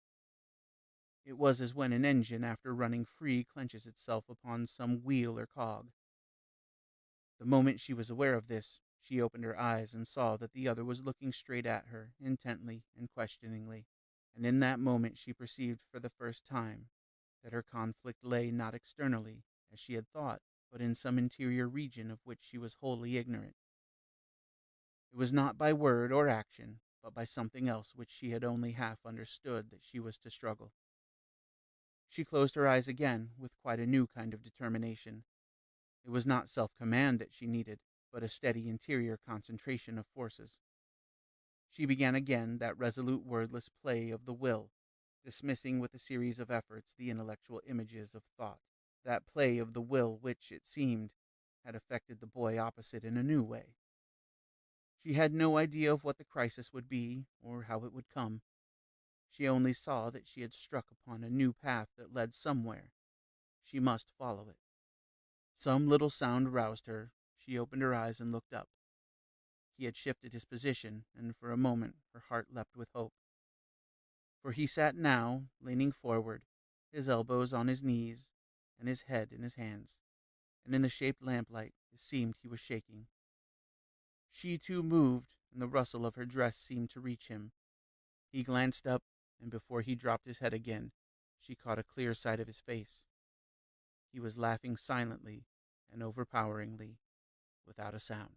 It was as when an engine, after running free, clenches itself upon some wheel or cog. The moment she was aware of this, she opened her eyes and saw that the other was looking straight at her, intently and questioningly, and in that moment she perceived for the first time that her conflict lay not externally, as she had thought, but in some interior region of which she was wholly ignorant. It was not by word or action, but by something else which she had only half understood that she was to struggle. She closed her eyes again with quite a new kind of determination. It was not self-command that she needed, but a steady interior concentration of forces. She began again that resolute wordless play of the will, dismissing with a series of efforts the intellectual images of thought. That play of the will which, it seemed, had affected the boy opposite in a new way. She had no idea of what the crisis would be, or how it would come. She only saw that she had struck upon a new path that led somewhere. She must follow it. Some little sound roused her. She opened her eyes and looked up. He had shifted his position, and for a moment her heart leapt with hope. For he sat now, leaning forward, his elbows on his knees, and his head in his hands, and in the shaped lamplight it seemed he was shaking. She too moved, and the rustle of her dress seemed to reach him. He glanced up, and before he dropped his head again, she caught a clear sight of his face. He was laughing silently and overpoweringly, without a sound.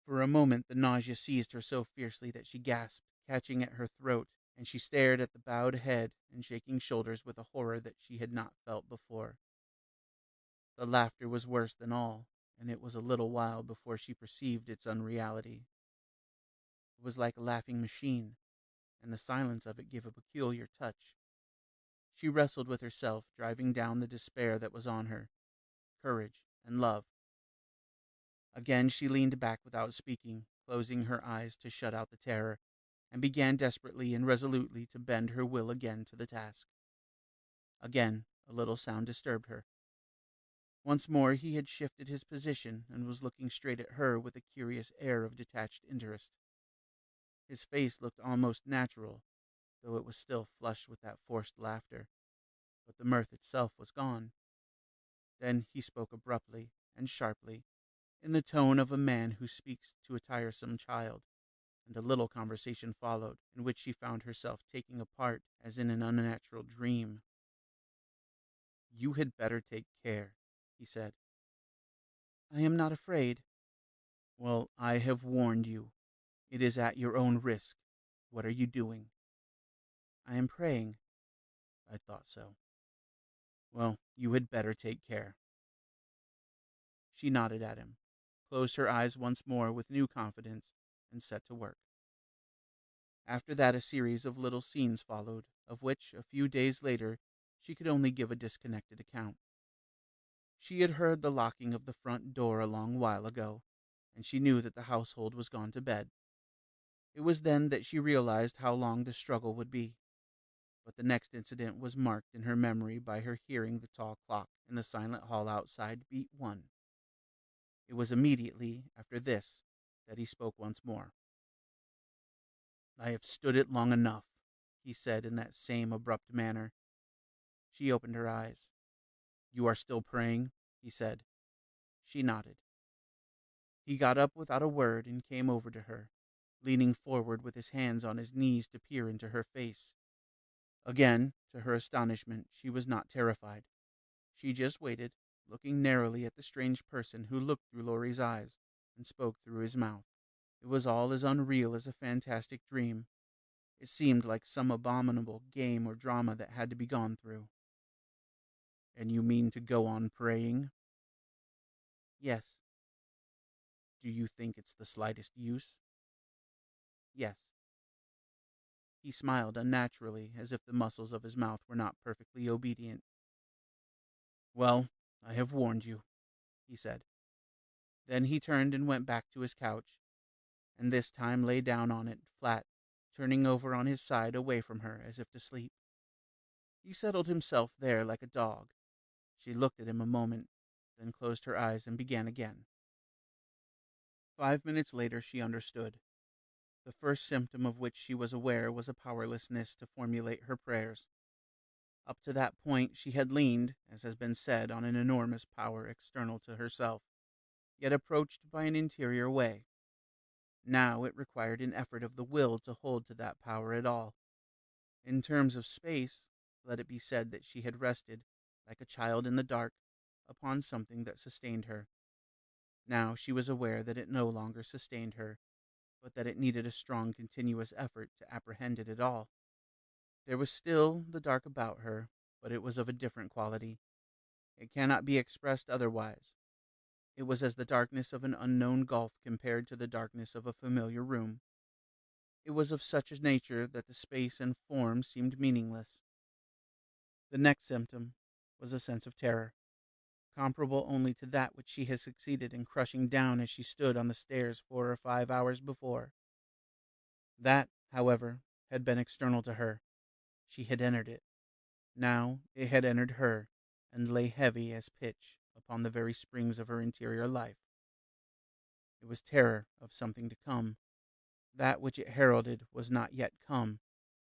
For a moment the nausea seized her so fiercely that she gasped, catching at her throat, and she stared at the bowed head and shaking shoulders with a horror that she had not felt before. The laughter was worse than all, and it was a little while before she perceived its unreality. It was like a laughing machine, and the silence of it gave a peculiar touch. She wrestled with herself, driving down the despair that was on her, courage and love. Again she leaned back without speaking, closing her eyes to shut out the terror, and began desperately and resolutely to bend her will again to the task. Again a little sound disturbed her. Once more he had shifted his position and was looking straight at her with a curious air of detached interest. His face looked almost natural, though it was still flushed with that forced laughter, but the mirth itself was gone. Then he spoke abruptly and sharply, in the tone of a man who speaks to a tiresome child, and a little conversation followed, in which she found herself taking a part as in an unnatural dream. "You had better take care," he said. "I am not afraid." "Well, I have warned you. It is at your own risk. What are you doing?" "I am praying." "I thought so." "Well, you had better take care." She nodded at him, closed her eyes once more with new confidence, and set to work. After that a series of little scenes followed, of which, a few days later, she could only give a disconnected account. She had heard the locking of the front door a long while ago, and she knew that the household was gone to bed. It was then that she realized how long the struggle would be. But the next incident was marked in her memory by her hearing the tall clock in the silent hall outside beat 1. It was immediately after this that he spoke once more. "I have stood it long enough," he said in that same abrupt manner. She opened her eyes. "You are still praying?" he said. She nodded. He got up without a word and came over to her, leaning forward with his hands on his knees to peer into her face. Again, to her astonishment, she was not terrified. She just waited, looking narrowly at the strange person who looked through Laurie's eyes and spoke through his mouth. It was all as unreal as a fantastic dream. It seemed like some abominable game or drama that had to be gone through. "And you mean to go on praying?" "Yes." "Do you think it's the slightest use?" "Yes." He smiled unnaturally, as if the muscles of his mouth were not perfectly obedient. "Well, I have warned you," he said. Then he turned and went back to his couch, and this time lay down on it, flat, turning over on his side away from her as if to sleep. He settled himself there like a dog. She looked at him a moment, then closed her eyes and began again. 5 minutes later she understood. The first symptom of which she was aware was a powerlessness to formulate her prayers. Up to that point she had leaned, as has been said, on an enormous power external to herself, yet approached by an interior way. Now it required an effort of the will to hold to that power at all. In terms of space, let it be said that she had rested, like a child in the dark, upon something that sustained her. Now she was aware that it no longer sustained her, but that it needed a strong, continuous effort to apprehend it at all. There was still the dark about her, but it was of a different quality. It cannot be expressed otherwise. It was as the darkness of an unknown gulf compared to the darkness of a familiar room. It was of such a nature that the space and form seemed meaningless. The next symptom was a sense of terror, comparable only to that which she had succeeded in crushing down as she stood on the stairs 4 or 5 hours before. That, however, had been external to her. She had entered it. Now it had entered her, and lay heavy as pitch upon the very springs of her interior life. It was terror of something to come. That which it heralded was not yet come,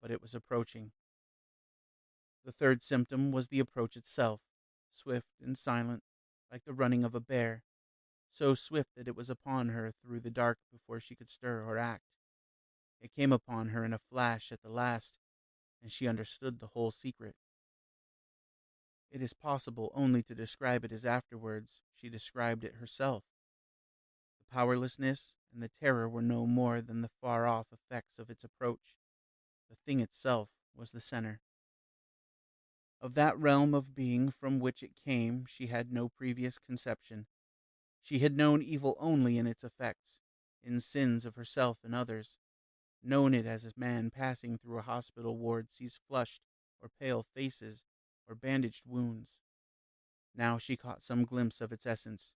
but it was approaching. The third symptom was the approach itself, swift and silent, like the running of a bear, so swift that it was upon her through the dark before she could stir or act. It came upon her in a flash at the last, and she understood the whole secret. It is possible only to describe it as afterwards she described it herself. The powerlessness and the terror were no more than the far-off effects of its approach. The thing itself was the center. Of that realm of being from which it came she had no previous conception. She had known evil only in its effects, in sins of herself and others, known it as a man passing through a hospital ward sees flushed or pale faces or bandaged wounds. Now she caught some glimpse of its essence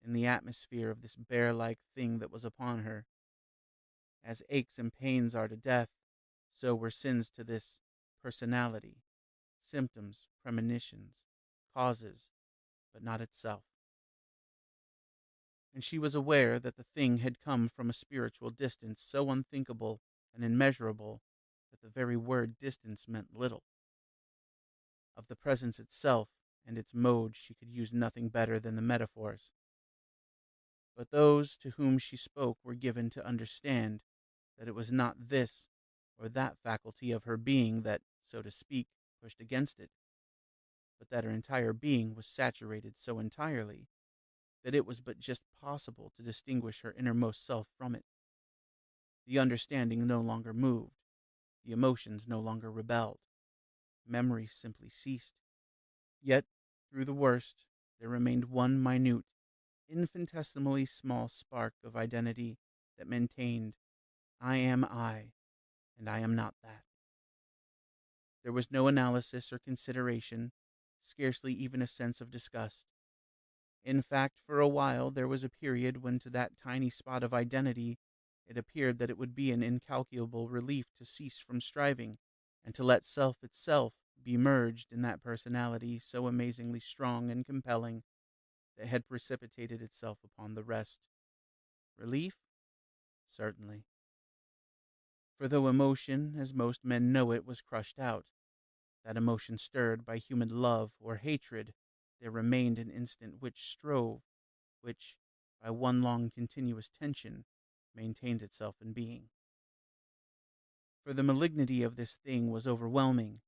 in the atmosphere of this bear-like thing that was upon her. As aches and pains are to death, so were sins to this personality, symptoms, premonitions, causes, but not itself. And she was aware that the thing had come from a spiritual distance so unthinkable and immeasurable that the very word distance meant little. Of the presence itself and its mode she could use nothing better than the metaphors. But those to whom she spoke were given to understand that it was not this or that faculty of her being that, so to speak, pushed against it, but that her entire being was saturated so entirely that it was but just possible to distinguish her innermost self from it. The understanding no longer moved, the emotions no longer rebelled, memory simply ceased. Yet, through the worst, there remained one minute, infinitesimally small spark of identity that maintained, I am I, and I am not that. There was no analysis or consideration, scarcely even a sense of disgust. In fact, for a while there was a period when to that tiny spot of identity it appeared that it would be an incalculable relief to cease from striving, and to let self itself be merged in that personality so amazingly strong and compelling that had precipitated itself upon the rest. Relief? Certainly. For though emotion, as most men know it, was crushed out, that emotion stirred by human love or hatred, there remained an instant which strove, which, by one long continuous tension, maintained itself in being. For the malignity of this thing was overwhelming.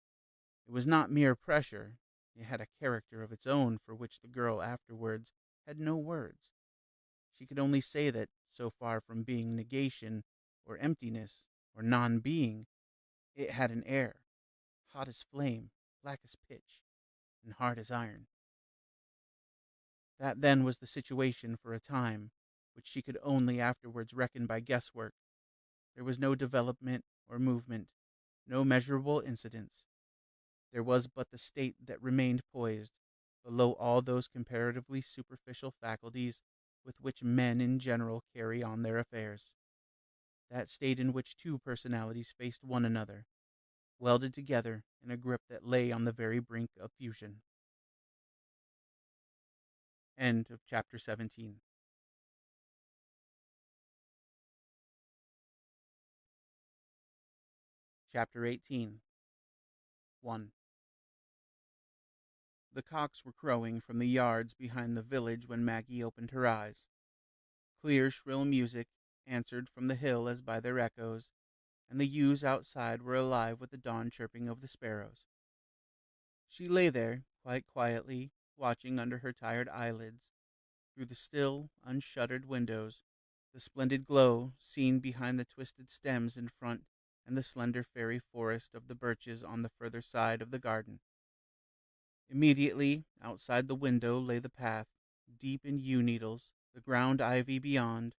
It was not mere pressure, it had a character of its own for which the girl afterwards had no words. She could only say that, so far from being negation, or emptiness, or non-being, it had an air, hot as flame, black as pitch, and hard as iron. That then was the situation for a time, which she could only afterwards reckon by guesswork. There was no development or movement, no measurable incidents. There was but the state that remained poised, below all those comparatively superficial faculties with which men in general carry on their affairs. That state in which two personalities faced one another, welded together in a grip that lay on the very brink of fusion. End of chapter 17. Chapter 18. 1. The cocks were crowing from the yards behind the village when Maggie opened her eyes. Clear, shrill music answered from the hill as by their echoes, and the ewes outside were alive with the dawn chirping of the sparrows. She lay there, quite quietly, watching under her tired eyelids, through the still, unshuttered windows, the splendid glow seen behind the twisted stems in front and the slender fairy forest of the birches on the further side of the garden. Immediately outside the window lay the path, deep in yew needles, the ground ivy beyond,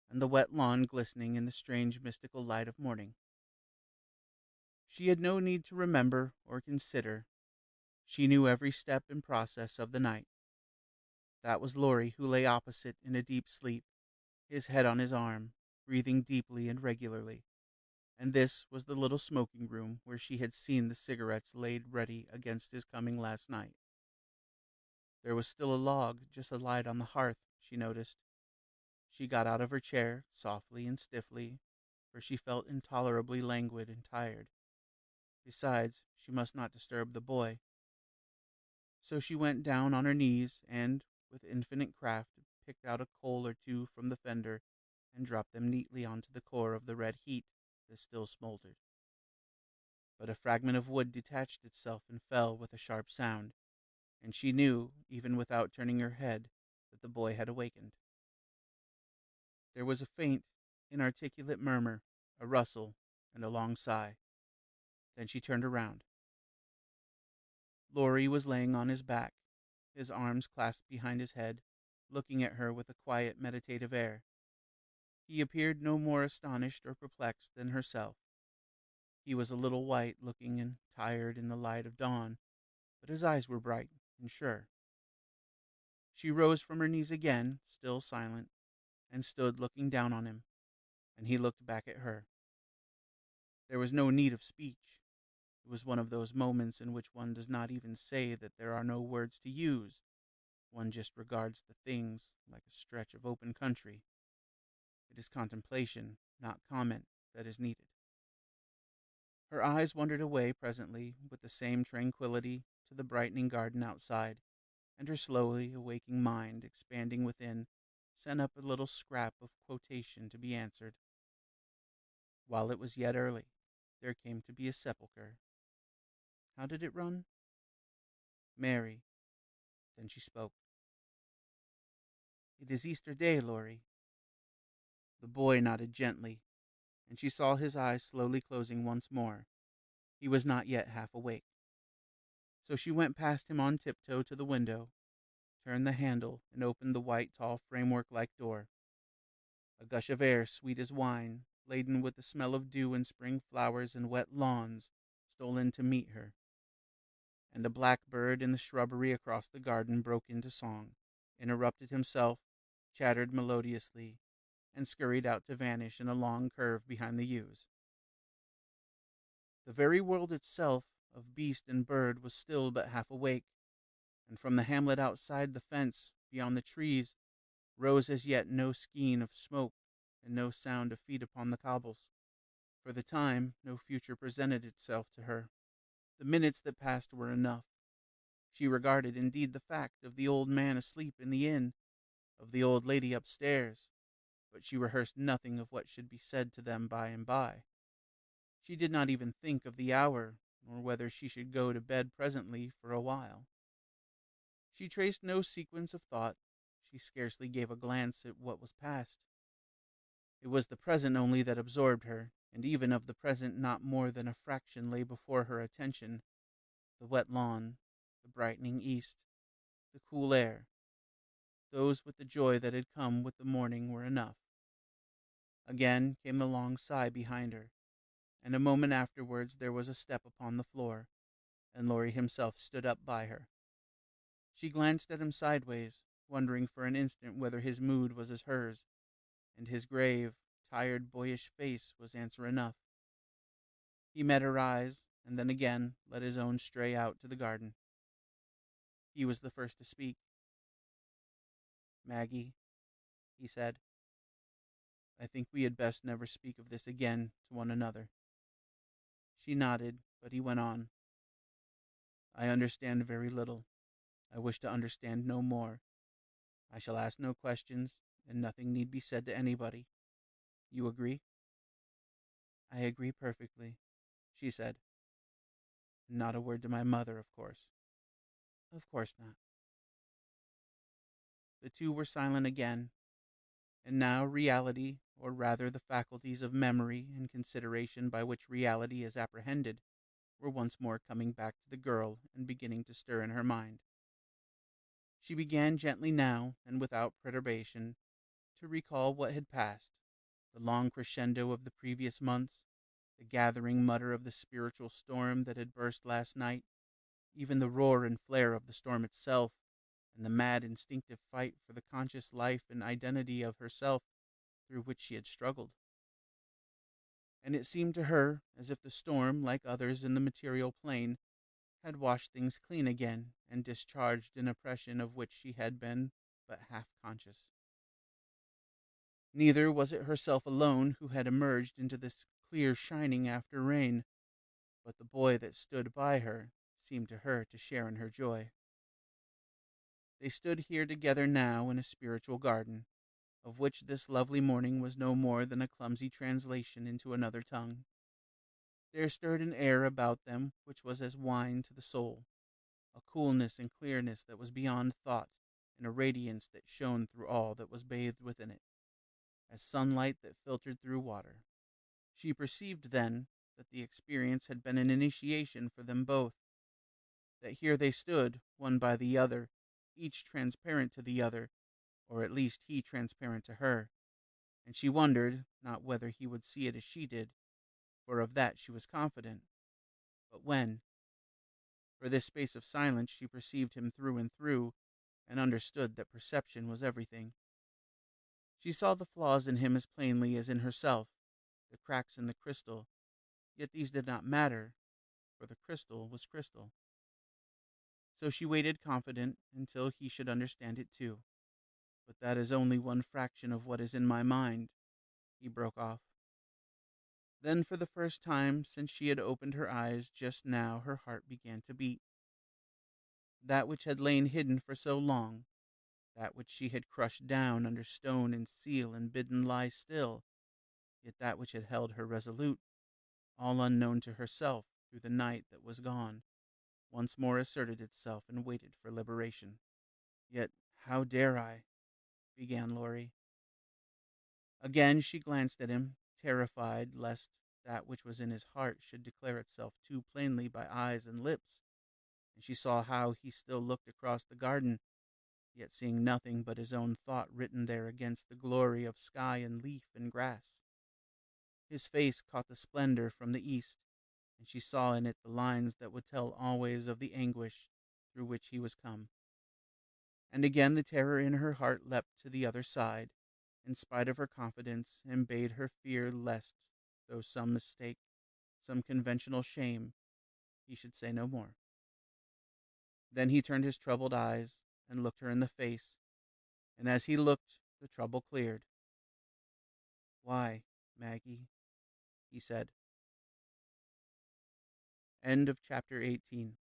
and the wet lawn glistening in the strange mystical light of morning. She had no need to remember or consider. She knew every step and process of the night. That was Laurie, who lay opposite in a deep sleep, his head on his arm, breathing deeply and regularly. And this was the little smoking room where she had seen the cigarettes laid ready against his coming last night. There was still a log just alight on the hearth, she noticed. She got out of her chair, softly and stiffly, for she felt intolerably languid and tired. Besides, she must not disturb the boy. So she went down on her knees and, with infinite craft, picked out a coal or two from the fender and dropped them neatly onto the core of the red heat that still smoldered. But a fragment of wood detached itself and fell with a sharp sound, and she knew, even without turning her head, that the boy had awakened. There was a faint, inarticulate murmur, a rustle, and a long sigh. Then she turned around. Laurie was laying on his back, his arms clasped behind his head, looking at her with a quiet, meditative air. He appeared no more astonished or perplexed than herself. He was a little white-looking and tired in the light of dawn, but his eyes were bright and sure. She rose from her knees again, still silent, and stood looking down on him, and he looked back at her. There was no need of speech. It was one of those moments in which one does not even say that there are no words to use. One just regards the things like a stretch of open country. It is contemplation, not comment, that is needed. Her eyes wandered away presently, with the same tranquillity, to the brightening garden outside, and her slowly awaking mind, expanding within, sent up a little scrap of quotation to be answered. While it was yet early, there came to be a sepulchre. How did it run? Mary. Then she spoke. It is Easter Day, Laurie. The boy nodded gently, and she saw his eyes slowly closing once more. He was not yet half awake. So she went past him on tiptoe to the window, turned the handle, and opened the white, tall, framework-like door. A gush of air, sweet as wine, laden with the smell of dew and spring flowers and wet lawns, stole in to meet her. And a blackbird in the shrubbery across the garden broke into song, interrupted himself, chattered melodiously, and scurried out to vanish in a long curve behind the yews. The very world itself, of beast and bird, was still but half awake, and from the hamlet outside the fence, beyond the trees, rose as yet no skein of smoke and no sound of feet upon the cobbles. For the time, no future presented itself to her. The minutes that passed were enough. She regarded indeed the fact of the old man asleep in the inn, of the old lady upstairs, but she rehearsed nothing of what should be said to them by and by. She did not even think of the hour, nor whether she should go to bed presently for a while. She traced no sequence of thought. She scarcely gave a glance at what was past. It was the present only that absorbed her, and even of the present not more than a fraction lay before her attention. The wet lawn, the brightening east, the cool air, those with the joy that had come with the morning were enough. Again came the long sigh behind her, and a moment afterwards there was a step upon the floor, and Laurie himself stood up by her. She glanced at him sideways, wondering for an instant whether his mood was as hers, and his grave, tired, boyish face was answer enough. He met her eyes, and then again let his own stray out to the garden. He was the first to speak. Maggie, he said, I think we had best never speak of this again to one another. She nodded, but he went on. I understand very little. I wish to understand no more. I shall ask no questions, and nothing need be said to anybody. You agree? I agree perfectly, she said. Not a word to my mother, of course. Of course not. The two were silent again, and now reality, or rather the faculties of memory and consideration by which reality is apprehended, were once more coming back to the girl and beginning to stir in her mind. She began gently now, and without perturbation, to recall what had passed, the long crescendo of the previous months, the gathering mutter of the spiritual storm that had burst last night, even the roar and flare of the storm itself, and the mad instinctive fight for the conscious life and identity of herself through which she had struggled. And it seemed to her as if the storm, like others in the material plane, had washed things clean again and discharged an oppression of which she had been but half conscious. Neither was it herself alone who had emerged into this clear shining after rain, but the boy that stood by her seemed to her to share in her joy. They stood here together now in a spiritual garden, of which this lovely morning was no more than a clumsy translation into another tongue. There stirred an air about them which was as wine to the soul, a coolness and clearness that was beyond thought, and a radiance that shone through all that was bathed within it, as sunlight that filtered through water. She perceived then that the experience had been an initiation for them both, that here they stood, one by the other, each transparent to the other, or at least he transparent to her, and she wondered, not whether he would see it as she did, for of that she was confident, but when. For this space of silence she perceived him through and through, and understood that perception was everything. She saw the flaws in him as plainly as in herself, the cracks in the crystal, yet these did not matter, for the crystal was crystal. So she waited confident until he should understand it too. But that is only one fraction of what is in my mind, he broke off. Then for the first time since she had opened her eyes just now her heart began to beat. That which had lain hidden for so long, that which she had crushed down under stone and seal and bidden lie still, yet that which had held her resolute, all unknown to herself through the night that was gone, once more asserted itself and waited for liberation. Yet how dare I? Began Laurie. Again she glanced at him, terrified lest that which was in his heart should declare itself too plainly by eyes and lips, and she saw how he still looked across the garden, yet seeing nothing but his own thought written there against the glory of sky and leaf and grass. His face caught the splendor from the east, and she saw in it the lines that would tell always of the anguish through which he was come. And again the terror in her heart leapt to the other side, in spite of her confidence, and bade her fear lest, through some mistake, some conventional shame, he should say no more. Then he turned his troubled eyes and looked her in the face, and as he looked, the trouble cleared. "Why, Maggie?" he said. End of chapter 18.